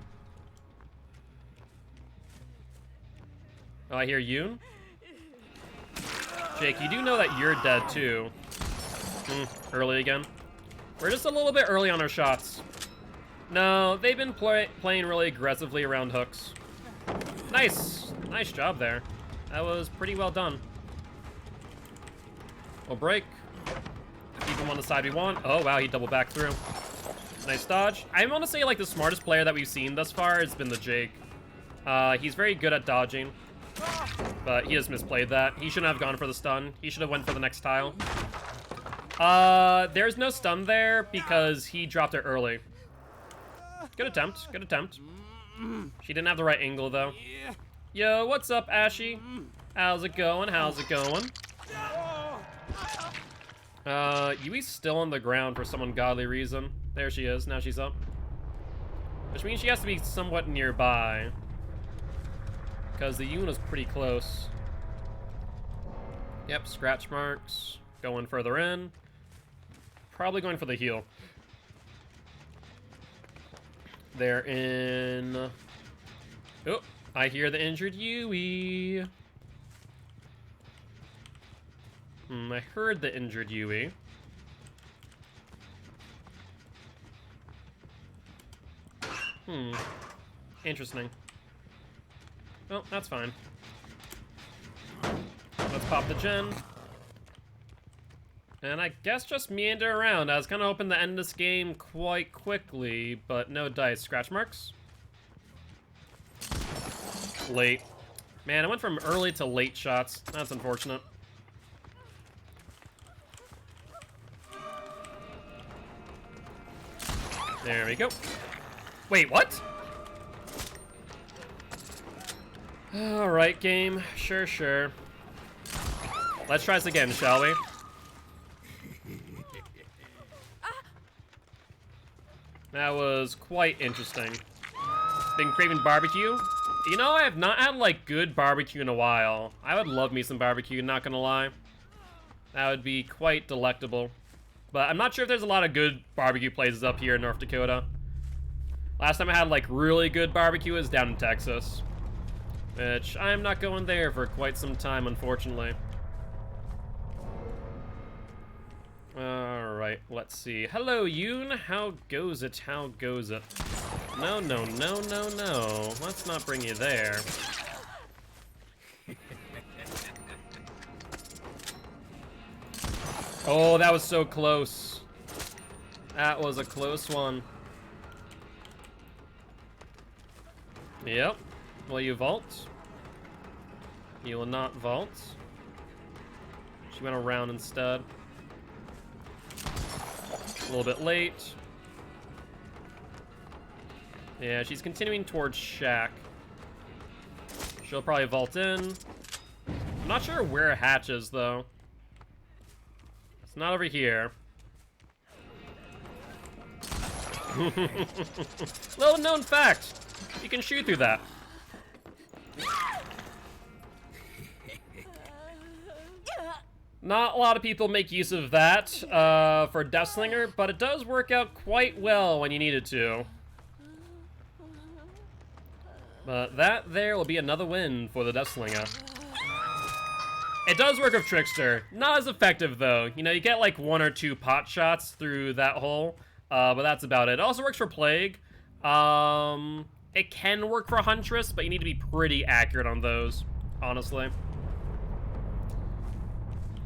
Oh, I hear Yoon. Jake, you do know that you're dead, too. Early again. We're just a little bit early on our shots. No, they've been playing really aggressively around hooks. Nice. Nice job there. That was pretty well done. We'll break. Keep him on the side we want. Oh, wow, he double back through. Nice dodge. I want to say, like, the smartest player that we've seen thus far has been the Jake. He's very good at dodging. But he just misplayed that. He shouldn't have gone for the stun. He should have went for the next tile. There's no stun there because he dropped it early. Good attempt. Good attempt. She didn't have the right angle, though. Yo, what's up, Ashy? How's it going? How's it going? Yui's still on the ground for some ungodly reason. There she is. Now she's up. Which means she has to be somewhat nearby. Because the Yoon is pretty close. Yep, scratch marks. Going further in. Probably going for the heal. They're in... Oh, I hear the injured Yui. I heard the injured Yui. Interesting. Well, that's fine. Let's pop the gen. And I guess just meander around. I was kind of hoping to end this game quite quickly, but no dice. Scratch marks? Late. Man, I went from early to late shots. That's unfortunate. There we go. Wait, what? Alright, game. Sure, sure. Let's try this again, shall we? That was quite interesting. Been craving barbecue? You know, I have not had, like, good barbecue in a while. I would love me some barbecue, not gonna lie. That would be quite delectable. But I'm not sure if there's a lot of good barbecue places up here in North Dakota. Last time I had, like, really good barbecue was down in Texas. Which, I'm not going there for quite some time, unfortunately. Alright, let's see. Hello, Yoon. How goes it? How goes it? No, no, no, no, no. Let's not bring you there. Oh, that was so close. That was a close one. Yep. Will you vault? You will not vault. She went around instead. A little bit late. Yeah, she's continuing towards Shack. She'll probably vault in. I'm not sure where Hatch is, though. It's not over here. Little known fact. You can shoot through that. Not a lot of people make use of that for Deathslinger, but it does work out quite well when you need it to. But that there will be another win for the Deathslinger. It does work with Trickster. Not as effective, though. You know, you get like 1 or 2 pot shots through that hole, but that's about it. It also works for Plague. It can work for Huntress, but you need to be pretty accurate on those, honestly.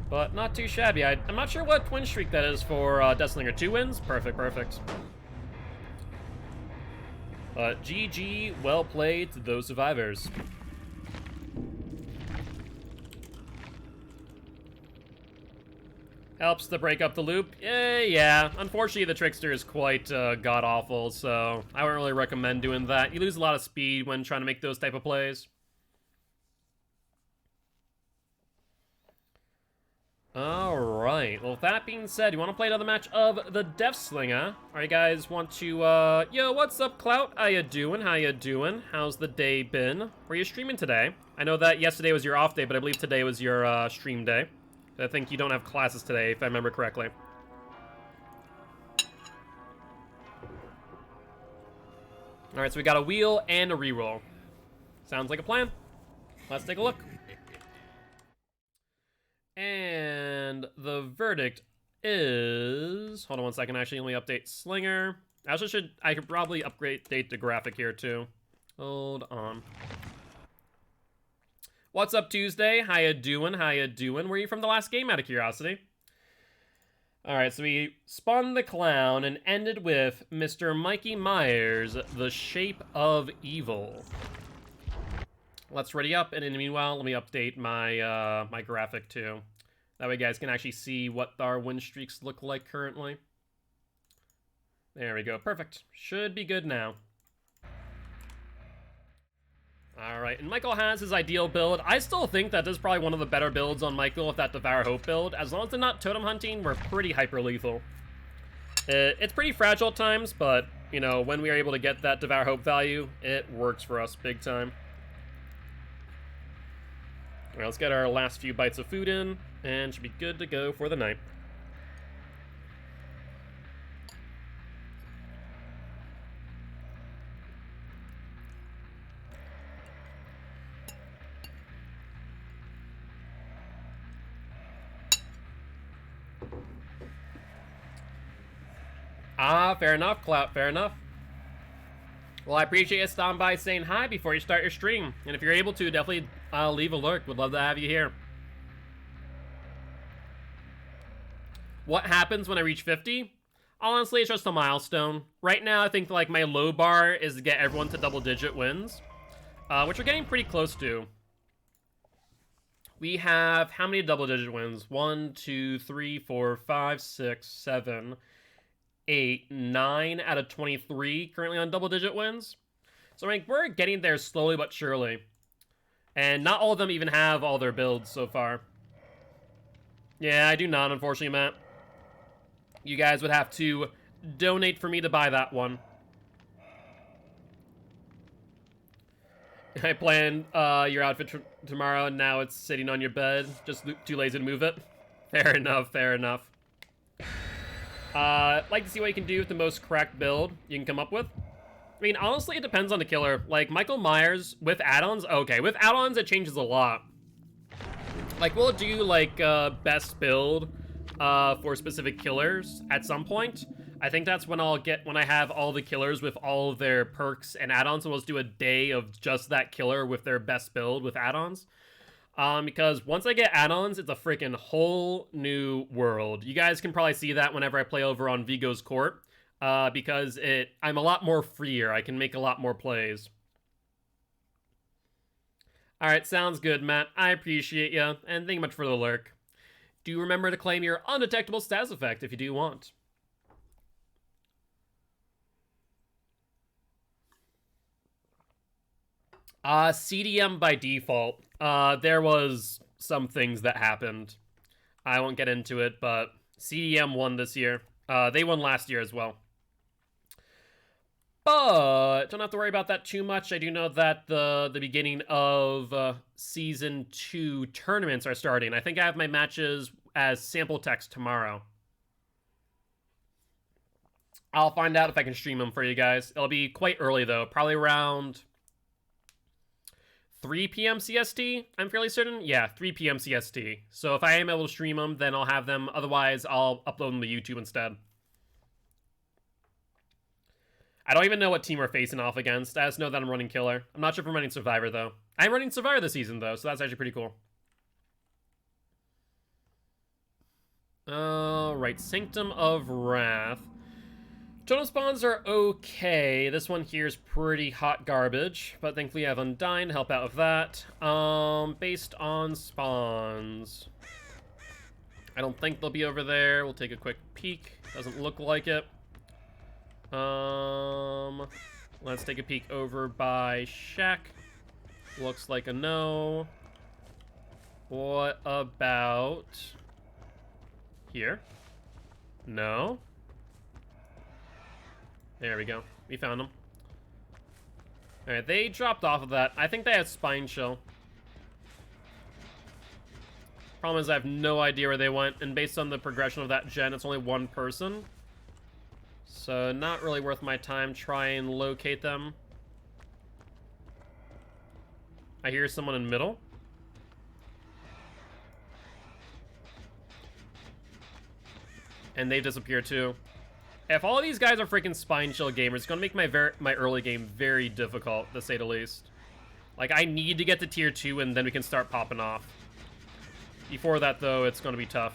But not too shabby. I'm not sure what win streak that is for Deathslinger. 2 wins? Perfect, perfect. GG, well played to those survivors. Helps to break up the loop. Yeah. Unfortunately, the Trickster is quite god-awful, so I wouldn't really recommend doing that. You lose a lot of speed when trying to make those type of plays. Alright, well, with that being said, you want to play another match of the Death Slinger? Alright, guys, want to, yo, what's up, Clout? How you doing? How you doing? How's the day been? Were you streaming today? I know that yesterday was your off day, but I believe today was your, stream day. I think you don't have classes today, if I remember correctly. Alright, so we got a wheel and a reroll. Sounds like a plan. Let's take a look. And the verdict is... Hold on one second, actually, let me update Slinger. I could probably update the graphic here, too. Hold on. What's up, Tuesday? How you doing? How you doing? Where are you from the last game, out of curiosity? Alright, so we spun the clown and ended with Mr. Mikey Myers, The Shape of Evil. Let's ready up, and in the meanwhile, let me update my my graphic too. That way you guys can actually see what our win streaks look like currently. There we go, perfect. Should be good now. Alright, and Michael has his ideal build. I still think that this is probably one of the better builds on Michael with that Devour Hope build. As long as they're not totem hunting, we're pretty hyper lethal. It's pretty fragile at times, but, you know, when we are able to get that Devour Hope value, it works for us big time. Alright, let's get our last few bites of food in, and should be good to go for the night. Ah, fair enough, Clout, fair enough. Well, I appreciate you stopping by saying hi before you start your stream. And if you're able to, definitely leave a lurk. Would love to have you here. What happens when I reach 50? Honestly, it's just a milestone. Right now, I think like my low bar is to get everyone to double-digit wins, which we're getting pretty close to. We have how many double-digit wins? 1, 2, 3, 4, 5, 6, 7, 8, 9 out of 23 currently on double-digit wins. So I mean, we're getting there slowly but surely. And not all of them even have all their builds so far. Yeah, I do not, unfortunately, Matt. You guys would have to donate for me to buy that one. I planned your outfit tomorrow, and now it's sitting on your bed. Just too lazy to move it. Fair enough, fair enough. Like to see what you can do with the most correct build you can come up with. I mean, honestly, it depends on the killer. Like, Michael Myers with add-ons, okay. With add-ons, it changes a lot. Like, we'll do, like, best build for specific killers at some point. I think that's when when I have all the killers with all of their perks and add-ons, and we'll just do a day of just that killer with their best build with add-ons. Because once I get add-ons, it's a freaking whole new world. You guys can probably see that whenever I play over on Vigo's Court, because I'm a lot more freer. I can make a lot more plays. Alright, sounds good, Matt. I appreciate you, and thank you much for the lurk. Do remember to claim your undetectable status effect if you do want. CDM by default. There was some things that happened. I won't get into it, but CDM won this year. They won last year as well. But don't have to worry about that too much. I do know that the beginning of Season 2 tournaments are starting. I think I have my matches as sample text tomorrow. I'll find out if I can stream them for you guys. It'll be quite early, though. Probably around 3 p.m. CST, I'm fairly certain. Yeah, 3 p.m. CST. So if I am able to stream them, then I'll have them. Otherwise, I'll upload them to YouTube instead. I don't even know what team we're facing off against. I just know that I'm running Killer. I'm not sure if I'm running Survivor, though. I'm running Survivor this season, though, so that's actually pretty cool. Alright, Sanctum of Wrath. Totem spawns are okay. This one here is pretty hot garbage, but thankfully I have Undyne to help out with that. Based on spawns, I don't think they'll be over there. We'll take a quick peek. Doesn't look like it. Let's take a peek over by Shack. Looks like a no. What about Here? No. There we go. We found them. Alright, they dropped off of that. I think they had Spine Chill. Problem is I have no idea where they went, and based on the progression of that gen, it's only one person. So not really worth my time trying and locate them. I hear someone in middle. And they disappear too. If all of these guys are freaking Spine Chill gamers, it's gonna make my early game very difficult, to say the least. Like, I need to get to tier 2 and then we can start popping off. Before that, though, it's gonna be tough.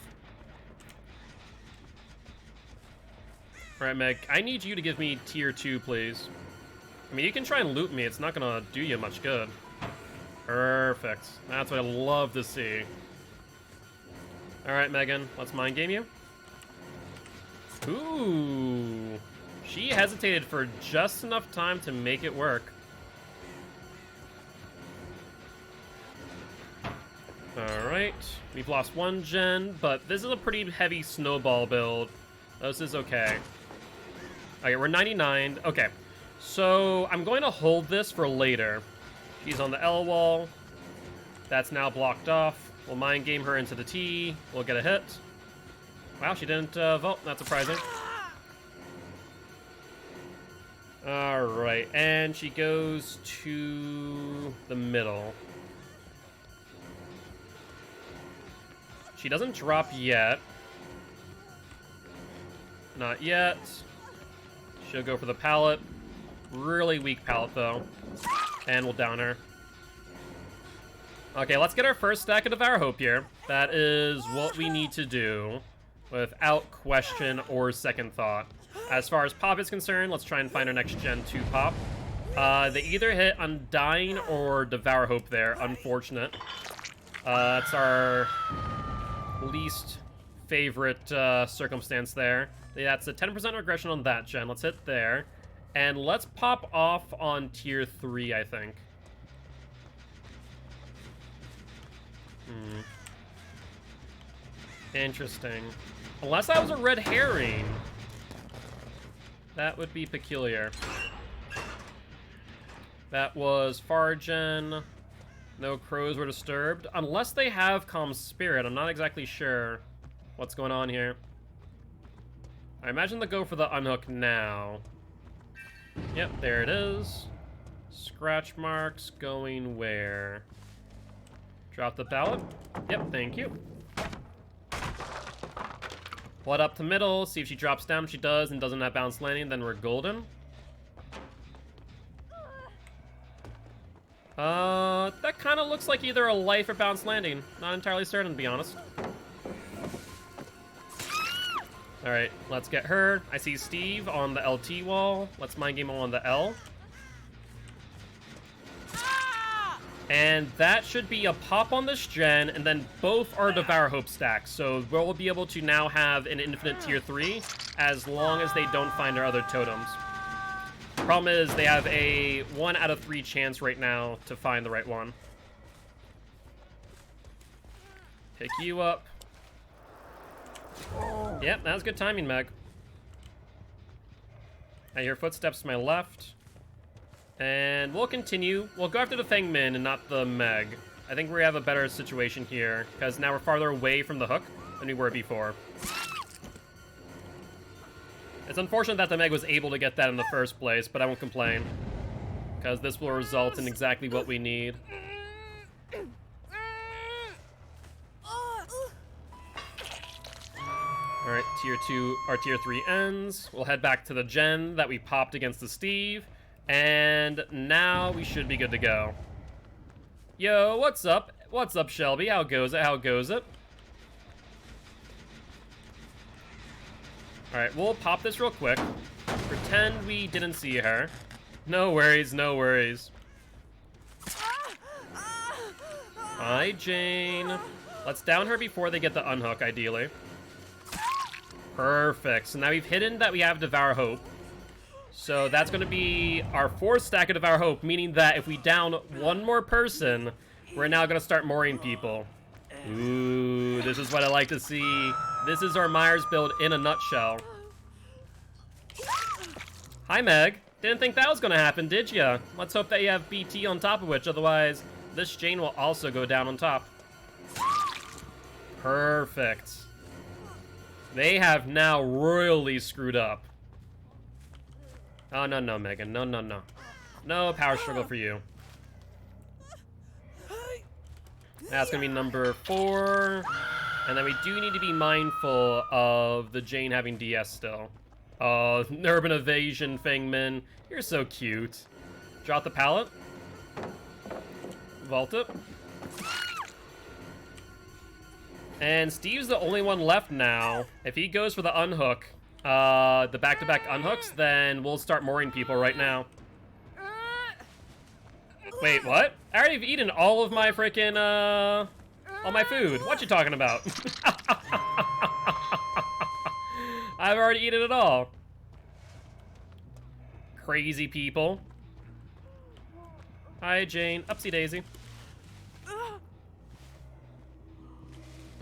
Alright, Meg, I need you to give me tier 2, please. I mean, you can try and loot me, it's not gonna do you much good. Perfect. That's what I love to see. Alright, Megan, let's mind game you. Ooh. She hesitated for just enough time to make it work. Alright. We've lost one gen, but this is a pretty heavy snowball build. This is okay. Okay, we're 99. Okay. So, I'm going to hold this for later. She's on the L wall. That's now blocked off. We'll mind game her into the T. We'll get a hit. Wow, she didn't vote. That's surprising. Alright, and she goes to the middle. She doesn't drop yet. Not yet. She'll go for the pallet. Really weak pallet, though. And we'll down her. Okay, let's get our first stack of Devour Hope here. That is what we need to do. Without question or second thought. As far as pop is concerned, let's try and find our next Gen 2 pop. They either hit Undying or Devour Hope there. Unfortunate. That's our least favorite circumstance there. That's a 10% regression on that gen. Let's hit there. And let's pop off on tier 3, I think. Interesting. Unless that was a red herring. That would be peculiar. That was Fargen. No crows were disturbed. Unless they have Calm Spirit. I'm not exactly sure what's going on here. I imagine they'll go for the unhook now. Yep, there it is. Scratch marks going where? Drop the ballot. Yep, thank you. Blood up to middle, see if she drops down. If she does and doesn't have bounce landing, then we're golden. That kind of looks like either a life or bounce landing. Not entirely certain, to be honest. Alright, let's get her. I see Steve on the LT wall. Let's mind game him on the L. And that should be a pop on this gen, and then both are Devour Hope stacks. So we'll be able to now have an infinite tier 3 as long as they don't find our other totems. The problem is they have a 1 out of 3 chance right now to find the right one. Pick you up. Yep, that was good timing, Meg. I hear footsteps to my left. And we'll continue. We'll go after the Feng Min and not the Meg. I think we have a better situation here, because now we're farther away from the hook than we were before. It's unfortunate that the Meg was able to get that in the first place, but I won't complain. Because this will result in exactly what we need. Alright, tier 2, or tier 3 ends. We'll head back to the gen that we popped against the Steve. And now we should be good to go. Yo, what's up? What's up, Shelby? How goes it? How goes it? Alright, we'll pop this real quick. Pretend we didn't see her. No worries, no worries. Hi, Jane. Let's down her before they get the unhook, ideally. Perfect. So now we've hidden that we have Devour Hope. So that's going to be our 4th stack of Devour Hope, meaning that if we down one more person, we're now going to start mooring people. Ooh, this is what I like to see. This is our Myers build in a nutshell. Hi, Meg. Didn't think that was gonna happen, did ya? Let's hope that you have BT on top of which, otherwise this Jane will also go down on top. Perfect. They have now royally screwed up. Oh, no, no, Megan. No, no, no. No power struggle for you. That's gonna be number 4. And then we do need to be mindful of the Jane having DS still. Oh, urban evasion, Fengmin. You're so cute. Drop the pallet. Vault it. And Steve's the only one left now. If he goes for the unhook, the back-to-back unhooks, then we'll start mooring people right now. Wait, what? I already have eaten all of my freaking, all my food. What you talking about? I've already eaten it all. Crazy people. Hi, Jane. Upsy daisy.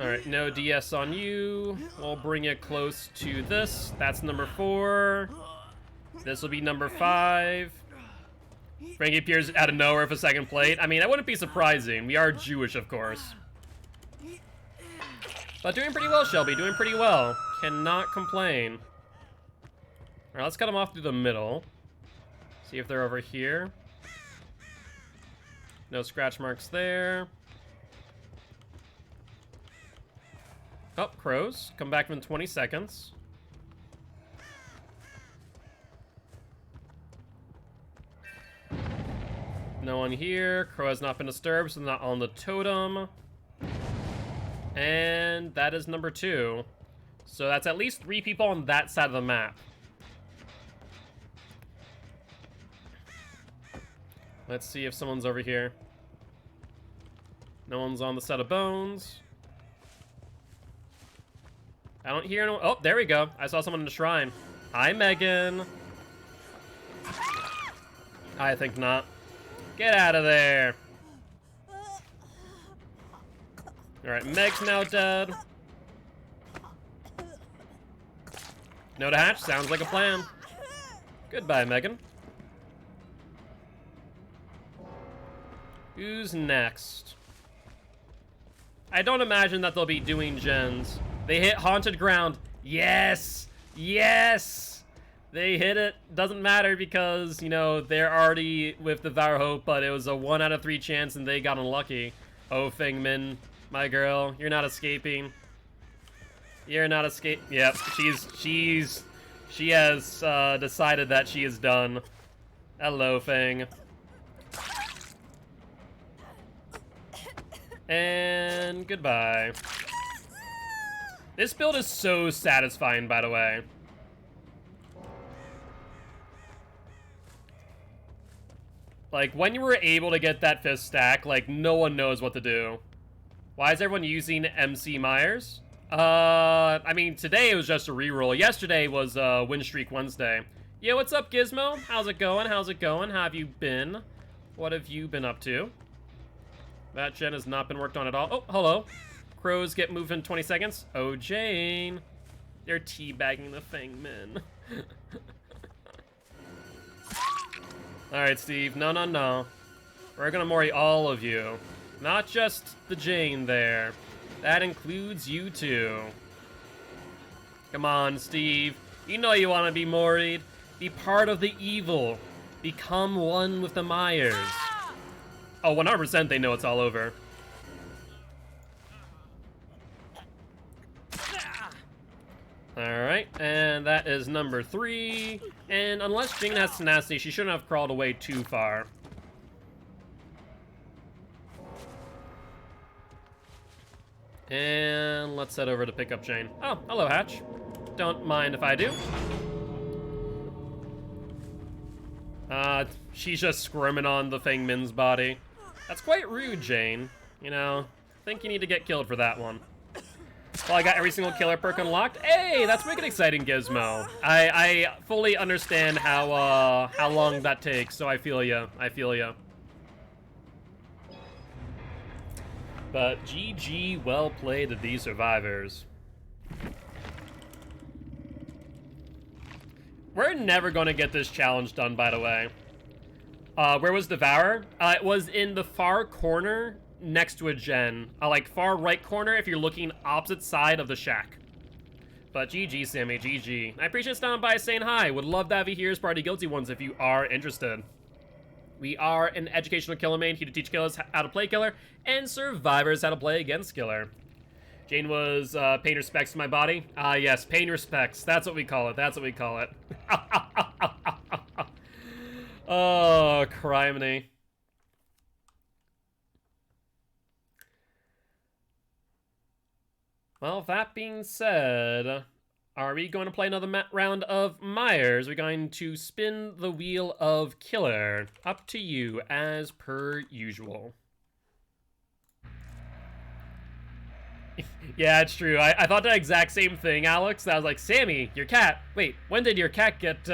Alright, no DS on you. We'll bring it close to this. That's number 4. This will be number 5. Frankie appears out of nowhere for second plate. I mean, that wouldn't be surprising. We are Jewish, of course. But doing pretty well, Shelby. Doing pretty well. Cannot complain. Alright, let's cut them off through the middle. See if they're over here. No scratch marks there. Oh, crows. Come back in 20 seconds. No one here. Crow has not been disturbed, so not on the totem. And that is number 2. So that's at least 3 people on that side of the map. Let's see if someone's over here. No one's on the set of bones. I don't hear no. Oh, there we go. I saw someone in the shrine. Hi, Megan. I think not. Get out of there. Alright, Meg's now dead. No to hatch. Sounds like a plan. Goodbye, Megan. Who's next? I don't imagine that they'll be doing gens. They hit haunted ground. Yes! Yes! They hit it. Doesn't matter because, you know, they're already with the Devour Hope, but it was a 1 out of 3 chance and they got unlucky. Oh, Fengmin, my girl, you're not escaping. You're not escape. Yep, she has decided that she is done. Hello, Feng. And goodbye. This build is so satisfying, by the way. Like, when you were able to get that 5th stack, like, no one knows what to do. Why is everyone using MC Myers? I mean, today it was just a reroll. Yesterday was Win Streak Wednesday. Yo, what's up, Gizmo? How's it going? How's it going? How have you been? What have you been up to? That gen has not been worked on at all. Oh, hello. Crows get moved in 20 seconds. Oh, Jane. They're teabagging the Fengmin. Alright, Steve. No, no, no. We're gonna mori all of you. Not just the Jane there. That includes you too. Come on, Steve. You know you want to be moried. Be part of the evil. Become one with the Myers. Oh, 100% they know it's all over. Alright, and that is number 3. And unless Jane has tenacity, she shouldn't have crawled away too far. And let's head over to pick up Jane. Oh, hello, Hatch. Don't mind if I do. She's just squirming on the Fengmin's body. That's quite rude, Jane. You know, I think you need to get killed for that one. Well, I got every single killer perk unlocked. Hey, that's wicked exciting, Gizmo. I fully understand how long that takes, so I feel ya. I feel ya. But GG, well played to these survivors. We're never going to get this challenge done, by the way. Where was Devourer? It was in the far corner next to a gen. Like, far right corner if you're looking opposite side of the shack. But GG, Sammy, GG. I appreciate stopping by saying hi. Would love to have you here as part of Guilty Ones if you are interested. We are an educational killer main here to teach killers how to play killer and survivors how to play against killer. Jane was paying respects to my body. Yes, paying respects. That's what we call it. That's what we call it. Oh, criminy. Well, that being said, are we going to play another round of Myers? We're going to spin the wheel of killer. Up to you, as per usual. Yeah, it's true. I thought the exact same thing, Alex. I was like, Sammy, your cat. Wait, when did your cat get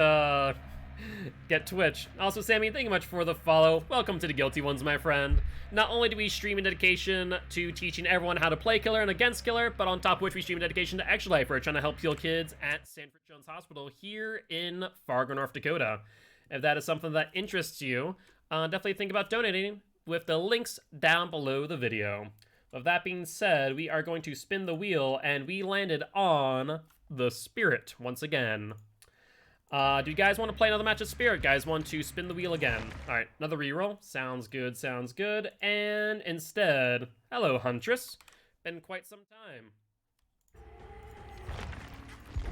Twitch? Also, Sammy, thank you much for the follow. Welcome to the Guilty Ones, my friend. Not only do we stream in dedication to teaching everyone how to play killer and against killer, but on top of which we stream in dedication to Extra Life. We're trying to help heal kids at Sanford Jones Hospital here in Fargo, North Dakota. If that is something that interests you, definitely think about donating with the links down below the video. With that being said, we are going to spin the wheel, and we landed on the Spirit once again. Do you guys want to play another match of Spirit? Guys want to spin the wheel again? All right, another reroll. Sounds good, sounds good. And instead, hello, Huntress. Been quite some time.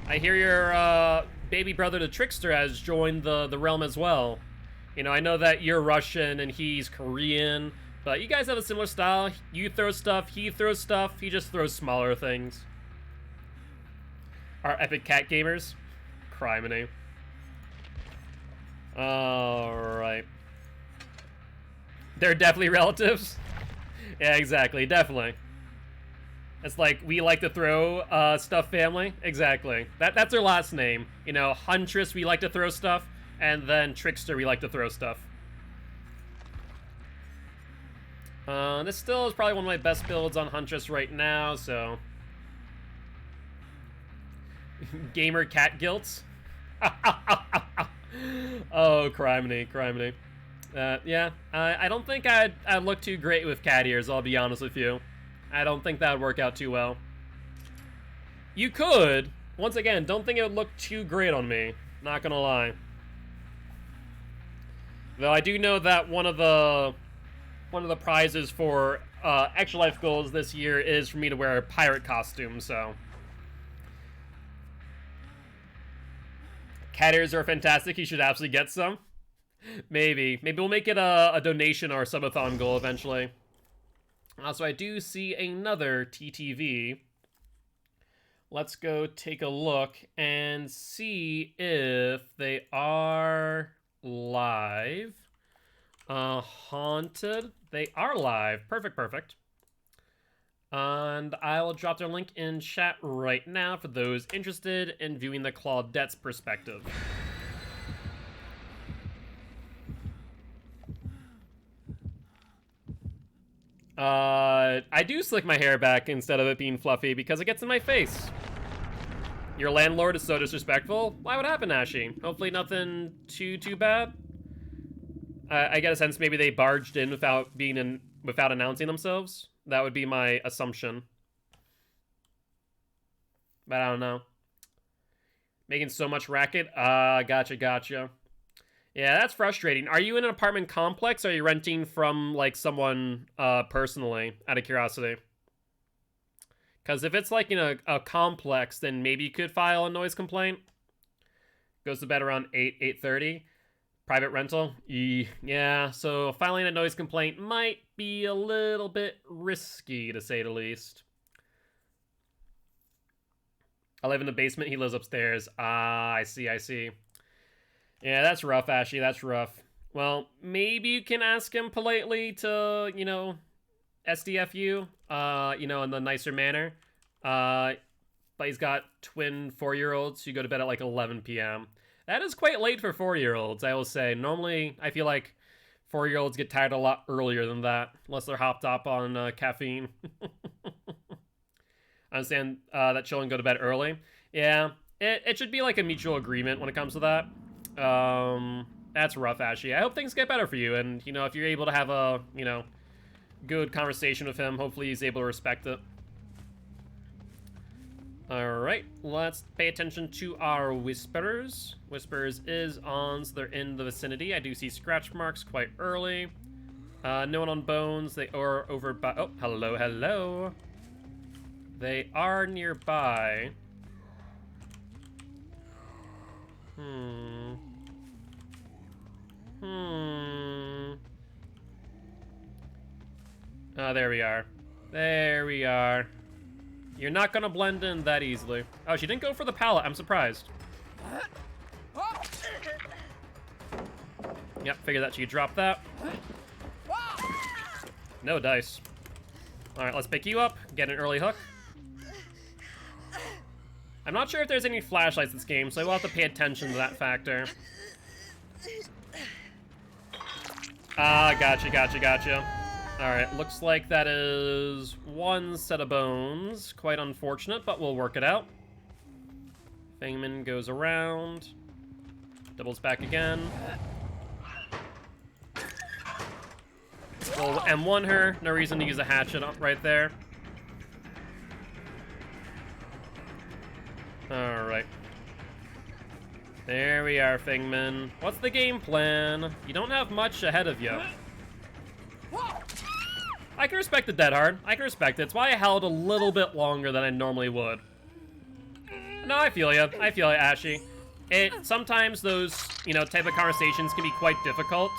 I hear your baby brother, the Trickster, has joined the realm as well. You know, I know that you're Russian and he's Korean, but you guys have a similar style. You throw stuff, he throws stuff, he just throws smaller things. Our epic cat gamers. Criminy. Alright. They're definitely relatives. Yeah, exactly, definitely. It's like, we like to throw stuff family. Exactly. That's their last name. You know, Huntress, we like to throw stuff. And then Trickster, we like to throw stuff. This still is probably one of my best builds on Huntress right now, so... Gamer cat guilt. Oh, criminy, criminy. Yeah, I don't think I'd look too great with cat ears, I'll be honest with you. I don't think that would work out too well. You could. Once again, don't think it would look too great on me. Not gonna lie. Though I do know that one of the prizes for Extra Life goals this year is for me to wear a pirate costume, so... Cat ears are fantastic. You should absolutely get some. Maybe we'll make it a donation or a subathon goal eventually. Also, I do see another TTV. Let's go take a look and see if they are live. Haunted. They are live. Perfect, perfect. And I will drop their link in chat right now for those interested in viewing the Claudette's perspective. I do slick my hair back instead of it being fluffy because it gets in my face. Your landlord is so disrespectful? Why would happen, Ashy? Hopefully nothing too bad. I get a sense maybe they barged in without announcing themselves. That would be my assumption. But I don't know. Making so much racket? Gotcha. Yeah, that's frustrating. Are you in an apartment complex, or are you renting from, like, someone, personally, out of curiosity? Because if it's, like, you know, a complex, then maybe you could file a noise complaint. Goes to bed around 8:30. Private rental? Yeah, so filing a noise complaint might be a little bit risky, to say the least. I live in the basement, he lives upstairs. I see. Yeah, that's rough, Ashley, that's rough. Well, maybe you can ask him politely to, you know, SDF you, you know, in the nicer manner. But he's got twin 4-year-olds who go to bed at like 11 p.m. That is quite late for 4-year-olds, I will say. Normally, I feel like 4-year-olds get tired a lot earlier than that, unless they're hopped up on caffeine. I understand that children go to bed early. Yeah, it should be like a mutual agreement when it comes to that. That's rough, Ashy. I hope things get better for you, and, you know, if you're able to have a, you know, good conversation with him, hopefully he's able to respect it. Alright, let's pay attention to our Whisperers. Whisperers is on, so they're in the vicinity. I do see scratch marks quite early. No one on bones. They are over by... Oh, hello, hello. They are nearby. Oh, there we are. There we are. You're not gonna blend in that easily. Oh, she didn't go for the pallet. I'm surprised. Yep, figured that she'd drop that. No dice. Alright, let's pick you up. Get an early hook. I'm not sure if there's any flashlights in this game, so I will have to pay attention to that factor. Ah, gotcha. Alright, looks like that is one set of bones. Quite unfortunate, but we'll work it out. Fangman goes around. Doubles back again. We'll M1 her. No reason to use a hatchet right there. Alright. There we are, Fangman. What's the game plan? You don't have much ahead of you. I can respect the dead hard. I can respect it. It's why I held a little bit longer than I normally would. No, I feel you. I feel you, Ashy. Sometimes those, you know, type of conversations can be quite difficult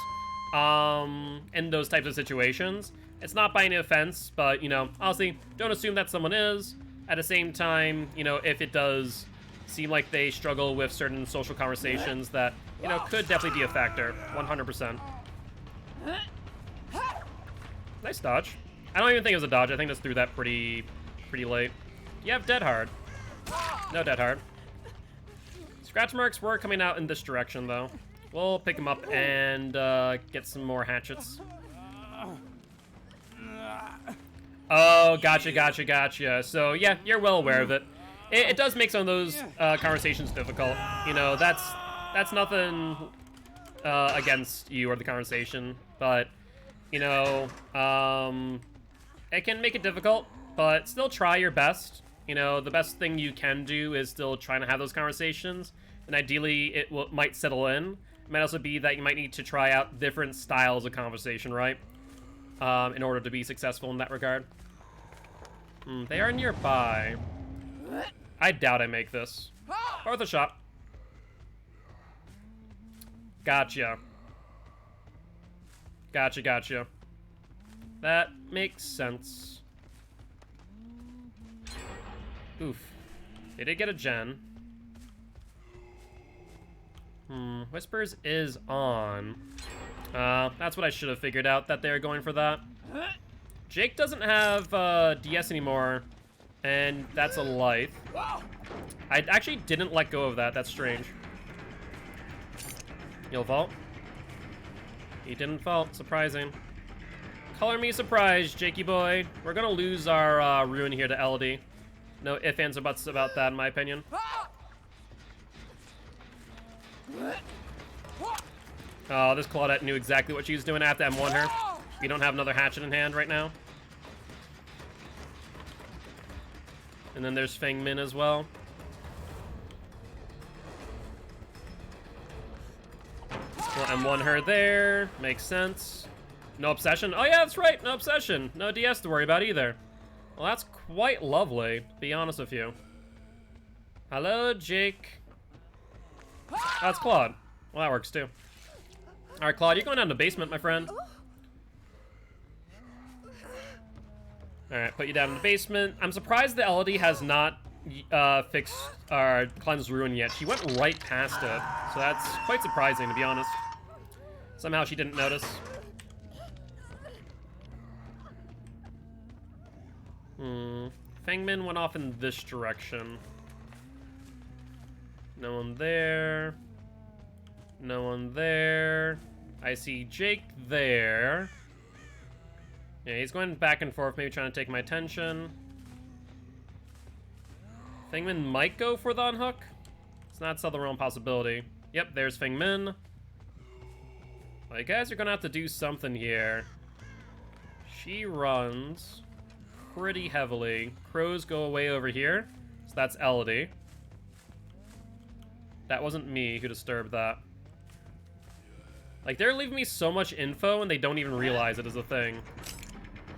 in those types of situations. It's not by any offense, but, you know, honestly, don't assume that someone is. At the same time, you know, if it does seem like they struggle with certain social conversations, that, you know, could definitely be a factor. 100%. Nice dodge. I don't even think it was a dodge. I think I just threw that pretty late. You have dead hard. No dead hard. Scratch marks were coming out in this direction, though. We'll pick him up and get some more hatchets. Oh, gotcha. So, yeah, you're well aware of it. It does make some of those conversations difficult. You know, that's nothing against you or the conversation, but... You know, it can make it difficult, but still try your best. You know, the best thing you can do is still trying to have those conversations, and ideally it might settle in. It might also be that you might need to try out different styles of conversation, right? In order to be successful in that regard. They are nearby. I doubt I make this. Worth a shot. Gotcha. Gotcha. That makes sense. Oof. They did get a gen. Whispers is on. That's what I should have figured out, that they're going for that. Jake doesn't have DS anymore, and that's a Lithe. I actually didn't let go of that. That's strange. You'll vault? He didn't fault. Surprising. Color me surprised, Jakey boy. We're gonna lose our ruin here to LD. No ifs, ands, or buts about that, in my opinion. Oh, this Claudette knew exactly what she was doing. I have to M1 her. We don't have another hatchet in hand right now. And then there's Fangmin as well. We'll M1 her there. Makes sense. No obsession. Oh yeah, that's right. No obsession. No DS to worry about either. Well, that's quite lovely, to be honest with you. Hello, Jake. That's Claude. Well, that works too. Alright, Claude, you're going down to the basement, my friend. Alright, put you down in the basement. I'm surprised the LD has not fixed our Cleanse Ruin yet. She went right past it, so that's quite surprising, to be honest. Somehow she didn't notice. Fangmin went off in this direction. No one there. No one there. I see Jake there. Yeah, he's going back and forth, maybe trying to take my attention. Fingmin might go for the unhook. It's not the wrong possibility. Yep, there's Fingmin. Well, you guys are gonna have to do something here. She runs pretty heavily. Crows go away over here. So that's Elodie. That wasn't me who disturbed that. Like, they're leaving me so much info and they don't even realize it is a thing.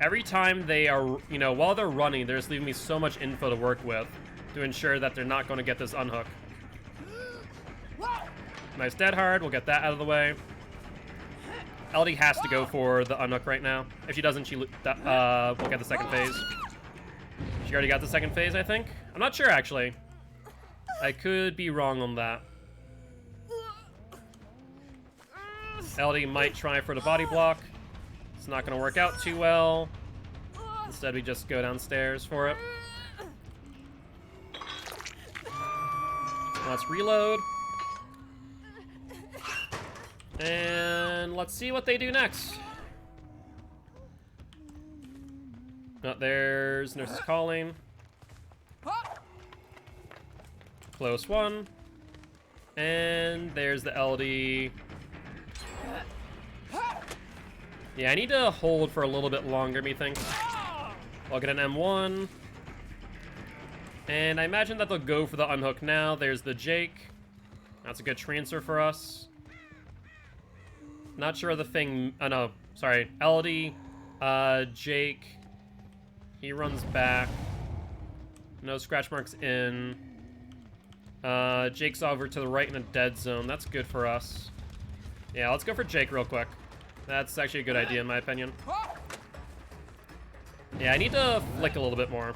Every time they are, you know, while they're running, they're just leaving me so much info to work with to ensure that they're not going to get this unhook. Nice dead hard. We'll get that out of the way. Elodie has to go for the unhook right now. If she doesn't, we'll get the second phase. She already got the second phase, I think. I'm not sure, actually. I could be wrong on that. Elodie might try for the body block. It's not going to work out too well. Instead, we just go downstairs for it. Let's reload. And let's see what they do next. Oh, there's Nurse's Calling. Close one. And there's the LD. Yeah, I need to hold for a little bit longer, methinks. I'll get an M1. And I imagine that they'll go for the unhook now. There's the Jake. That's a good transfer for us. Not sure the thing... Oh, no. Sorry. Elodie. Jake. He runs back. No scratch marks in. Jake's over to the right in a dead zone. That's good for us. Yeah, let's go for Jake real quick. That's actually a good idea, in my opinion. Yeah, I need to flick a little bit more.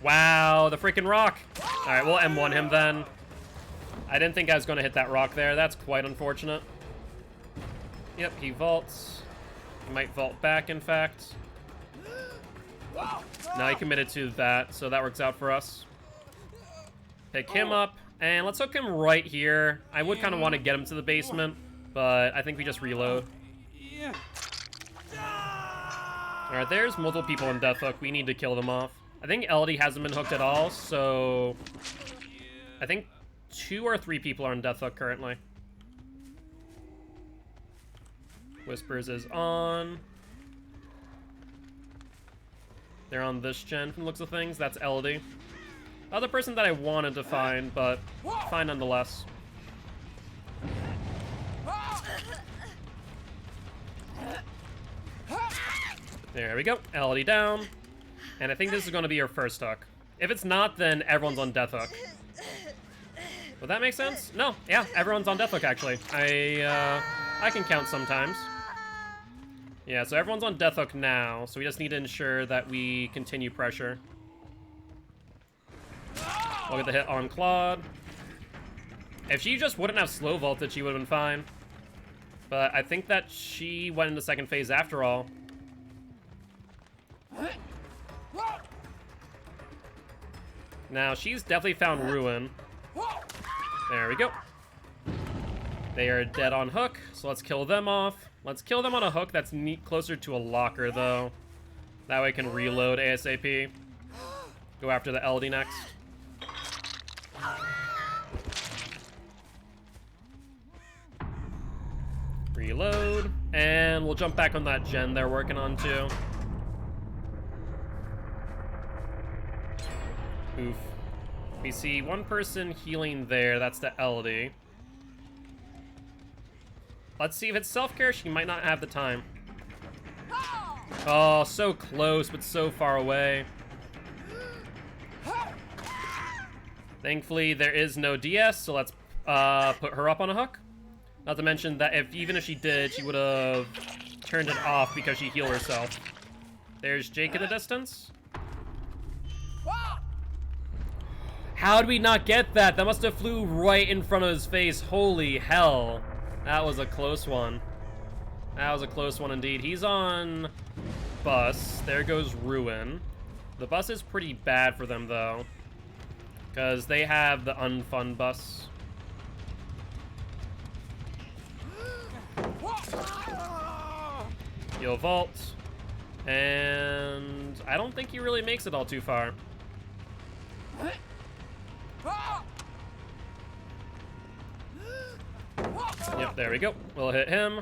Wow, the freaking rock. All right, we'll M1 him then. I didn't think I was going to hit that rock there. That's quite unfortunate. Yep, he vaults. He might vault back, in fact. No, he committed to that, so that works out for us. Pick him up, and let's hook him right here. I would kind of want to get him to the basement, but I think we just reload. Alright, there's multiple people in Death Hook. We need to kill them off. I think Elodie hasn't been hooked at all, so... I think 2 or 3 people are in Death Hook currently. Whispers is on. They're on this gen from the looks of things. That's Elodie. Other person that I wanted to find, but fine nonetheless. There we go. Elodie down. And I think this is going to be your first hook. If it's not, then everyone's on Death Hook. Would that make sense? No. Yeah, everyone's on Death Hook, actually. I can count sometimes. Yeah, so everyone's on Death Hook now, so we just need to ensure that we continue pressure. We'll get the hit on Claude. If she just wouldn't have slow vaulted, she would have been fine. But I think that she went into second phase after all. Now, she's definitely found Ruin. There we go. They are dead on hook, so let's kill them off. Let's kill them on a hook that's closer to a locker, though. That way I can reload ASAP. Go after the LD next. Reload. And we'll jump back on that gen they're working on, too. Oof. We see one person healing there. That's the LD. Let's see if it's self-care. She might not have the time. Oh, so close, but so far away. Thankfully, there is no DS, so let's put her up on a hook. Not to mention that even if she did, she would have turned it off because she healed herself. There's Jake at a distance. How did we not get that? That must have flew right in front of his face. Holy hell. That was a close one. That was a close one indeed. He's on bus. There goes Ruin. The bus is pretty bad for them, though, because they have the unfun bus. You'll vault. And I don't think he really makes it all too far. Yep, there we go. We'll hit him.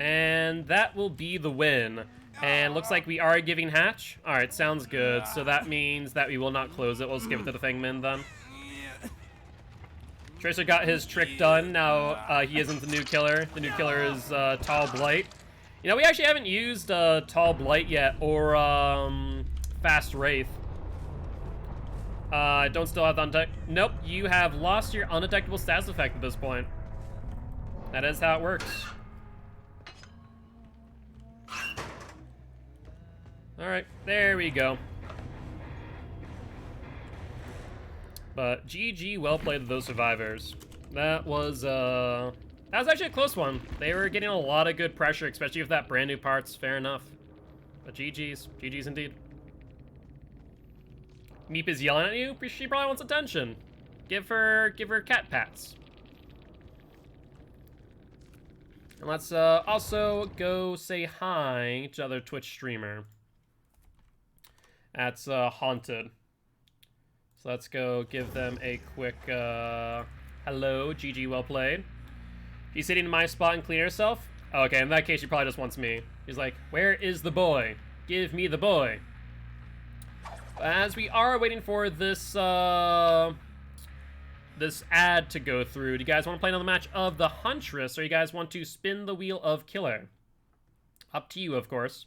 And that will be the win. And looks like we are giving hatch. Alright, sounds good. So that means that we will not close it. We'll just give it to the Fangman then. Tracer got his trick done. Now he isn't the new killer. The new killer is Tall Blight. You know, we actually haven't used Tall Blight yet, or Fast Wraith. Don't still have the undetect. Nope, you have lost your undetectable status effect at this point. That is how it works. Alright, there we go. But GG, well played to those survivors. That was actually a close one. They were getting a lot of good pressure, especially with that brand new parts. Fair enough. But GG's. GG's indeed. Meep is yelling at you. She probably wants attention. Give her cat pats. And let's also go say hi to another Twitch streamer. That's Haunted. So let's go give them a quick hello, GG, well played. She's sitting in my spot and clean herself? Okay, in that case, she probably just wants me. He's like, where is the boy? Give me the boy. As we are waiting for this this ad to go through, do you guys want to play another match of the Huntress, or you guys want to spin the wheel of Killer? Up to you, of course.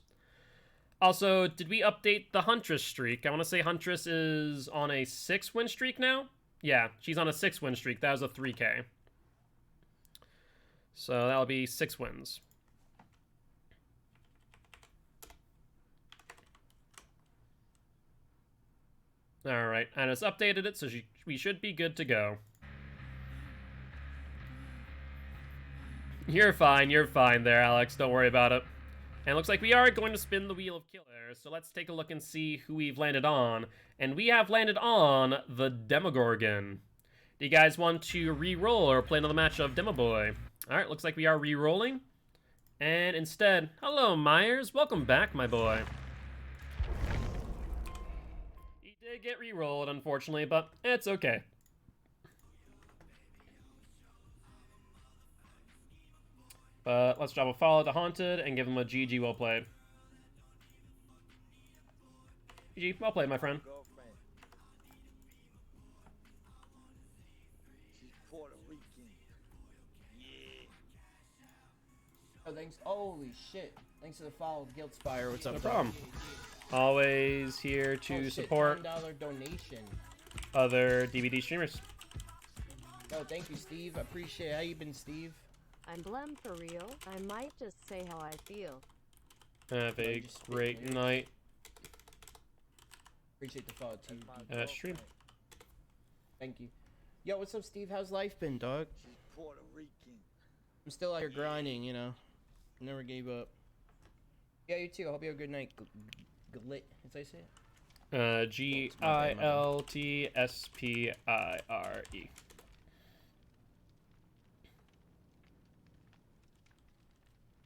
Also, did we update the Huntress streak? I want to say Huntress is on a 6-win streak now? Yeah, she's on a 6-win streak. That was a 3K. So that'll be 6 wins. Alright, and it's updated it, so we should be good to go. You're fine there, Alex. Don't worry about it. And it looks like we are going to spin the wheel of Killer, so let's take a look and see who we've landed on. And we have landed on the Demogorgon. Do you guys want to re-roll or play another match of Demo Boy? Alright, looks like we are re-rolling. And instead, hello Myers, welcome back, my boy. He did get re-rolled, unfortunately, but it's okay. But let's drop a follow to Haunted and give him a GG, well played. GG, well played, my friend. Oh, thanks. Holy shit. Thanks for the follow, Guildspire. What's up? No problem. Always here to support $10 donation. Other DVD streamers. Oh, thank you, Steve. I appreciate it. How you been, Steve? I'm Blem for real. I might just say how I feel. Have a great night. Appreciate the follow, too. Stream. Thank you. Yo, what's up, Steve? How's life been, dog? She's Puerto Rican. I'm still out here grinding, you know. Never gave up. Yeah, you too. I hope you have a good night. Glit, as I say it. Giltspire.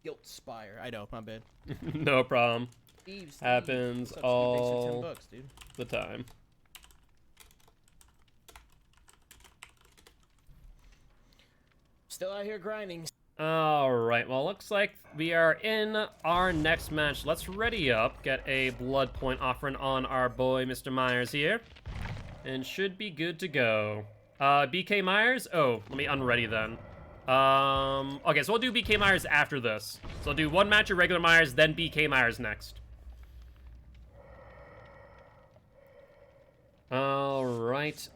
Guildspire. I know, my bad. No problem. Steve. Happens What's up, Steve? all Thanks for $10, dude. the time. Still out here grinding. Alright, well, looks like we are in our next match. Let's ready up, get a blood point offering on our boy, Mr. Myers here. And should be good to go. BK Myers? Oh, let me unready then. Okay, so we'll do BK Myers after this. So I'll do one match of regular Myers, then BK Myers next. Alright.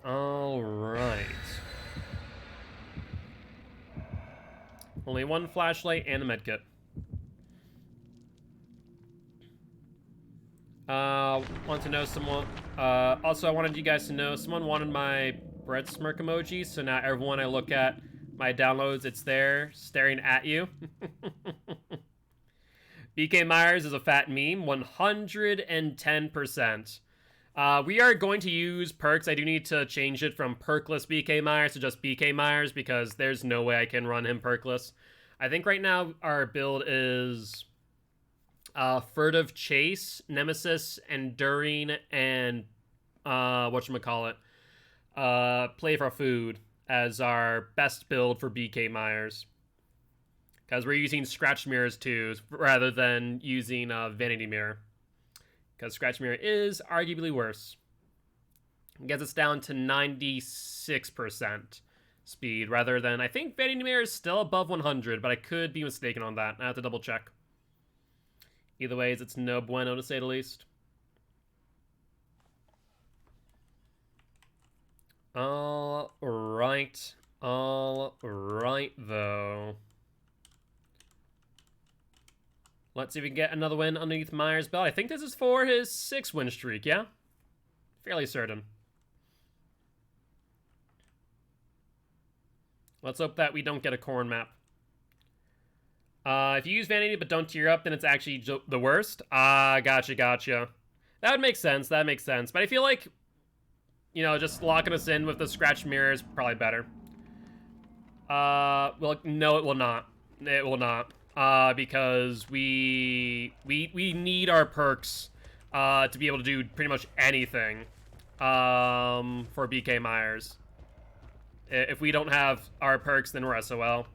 Only one flashlight and a medkit. Want to know someone... also, I wanted you guys to know, someone wanted my bread smirk emoji, so now everyone I look at my downloads, it's there, staring at you. BK Myers is a fat meme, 110%. We are going to use perks. I do need to change it from perkless BK Myers to just BK Myers because there's no way I can run him perkless. I think right now our build is Furtive Chase, Nemesis, Enduring, and whatchamacallit, Play for Food as our best build for BK Myers. Because we're using Scratch Mirrors too, rather than using Vanity Mirror. Because Scratch Mirror is arguably worse. It gets us down to 96% speed, rather than... I think Vanity Mirror is still above 100, but I could be mistaken on that. I have to double check. Either way, it's no bueno to say the least. Alright. Alright, though. Let's see if we can get another win underneath Myers' belt. I think this is for his 6-win streak, yeah? Fairly certain. Let's hope that we don't get a corn map. If you use Vanity but don't tear up, then it's actually the worst. Gotcha. That would make sense, that makes sense. But I feel like, you know, just locking us in with the Scratch Mirror is probably better. Well, no, it will not. It will not. Because we need our perks to be able to do pretty much anything for BK Myers. If we don't have our perks, then we're SOL.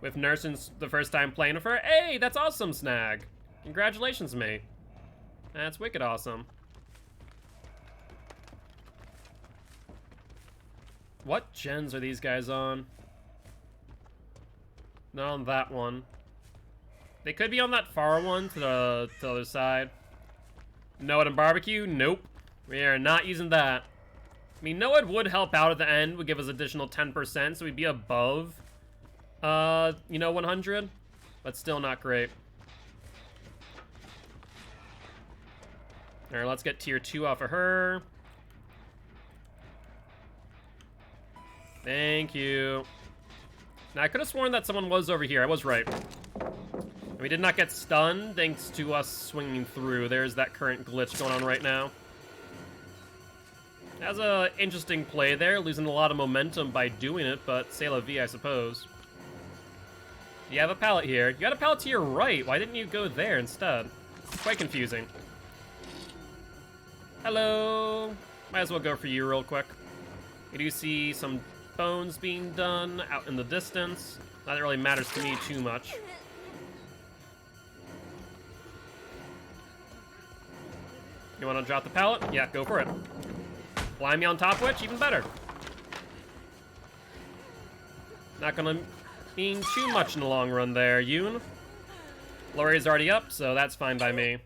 With Nursing's the first time playing with her, hey, that's awesome, Snag. Congratulations, mate. That's wicked awesome. What gens are these guys on? Not on that one. They could be on that far one to the other side. Noah and barbecue? Nope. We are not using that. I mean, Noah would help out at the end, would give us additional 10%, so we'd be above, you know, 100. But still not great. Alright, let's get tier 2 off of her. Thank you. Now, I could have sworn that someone was over here. I was right. And we did not get stunned thanks to us swinging through. There's that current glitch going on right now. That's an interesting play there, losing a lot of momentum by doing it, but c'est la vie, I suppose. You have a pallet here. You got a pallet to your right. Why didn't you go there instead? Quite confusing. Hello. Might as well go for you real quick. We do see some bones being done out in the distance. Not that it really matters to me too much. You want to drop the pallet? Yeah, go for it. Blind me on top witch, even better. Not gonna mean too much in the long run there, Yoon. Laurie's already up, so that's fine by me.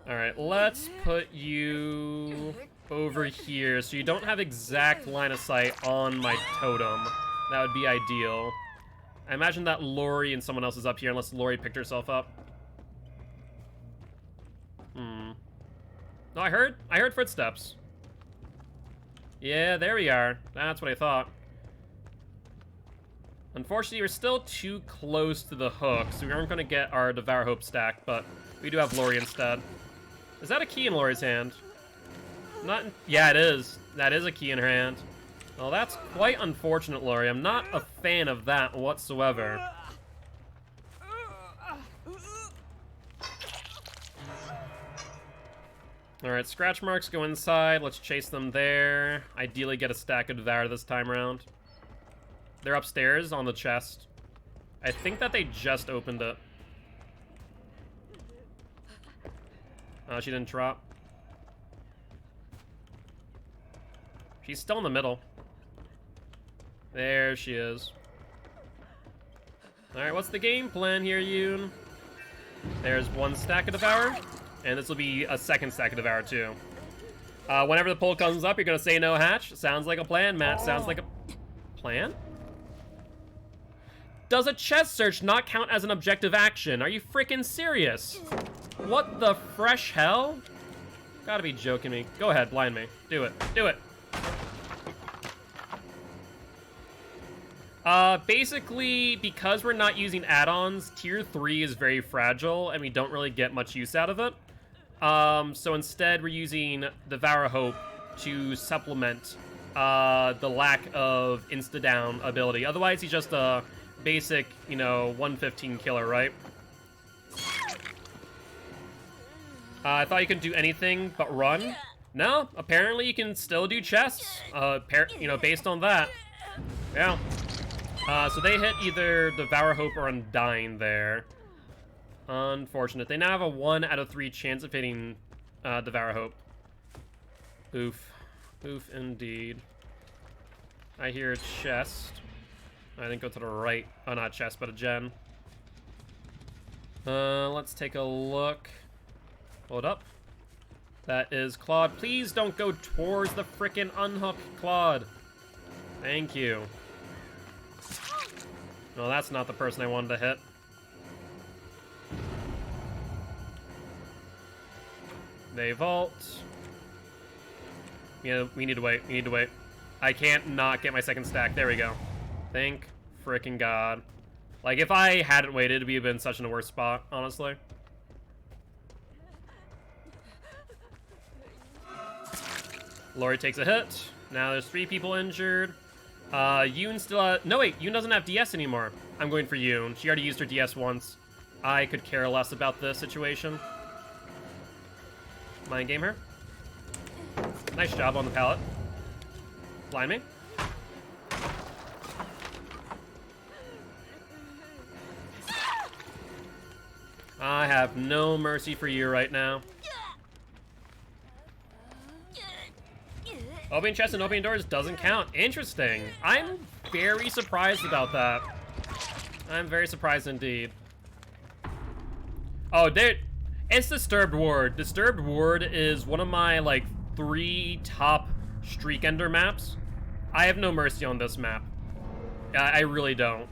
Alright, let's put you over here so you don't have exact line of sight on my totem. That would be ideal. I imagine that Laurie and someone else is up here unless Laurie picked herself up. No, I heard footsteps. Yeah, there we are. That's what I thought. Unfortunately, we're still too close to the hook, so we aren't going to get our Devour Hope stack, but we do have Laurie instead. Is that a key in Laurie's hand? Yeah, it is. That is a key in her hand. Well, that's quite unfortunate, Laurie. I'm not a fan of that whatsoever. Alright, scratch marks go inside. Let's chase them there. Ideally get a stack of Devour this time around. They're upstairs on the chest. I think that they just opened it. Oh, she didn't drop. She's still in the middle. There she is. Alright, what's the game plan here, Yoon? There's one stack of Devour. And this will be a second stack of Devour, too. Whenever the poll comes up, you're going to say no hatch. Sounds like a plan, Matt. Sounds like a plan? Does a chest search not count as an objective action? Are you freaking serious? What the fresh hell? Gotta be joking me. Go ahead, blind me. Do it. Do it. Basically, because we're not using add-ons, tier 3 is very fragile, and we don't really get much use out of it. So instead, we're using Devour Hope to supplement the lack of insta-down ability. Otherwise, he's just a basic, you know, 115 killer, right? I thought you could do anything but run. No, apparently you can still do chests. You know, based on that. Yeah. So they hit either Devour Hope or Undying there. Unfortunate. They now have a 1 out of 3 chance of hitting Devour Hope. Oof. Oof indeed. I hear a chest. I think go to the right. Oh, not chest, but a gen. Let's take a look. Hold up. That is Claude. Please don't go towards the frickin' unhook, Claude. Thank you. No, that's not the person I wanted to hit. They vault. Yeah, we need to wait. We need to wait. I can't not get my second stack. There we go. Thank frickin' God. Like, if I hadn't waited, we'd have been such in a worse spot, honestly. Lori takes a hit. Now there's 3 people injured. Yoon still no wait, Yoon doesn't have DS anymore. I'm going for Yoon. She already used her DS once. I could care less about this situation. Mind game her. Nice job on the pallet. Blind me. I have no mercy for you right now. Opening chests and opening doors doesn't count. Interesting. I'm very surprised about that. I'm very surprised indeed. Oh, it's Disturbed Ward. Disturbed Ward is one of my, like, 3 top Streak Ender maps. I have no mercy on this map. I really don't.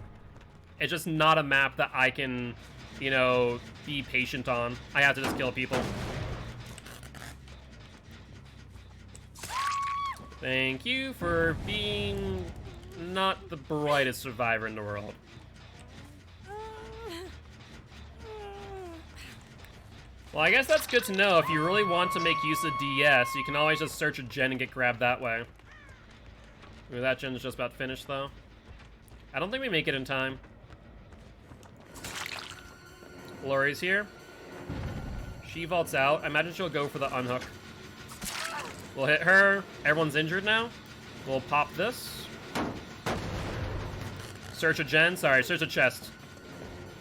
It's just not a map that I can, you know, be patient on. I have to just kill people. Thank you for being not the brightest survivor in the world. Well, I guess that's good to know. If you really want to make use of DS, you can always just search a gen and get grabbed that way. Ooh, that gen's just about finished, though. I don't think we make it in time. Lori's here. She vaults out. I imagine she'll go for the unhook. We'll hit her. Everyone's injured now. We'll pop this. Search a gen. Sorry, search a chest.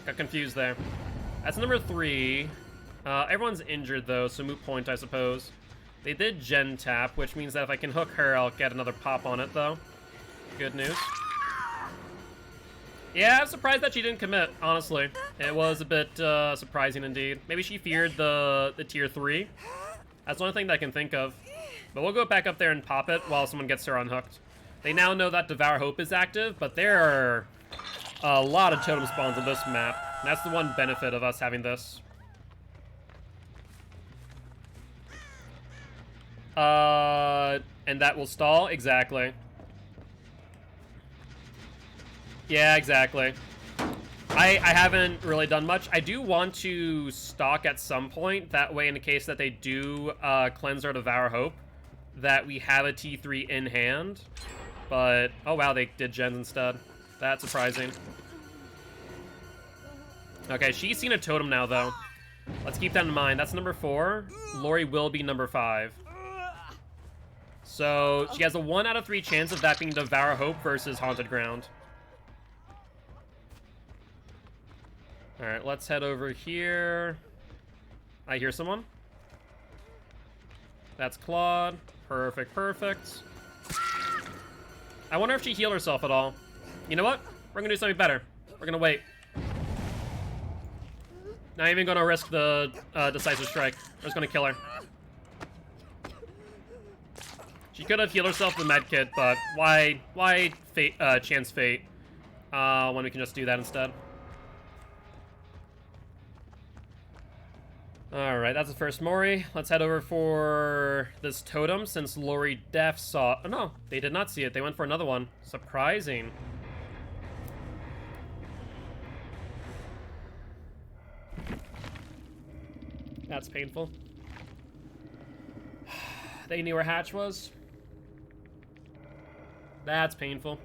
Got confused there. That's number 3. Everyone's injured, though, so moot point, I suppose. They did gen tap, which means that if I can hook her, I'll get another pop on it, though. Good news. Yeah, I'm surprised that she didn't commit, honestly. It was a bit surprising indeed. Maybe she feared the tier 3. That's the only thing that I can think of. But we'll go back up there and pop it while someone gets her unhooked. They now know that Devour Hope is active, but there are a lot of totem spawns on this map. And that's the one benefit of us having this. And that will stall? Exactly. Yeah, exactly. I haven't really done much. I do want to stock at some point. That way, in the case that they do cleanse or Devour Hope, that we have a T3 in hand. But, oh wow, they did gens instead. That's surprising. Okay, she's seen a totem now, though. Let's keep that in mind. That's number 4. Lori will be number 5. So, she has a 1 out of 3 chance of that being Devour Hope versus Haunted Ground. Alright, let's head over here. I hear someone. That's Claude. Perfect, perfect. I wonder if she healed herself at all. You know what? We're gonna do something better. We're gonna wait. Not even gonna risk the decisive strike. We're just gonna kill her. She could have healed herself with medkit, but why chance fate when we can just do that instead? Alright, that's the first Mori. Let's head over for this totem, since Lori Def saw... Oh, no, they did not see it. They went for another one. Surprising. That's painful. They knew where Hatch was. That's painful.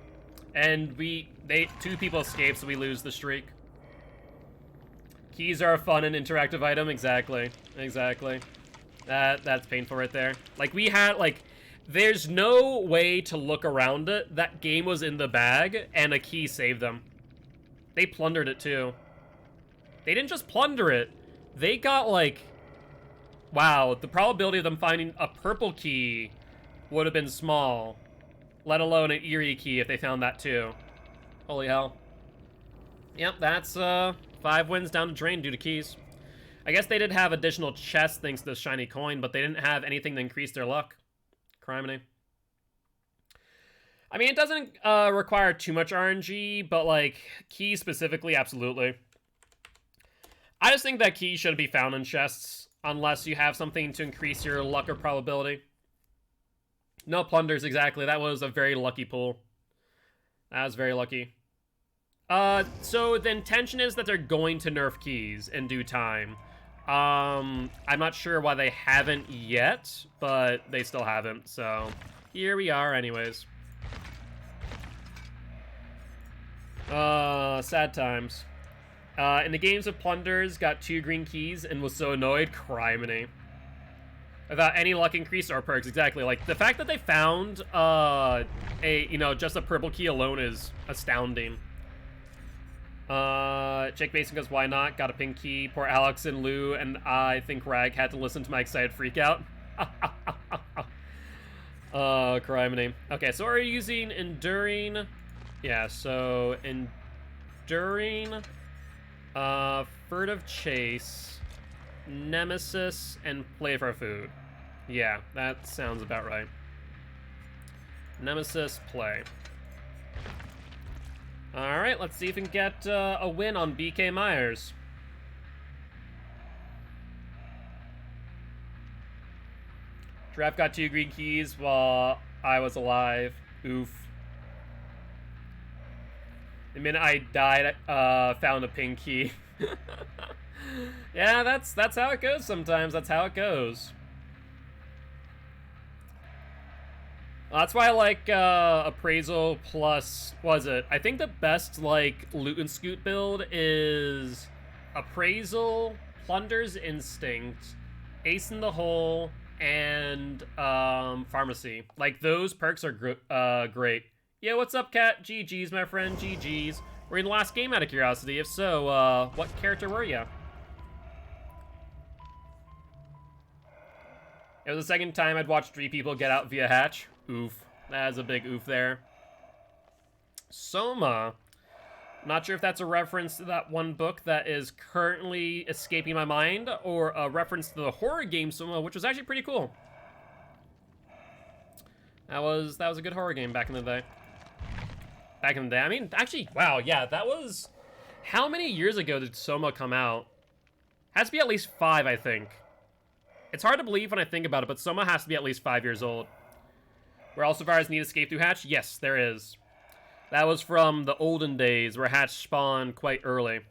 And 2 people escaped, so we lose the streak. Keys are a fun and interactive item. Exactly. Exactly. That's painful right there. Like, we had, like, there's no way to look around it. That game was in the bag, and a key saved them. They plundered it, too. They didn't just plunder it. They got, like... Wow, the probability of them finding a purple key would have been small. Let alone an eerie key if they found that, too. Holy hell. Yep, that's, 5 wins down the drain due to keys. I guess they did have additional chests thanks to the shiny coin, but they didn't have anything to increase their luck. Criminy. I mean, it doesn't require too much RNG, but, like, keys specifically, absolutely. I just think that keys should be found in chests, unless you have something to increase your luck or probability. No plunders, exactly. That was a very lucky pull. That was very lucky. So the intention is that they're going to nerf keys in due time. I'm not sure why they haven't yet, but they still haven't, so here we are anyways. Sad times. In the games of plunders, got 2 green keys and was so annoyed. Criminy. Without any luck increase or perks, exactly. Like, the fact that they found, just a purple key alone is astounding. Jake Mason goes, why not? Got a pink key. Poor Alex and Lou, and I think Rag had to listen to my excited freakout. Criminy. Okay, so we're using Enduring. Yeah, so Enduring, Furtive Chase, Nemesis, and Play for Food. Yeah, that sounds about right. Nemesis, play. Alright, let's see if we can get a win on BK Myers. Giraffe got 2 green keys while I was alive. Oof. The minute I died, found a pink key. Yeah, that's how it goes sometimes. That's how it goes. That's why I like Appraisal plus, was it? I think the best like loot and scoot build is Appraisal, Plunder's Instinct, Ace in the Hole, and Pharmacy. Like, those perks are great. Yeah, what's up, Cat? GG's, my friend, GG's. We're in the last game out of curiosity. If so, what character were ya? It was the second time I'd watched 3 people get out via hatch. Oof. That is a big oof there. Soma. Not sure if that's a reference to that one book that is currently escaping my mind, or a reference to the horror game Soma, which was actually pretty cool. That was a good horror game back in the day. Back in the day. I mean, actually, wow, yeah, that was... How many years ago did Soma come out? Has to be at least 5, I think. It's hard to believe when I think about it, but Soma has to be at least 5 years old. Where all survivors need escape through hatch? Yes, there is. That was from the olden days, where hatch spawned quite early.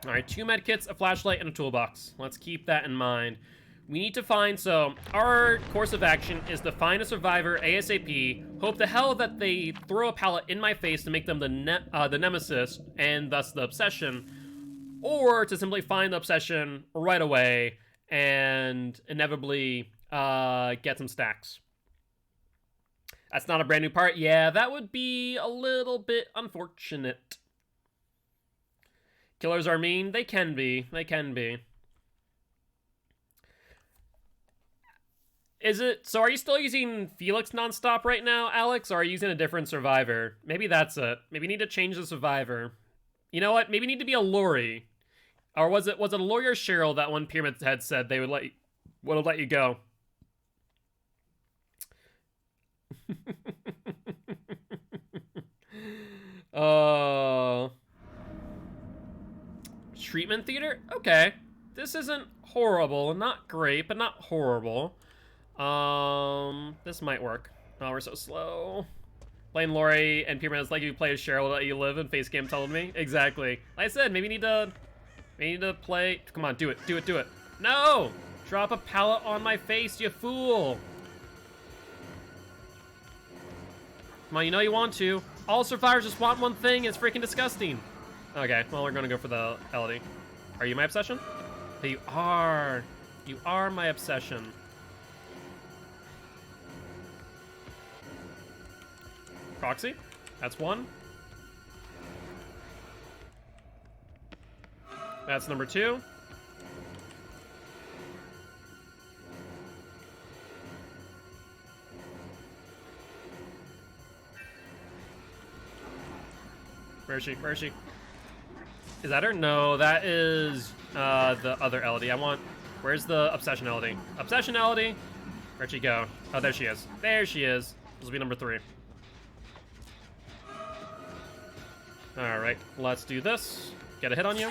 Alright, 2 medkits, a flashlight, and a toolbox. Let's keep that in mind. We need to find, so, our course of action is to find a survivor ASAP, hope the hell that they throw a pallet in my face to make them the nemesis, and thus the obsession, or to simply find the obsession right away, and inevitably, get some stacks. That's not a brand new part. Yeah, that would be a little bit unfortunate. Killers are mean? They can be. They can be. Is it... So are you still using Felix nonstop right now, Alex? Or are you using a different survivor? Maybe that's it. Maybe you need to change the survivor. You know what? Maybe you need to be a Lori. Or was it a Lori or Cheryl that one Pyramid Head said they would let you go? Treatment theater? Okay. This isn't horrible. Not great, but not horrible. This might work. Oh, we're so slow. Playing Lori and Pyramid is like you play as Cheryl that you live and face cam told me. Exactly. Like I said, maybe you need to play. Come on, do it. Do it. Do it. No! Drop a pallet on my face, you fool! Come on, you know you want to. All survivors just want one thing, it's freaking disgusting. Okay, well, we're gonna go for the LD. Are you my obsession? You are. You are my obsession. Proxy? That's one. That's number 2. Where is she? Where is she? Is that her? No, that is the other LD. I want... Where's the Obsession LD? Obsession LD? Where'd she go? Oh, there she is. There she is. This will be number 3. Alright, let's do this. Get a hit on you.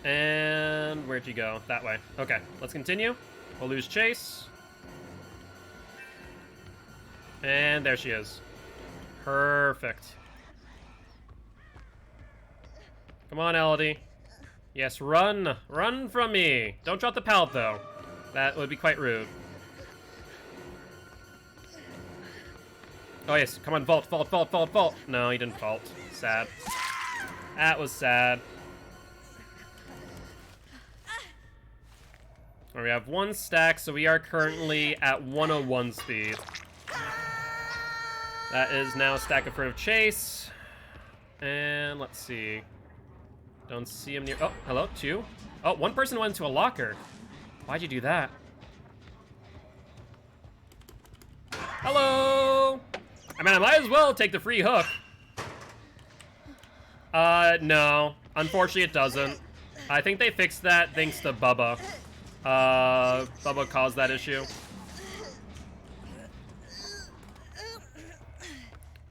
And where'd you go? That way. Okay, let's continue. We'll lose chase. And there she is. Perfect. Come on, Elodie. Yes, run. Run from me. Don't drop the pallet, though. That would be quite rude. Oh, yes. Come on, vault, vault, vault, vault, vault. No, he didn't vault. Sad. That was sad. Right, we have 1 stack, so we are currently at 101 speed. That is now a stack of furtive chase. And let's see. Don't see him near... Oh, hello, 2. Oh, 1 person went into a locker. Why'd you do that? Hello! I mean, I might as well take the free hook. No. Unfortunately, it doesn't. I think they fixed that thanks to Bubba. Bubba caused that issue.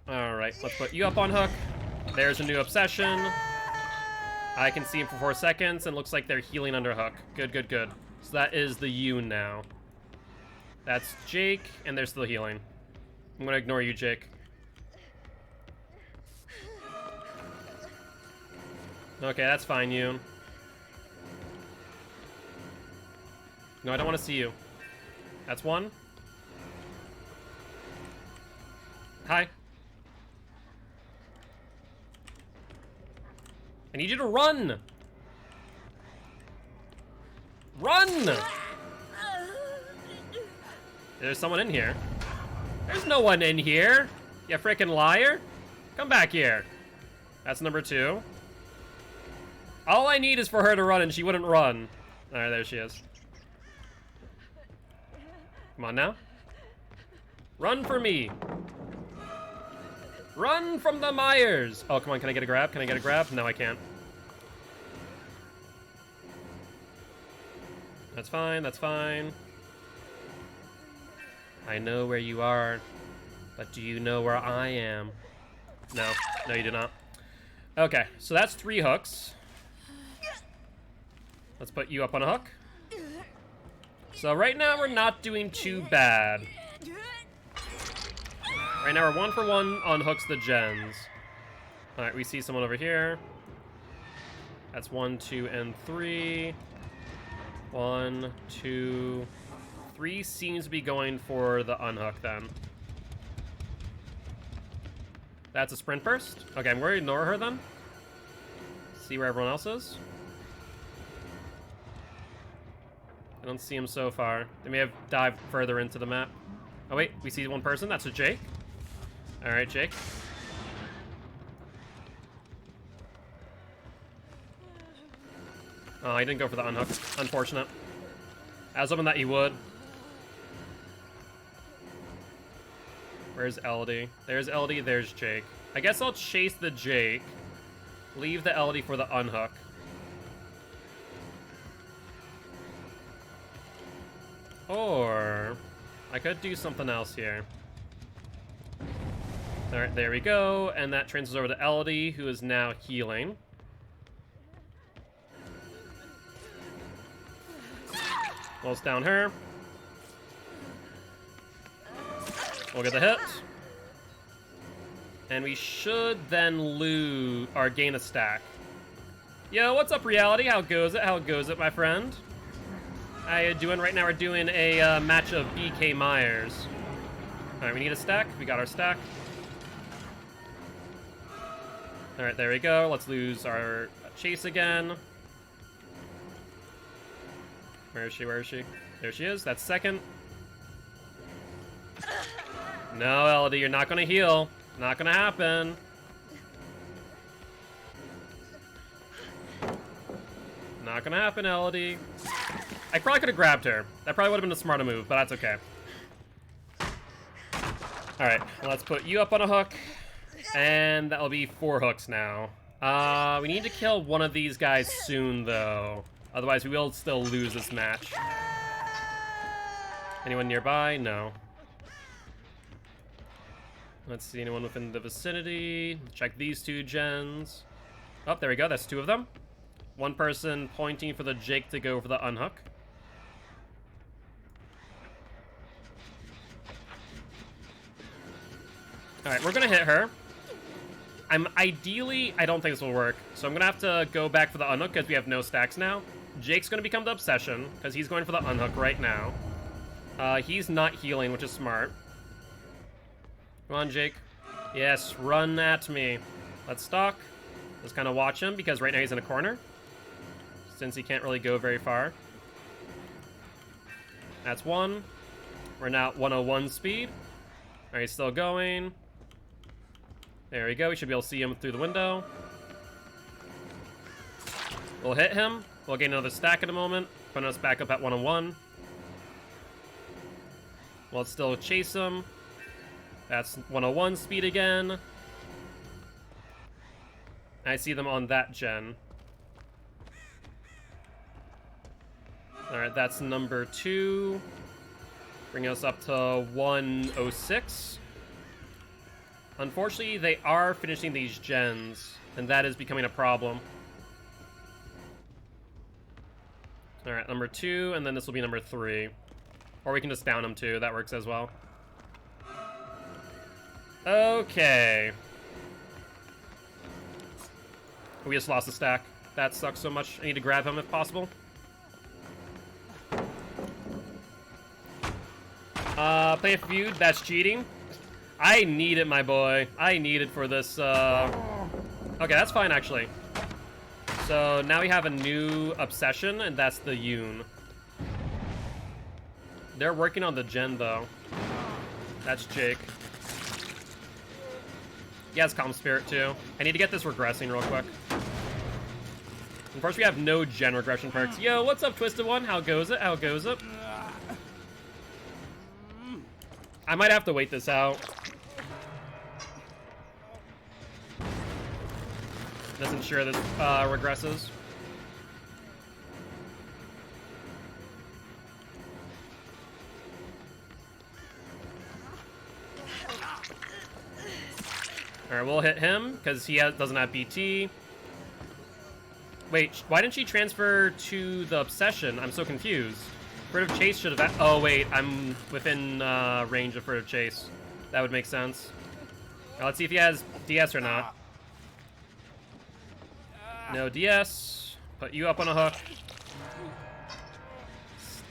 Alright, let's put you up on hook. There's a new obsession. I can see him for 4 seconds, and looks like they're healing under hook. Good, good, good. So that is the U now. That's Jake, and they're still healing. I'm gonna ignore you, Jake. Okay, that's fine, Yoon. No, I don't want to see you. That's 1. Hi. I need you to run! Run! There's someone in here. There's no one in here, you freaking liar. Come back here. That's number 2. All I need is for her to run, and she wouldn't run. Alright, there she is. Come on now. Run for me. Run from the Myers. Oh, come on, can I get a grab? Can I get a grab? No, I can't. That's fine, that's fine. I know where you are, but do you know where I am? No, no you do not. Okay, so that's 3 hooks. Let's put you up on a hook. So right now we're not doing too bad. Right now we're 1 for 1 on hooks the gens. Alright, we see someone over here. That's 1, 2, and 3. 1, 2, 3 seems to be going for the unhook then. That's a sprint burst. Okay, I'm going to ignore her then. See where everyone else is. I don't see him so far. They may have dived further into the map. Oh wait, we see 1 person. That's a Jake. Alright, Jake. Oh, he didn't go for the unhook. Unfortunate. I was hoping that he would. Where's LD? There's LD, there's Jake. I guess I'll chase the Jake. Leave the LD for the unhook. Or I could do something else here. Alright, there we go. And that transfers over to LD, who is now healing. Close down her. We'll get the hit. And we should then lose or gain a stack. Yo, what's up, reality? How goes it? How goes it, my friend? How you doing? Right now we're doing a match of BK Myers. Alright, we need a stack. We got our stack. Alright, there we go. Let's lose our chase again. Where is she? Where is she? There she is. That's second. No, Elodie, you're not gonna heal. Not gonna happen. Not gonna happen, Elodie. I probably could have grabbed her. That probably would have been a smarter move, but that's okay. Alright, let's put you up on a hook. And that'll be 4 hooks now. We need to kill one of these guys soon, though. Otherwise, we will still lose this match. Anyone nearby? No. Let's see, anyone within the vicinity. Check these 2 gens. Oh, there we go. That's 2 of them. One person pointing for the Jake to go for the unhook. Alright, we're gonna hit her. Ideally, I don't think this will work. So I'm gonna have to go back for the unhook because we have no stacks now. Jake's gonna become the obsession because he's going for the unhook right now. He's not healing, which is smart. Come on, Jake. Yes, run at me. Let's stalk. Let's kind of watch him because right now he's in a corner. Since he can't really go very far. That's 1. We're now at 101 speed. Alright, he's still going. There we go. We should be able to see him through the window. We'll hit him. We'll gain another stack in a moment. Putting us back up at 101. We'll still chase him. That's 101 speed again. I see them on that gen. Alright, that's number 2. Bring us up to 106. Unfortunately, they are finishing these gens, and that is becoming a problem. Alright, number 2, and then this will be number 3. Or we can just down them too, that works as well. Okay. We just lost a stack. That sucks so much. I need to grab him if possible. Play a feud, that's cheating. I need it, my boy. I need it for this, Okay, that's fine, actually. So, now we have a new obsession, and that's the Yoon. They're working on the gen, though. That's Jake. He has Calm Spirit, too. I need to get this regressing real quick. Unfortunately, we have no gen regression perks. Yo, what's up, Twisted One? How goes it? How goes it? I might have to wait this out. Doesn't sure this regresses. Alright, we'll hit him because he doesn't have BT. Wait, why didn't she transfer to the obsession? I'm so confused. Furtive Chase should have... Oh, wait. I'm within range of Furtive Chase. That would make sense. Now, let's see if he has DS or not. No DS. Put you up on a hook.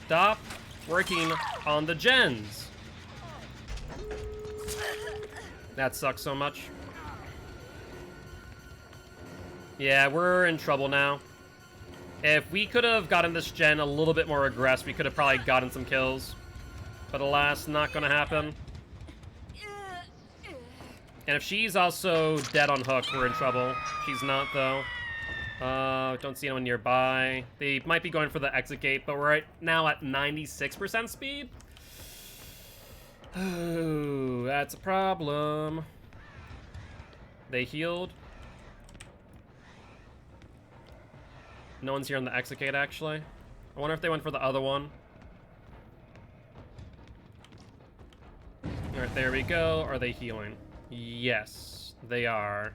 Stop working on the gens. That sucks so much. Yeah, we're in trouble now. If we could have gotten this gen a little bit more aggressive, we could have probably gotten some kills. But alas, not gonna happen. And if she's also dead on hook, we're in trouble. She's not, though. Don't see anyone nearby. They might be going for the exit gate, but we're now at 96% speed. Oh, that's a problem. They healed. No one's here on the exit gate, actually. I wonder if they went for the other one. Alright, there we go. Are they healing? Yes, they are.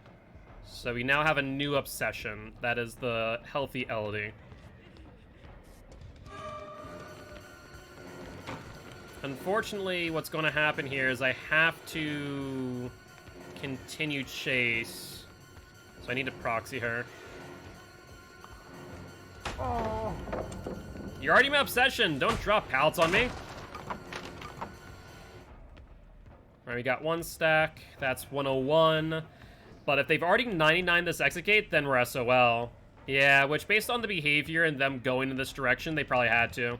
So we now have a new obsession. That is the healthy Elodie. Unfortunately, what's going to happen here is I have to continue chase. So I need to proxy her. You're already my obsession. Don't drop pallets on me. Alright, we got 1 stack. That's 101. But if they've already 99 this execute, then we're SOL. Yeah, which based on the behavior and them going in this direction, they probably had to.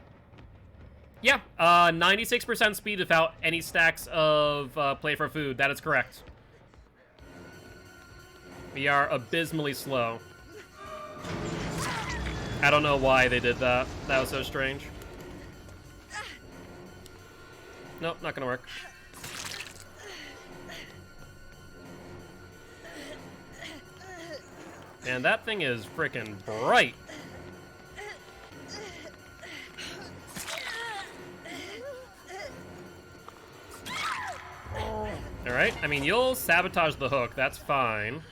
Yeah, 96% speed without any stacks of play for food. That is correct. We are abysmally slow. I don't know why they did that. That was so strange. Nope, not gonna work. And that thing is freaking bright. Alright, I mean, you'll sabotage the hook, that's fine.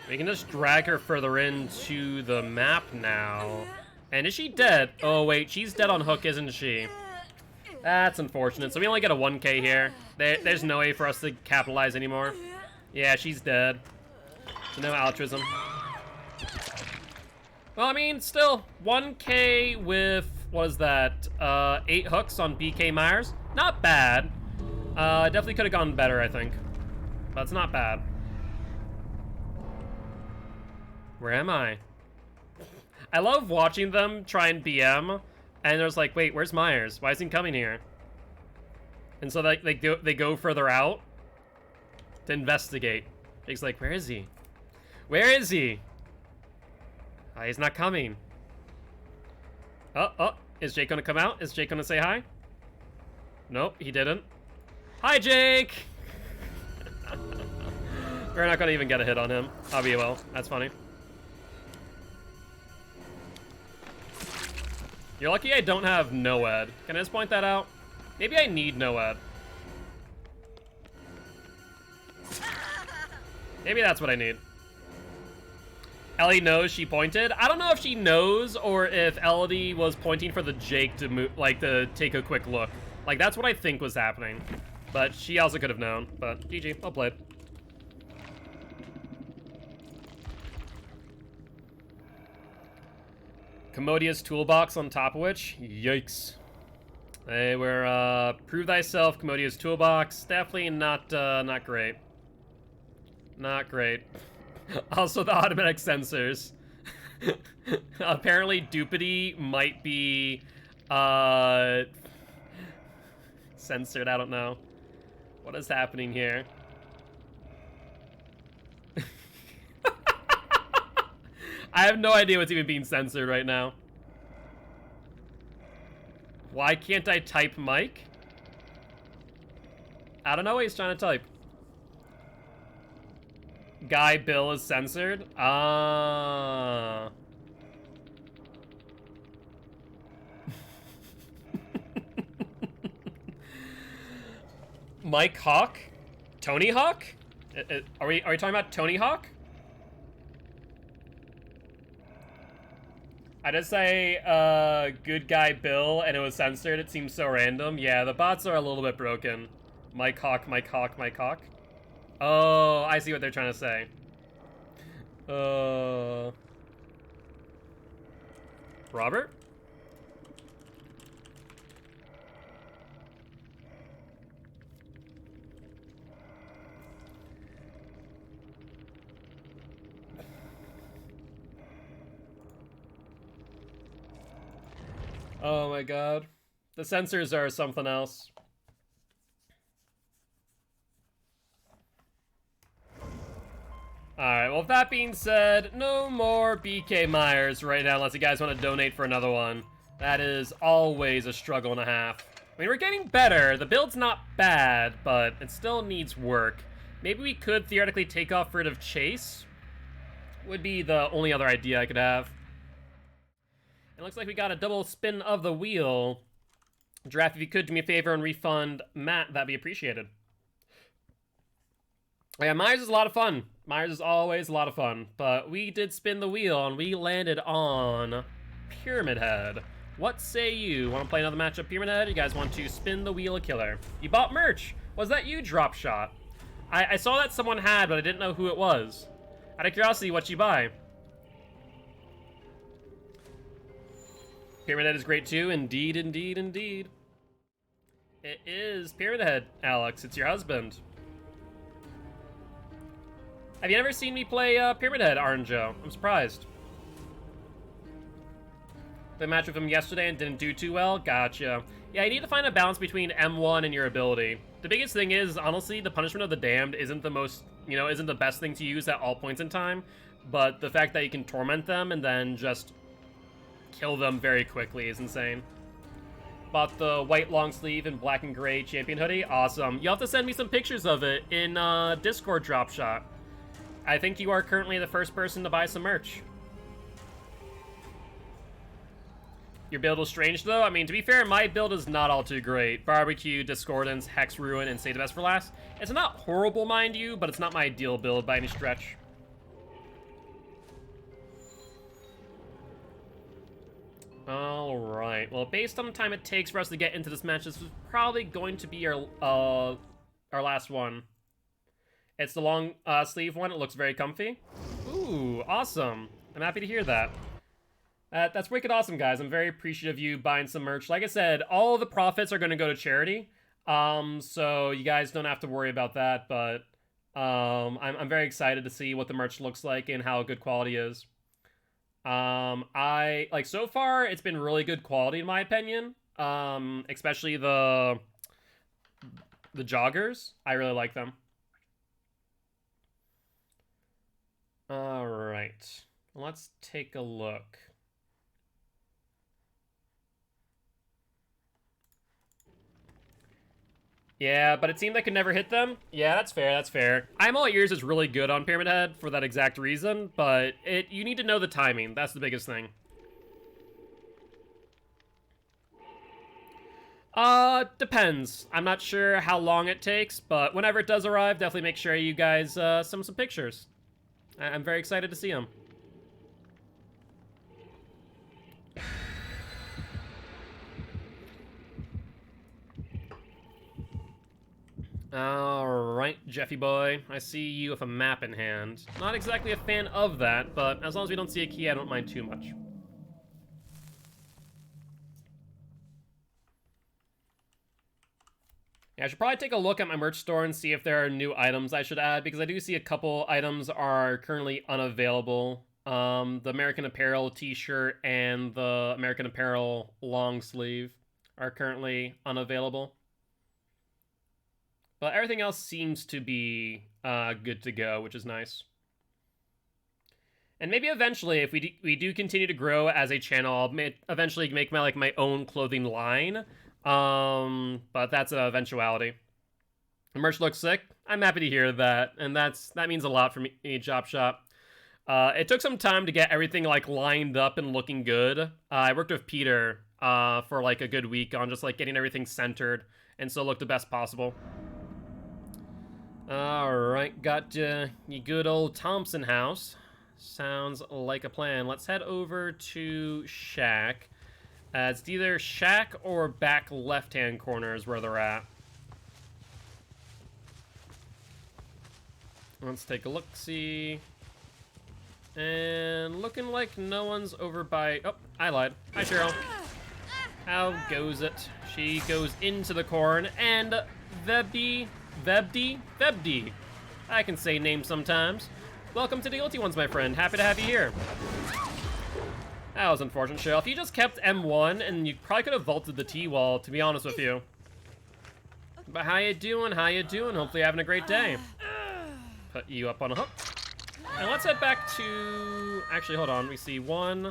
We can just drag her further into the map now. And is she dead? Oh wait, she's dead on hook, isn't she? That's unfortunate. So we only get a 1k here. There's no way for us to capitalize anymore. Yeah, she's dead. So no altruism. Well, I mean, still, 1k with, what is that, 8 hooks on BK Myers? Not bad. Definitely could have gone better, I think. But it's not bad. Where am I? I love watching them try and BM, and there's like, wait, where's Myers? Why isn't he coming here? And so they go further out to investigate. Jake's like, where is he? Where is he? He's not coming. Oh, is Jake gonna come out? Is Jake gonna say hi? Nope, he didn't. Hi, Jake! We're not gonna even get a hit on him. I'll be well. That's funny. You're lucky I don't have no-ed. Can I just point that out? Maybe I need no-ed. Maybe that's what I need. Ellie knows she pointed. I don't know if she knows or if Ellie was pointing for the Jake to move, like, to take a quick look. Like, that's what I think was happening. But she also could have known. But GG, well played. Commodious toolbox on top of which? Yikes. Hey, we're, prove thyself, Commodious toolbox. Definitely not great. Not great. Also, the automatic sensors. Apparently, Dupity might be, censored, I don't know. What is happening here? I have no idea what's even being censored right now. Why can't I type Mike? I don't know what he's trying to type. Guy Bill is censored? Ah. Mike Hawk? Tony Hawk? Are we talking about Tony Hawk? I just say, good guy Bill, and it was censored. It seems so random. Yeah, the bots are a little bit broken. Mike Hawk, Mike Hawk, Mike Hawk. Oh, I see what they're trying to say. Robert? Oh my god. The sensors are something else. Alright, well, with that being said, no more BK Myers right now unless you guys want to donate for another one. That is always a struggle and a half. I mean, we're getting better. The build's not bad, but it still needs work. Maybe we could theoretically take off rid of Chase. Would be the only other idea I could have. It looks like we got a double spin of the wheel. Draft, if you could do me a favor and refund Matt, that'd be appreciated. Yeah, Myers is a lot of fun. Myers is always a lot of fun. But we did spin the wheel and we landed on Pyramid Head. What say you? Want to play another matchup, Pyramid Head? You guys want to spin the wheel a killer? You bought merch. Was that you, Drop Shot? I saw that someone had, but I didn't know who it was. Out of curiosity, what'd you buy? Pyramid Head is great too. Indeed, indeed, indeed. It is Pyramid Head, Alex. It's your husband. Have you ever seen me play Pyramid Head, Oranjo? I'm surprised. The match with him yesterday and didn't do too well? Gotcha. Yeah, you need to find a balance between M1 and your ability. The biggest thing is, honestly, the Punishment of the Damned isn't the most, isn't the best thing to use at all points in time, but the fact that you can torment them and then just kill them very quickly is insane. Bought the white long sleeve and black and gray champion hoodie. Awesome. You'll have to send me some pictures of it in Discord drop shot. I think you are currently the first person to buy some merch. Your build is strange, though. I mean, to be fair, my build is not all too great. Barbecue, Discordance, Hex Ruin, and Save the Best for Last. It's not horrible, mind you, but it's not my ideal build by any stretch. Alright, well, based on the time it takes for us to get into this match, this is probably going to be our last one. It's the long sleeve one. It looks very comfy. Ooh, awesome. I'm happy to hear that. That's wicked awesome, guys. I'm very appreciative of you buying some merch. Like I said, all of the profits are going to go to charity. So you guys don't have to worry about that, but I'm very excited to see what the merch looks like and how good quality is. So far, it's been really good quality in my opinion. Especially the joggers. I really like them. All right, let's take a look. Yeah, but it seemed I could never hit them. Yeah, that's fair, that's fair. I'm All Ears is really good on Pyramid Head for that exact reason, but you need to know the timing. That's the biggest thing. Depends. I'm not sure how long it takes, but whenever it does arrive, definitely make sure you guys send some pictures. I'm very excited to see them. Alright, Jeffy boy. I see you with a map in hand. Not exactly a fan of that, but as long as we don't see a key, I don't mind too much. Yeah, I should probably take a look at my merch store and see if there are new items I should add, because I do see a couple items are currently unavailable. The American Apparel t-shirt and the American Apparel long sleeve are currently unavailable. But everything else seems to be good to go, which is nice. And maybe eventually, if we do continue to grow as a channel, I'll eventually make my own clothing line. But that's an eventuality. The merch looks sick. I'm happy to hear that, and that means a lot for me, Chop Shop. It took some time to get everything lined up and looking good. I worked with Peter for a good week on just getting everything centered, and so it looked the best possible. Alright, got your good old Thompson house. Sounds like a plan. Let's head over to Shack. It's either Shack or back left-hand corner is where they're at. Let's take a look-see. And looking like no one's over by... Oh, I lied. Hi, Cheryl. How goes it? She goes into the corn, and Vebdi... I can say names sometimes. Welcome to the Gilty Ones, my friend. Happy to have you here. That was unfortunate, Cheryl. If you just kept M1, and you probably could have vaulted the T-wall, to be honest with you. But how you doing? How you doing? Hopefully you're having a great day. Put you up on a hook. And let's head back to... Actually, hold on. We see one.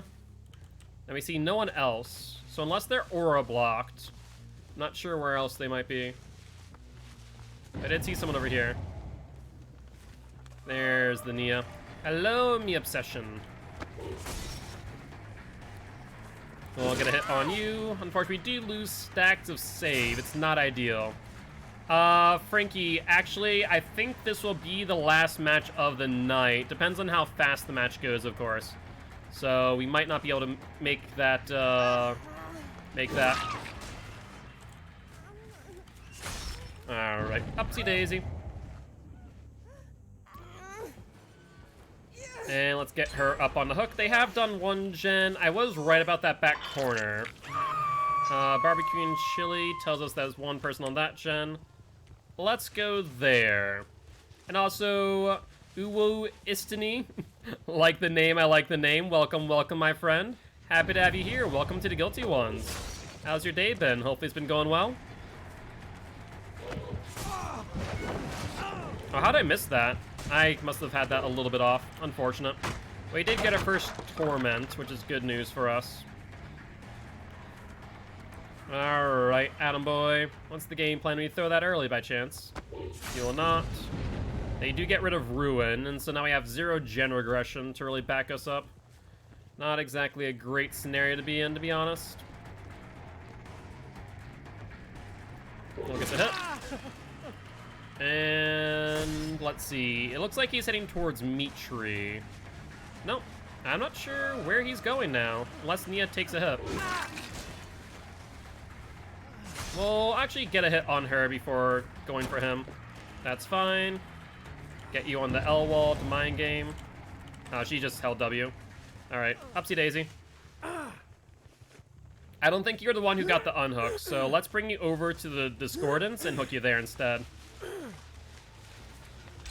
And we see no one else. So unless they're aura blocked, I'm not sure where else they might be. I did see someone over here. There's the Nia. Hello, me obsession. We'll get a hit on you. Unfortunately, we do lose stacks of save. It's not ideal. Frankie, actually, I think this will be the last match of the night. Depends on how fast the match goes, of course. So we might not be able to make that, Alright, upsy daisy. And let's get her up on the hook. They have done one gen. I was right about that back corner. Barbecue and chili tells us there's one person on that gen. Let's go there. And also, Uwo Istini. Like the name, I like the name. Welcome, welcome, my friend. Happy to have you here. Welcome to the Guilty Ones. How's your day been? Hopefully it's been going well. Oh, how did I miss that? I must have had that a little bit off. Unfortunate. We did get our first torment, which is good news for us. Alright, Adam boy. What's the game plan when you throw that early by chance? You will not. They do get rid of Ruin, and so now we have 0 gen regression to really back us up. Not exactly a great scenario to be in, to be honest. We'll get the hit. And let's see. It looks like he's heading towards Meat Tree. Nope. I'm not sure where he's going now, unless Nia takes a hit. We'll actually get a hit on her before going for him. That's fine. Get you on the L wall to mind game. Oh, she just held W. Alright, upsie daisy. I don't think you're the one who got the unhook, so let's bring you over to the Discordance and hook you there instead.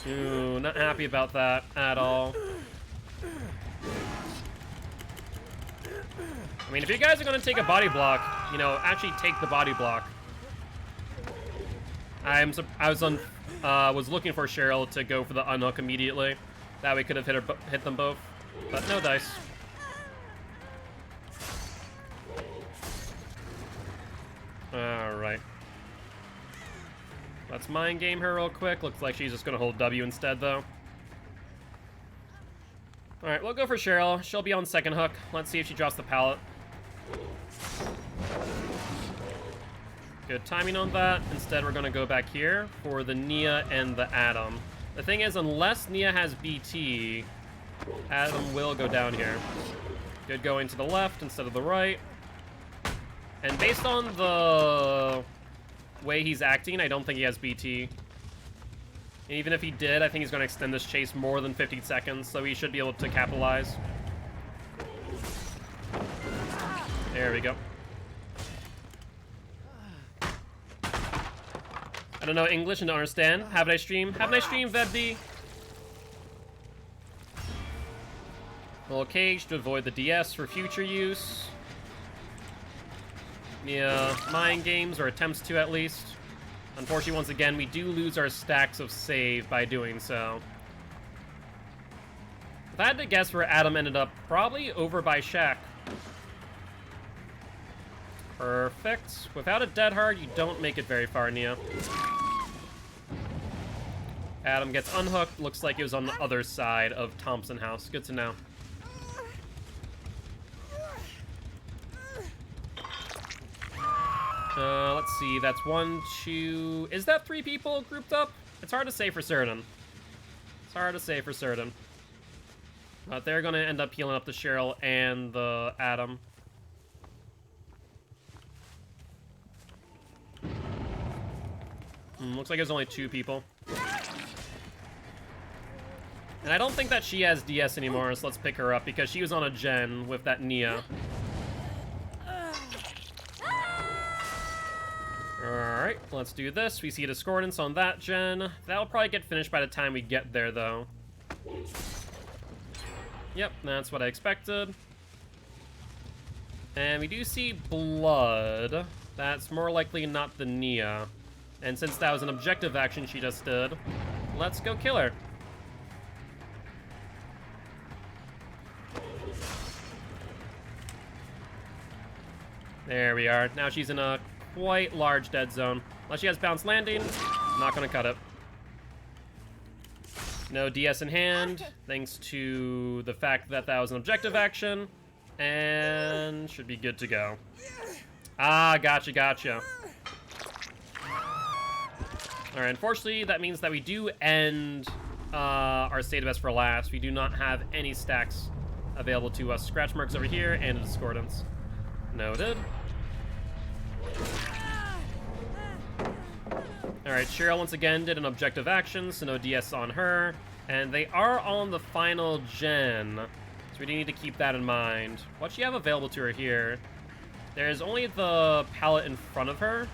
Ooh, not happy about that at all. I mean, if you guys are gonna take a body block, you know, actually take the body block. I was looking for Cheryl to go for the unhook immediately. That way could have hit them both, but no dice. All right. Let's mind game her real quick. Looks like she's just gonna hold W instead, though. All right, we'll go for Cheryl. She'll be on second hook. Let's see if she drops the pallet. Good timing on that. Instead, we're gonna go back here for the Nia and the Adam. The thing is, unless Nia has BT, Adam will go down here. Good going to the left instead of the right. And based on the way he's acting, I don't think he has BT. And even if he did, I think he's going to extend this chase more than 15 seconds, so he should be able to capitalize. There we go. I don't know English and don't understand. Have a nice stream. Have a nice stream, Vebdi. Little cage to avoid the DS for future use. Yeah, mind games, or attempts to at least. Unfortunately, once again, we do lose our stacks of save by doing so. If I had to guess where Adam ended up, probably over by Shaq. Perfect. Without a dead hard, you don't make it very far, Nia. Adam gets unhooked. Looks like it was on the other side of Thompson House. Good to know. Let's see, that's 1, 2... Is that 3 people grouped up? It's hard to say for certain. It's hard to say for certain. But they're gonna end up healing up the Cheryl and the Adam. Looks like there's only 2 people. And I don't think that she has DS anymore, so let's pick her up, because she was on a gen with that Nia. Alright, let's do this. We see a Discordance on that gen. That'll probably get finished by the time we get there, though. Yep, that's what I expected. And we do see blood. That's more likely not the Nia. And since that was an objective action she just did, let's go kill her. There we are. Now she's in a quite large dead zone. Unless she has bounce landing, not gonna cut it. No DS in hand, thanks to the fact that that was an objective action, and should be good to go. Ah, gotcha, gotcha. Alright, unfortunately, that means that we do end our state of best for last. We do not have any stacks available to us. Scratch marks over here, and a Discordance. Noted. Alright, Cheryl once again did an objective action, so no DS on her. And they are on the final gen, so we do need to keep that in mind. What she have available to her here? There's only the pallet in front of her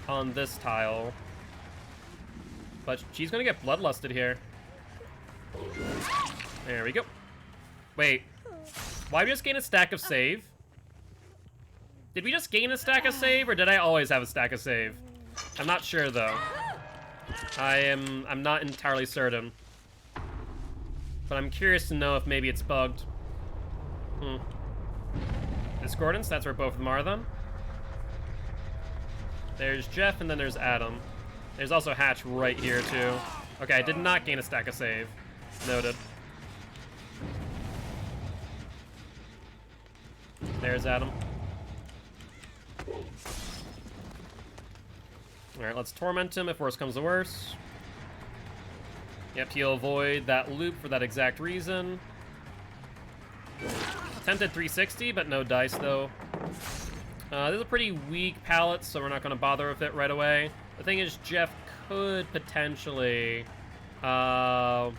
on this tile. But she's gonna get bloodlusted here. There we go. Wait, why did we just gain a stack of save? Did we just gain a stack of save, or did I always have a stack of save? I'm not sure, though. I'm not entirely certain. But I'm curious to know if maybe it's bugged. Discordance, that's where both of them are, then. There's Jeff, and then there's Adam. There's also Hatch right here, too. Okay, I did not gain a stack of save. Noted. There's Adam. Alright, let's torment him if worse comes to worse. Yep, he'll avoid that loop for that exact reason. Attempted 360, but no dice, though. This is a pretty weak pallet, so we're not going to bother with it right away. The thing is, Jeff could potentially... Nice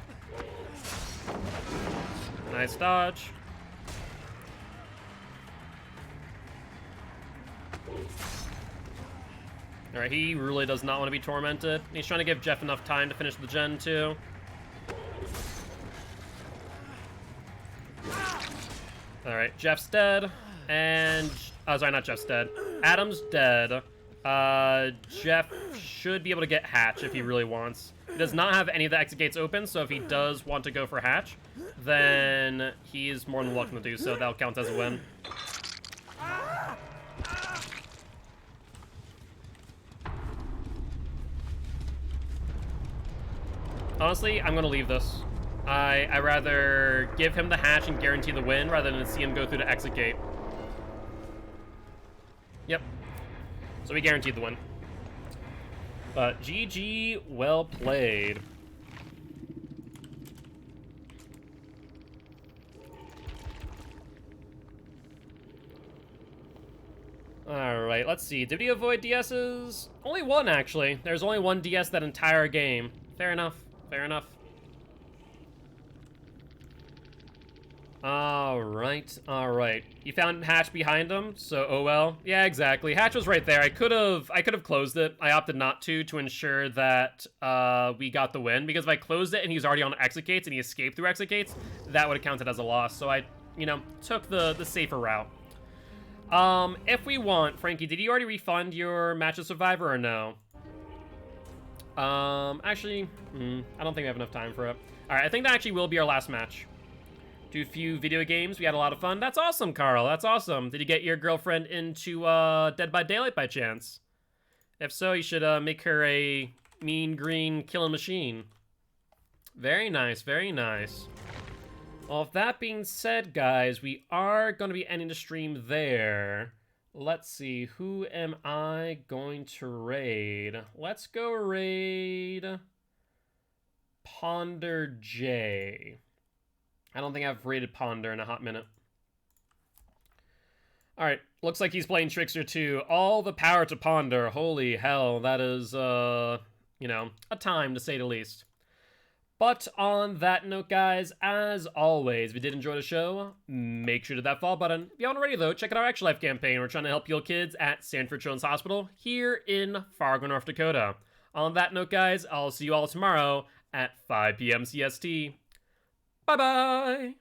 dodge. Alright, he really does not want to be tormented. He's trying to give Jeff enough time to finish the gen, too. Alright, Jeff's dead. And... oh, sorry, not Jeff's dead. Adam's dead. Jeff should be able to get Hatch if he really wants. He does not have any of the exit gates open, so if he does want to go for Hatch, then he is more than welcome to do so. That'll count as a win. Honestly, I'm going to leave this. I rather give him the hatch and guarantee the win rather than see him go through the exit gate. Yep. So we guaranteed the win. But GG, well played. Alright, let's see. Did we avoid DSs? Only one, actually. There's only one DS that entire game. Fair enough. Fair enough. Alright, alright. You found Hatch behind him, so oh well. Yeah, exactly. Hatch was right there. I could have closed it. I opted not to ensure that we got the win, because if I closed it and he's already on exit gates and he escaped through exit gates, that would have counted as a loss. So I, you know, took the safer route. If we want, Frankie, did you already refund your Match of Survivor or no? Actually, I don't think we have enough time for it. Alright, I think that actually will be our last match. Do a few video games. We had a lot of fun. That's awesome, Carl. That's awesome. Did you get your girlfriend into, Dead by Daylight by chance? If so, you should, make her a mean green killing machine. Very nice, very nice. Well, with that being said, guys, we are going to be ending the stream there. Let's see, who am I going to raid? Let's go raid Ponder J. I don't think I've raided Ponder in a hot minute. Alright, looks like he's playing Trickster too. All the power to Ponder. Holy hell, that is, you know, a time to say the least. But on that note, guys, as always, if you did enjoy the show, make sure to hit that follow button. If you haven't already, though, check out our Extra Life campaign. We're trying to help heal kids at Sanford Children's Hospital here in Fargo, North Dakota. On that note, guys, I'll see you all tomorrow at 5 p.m. CST. Bye-bye!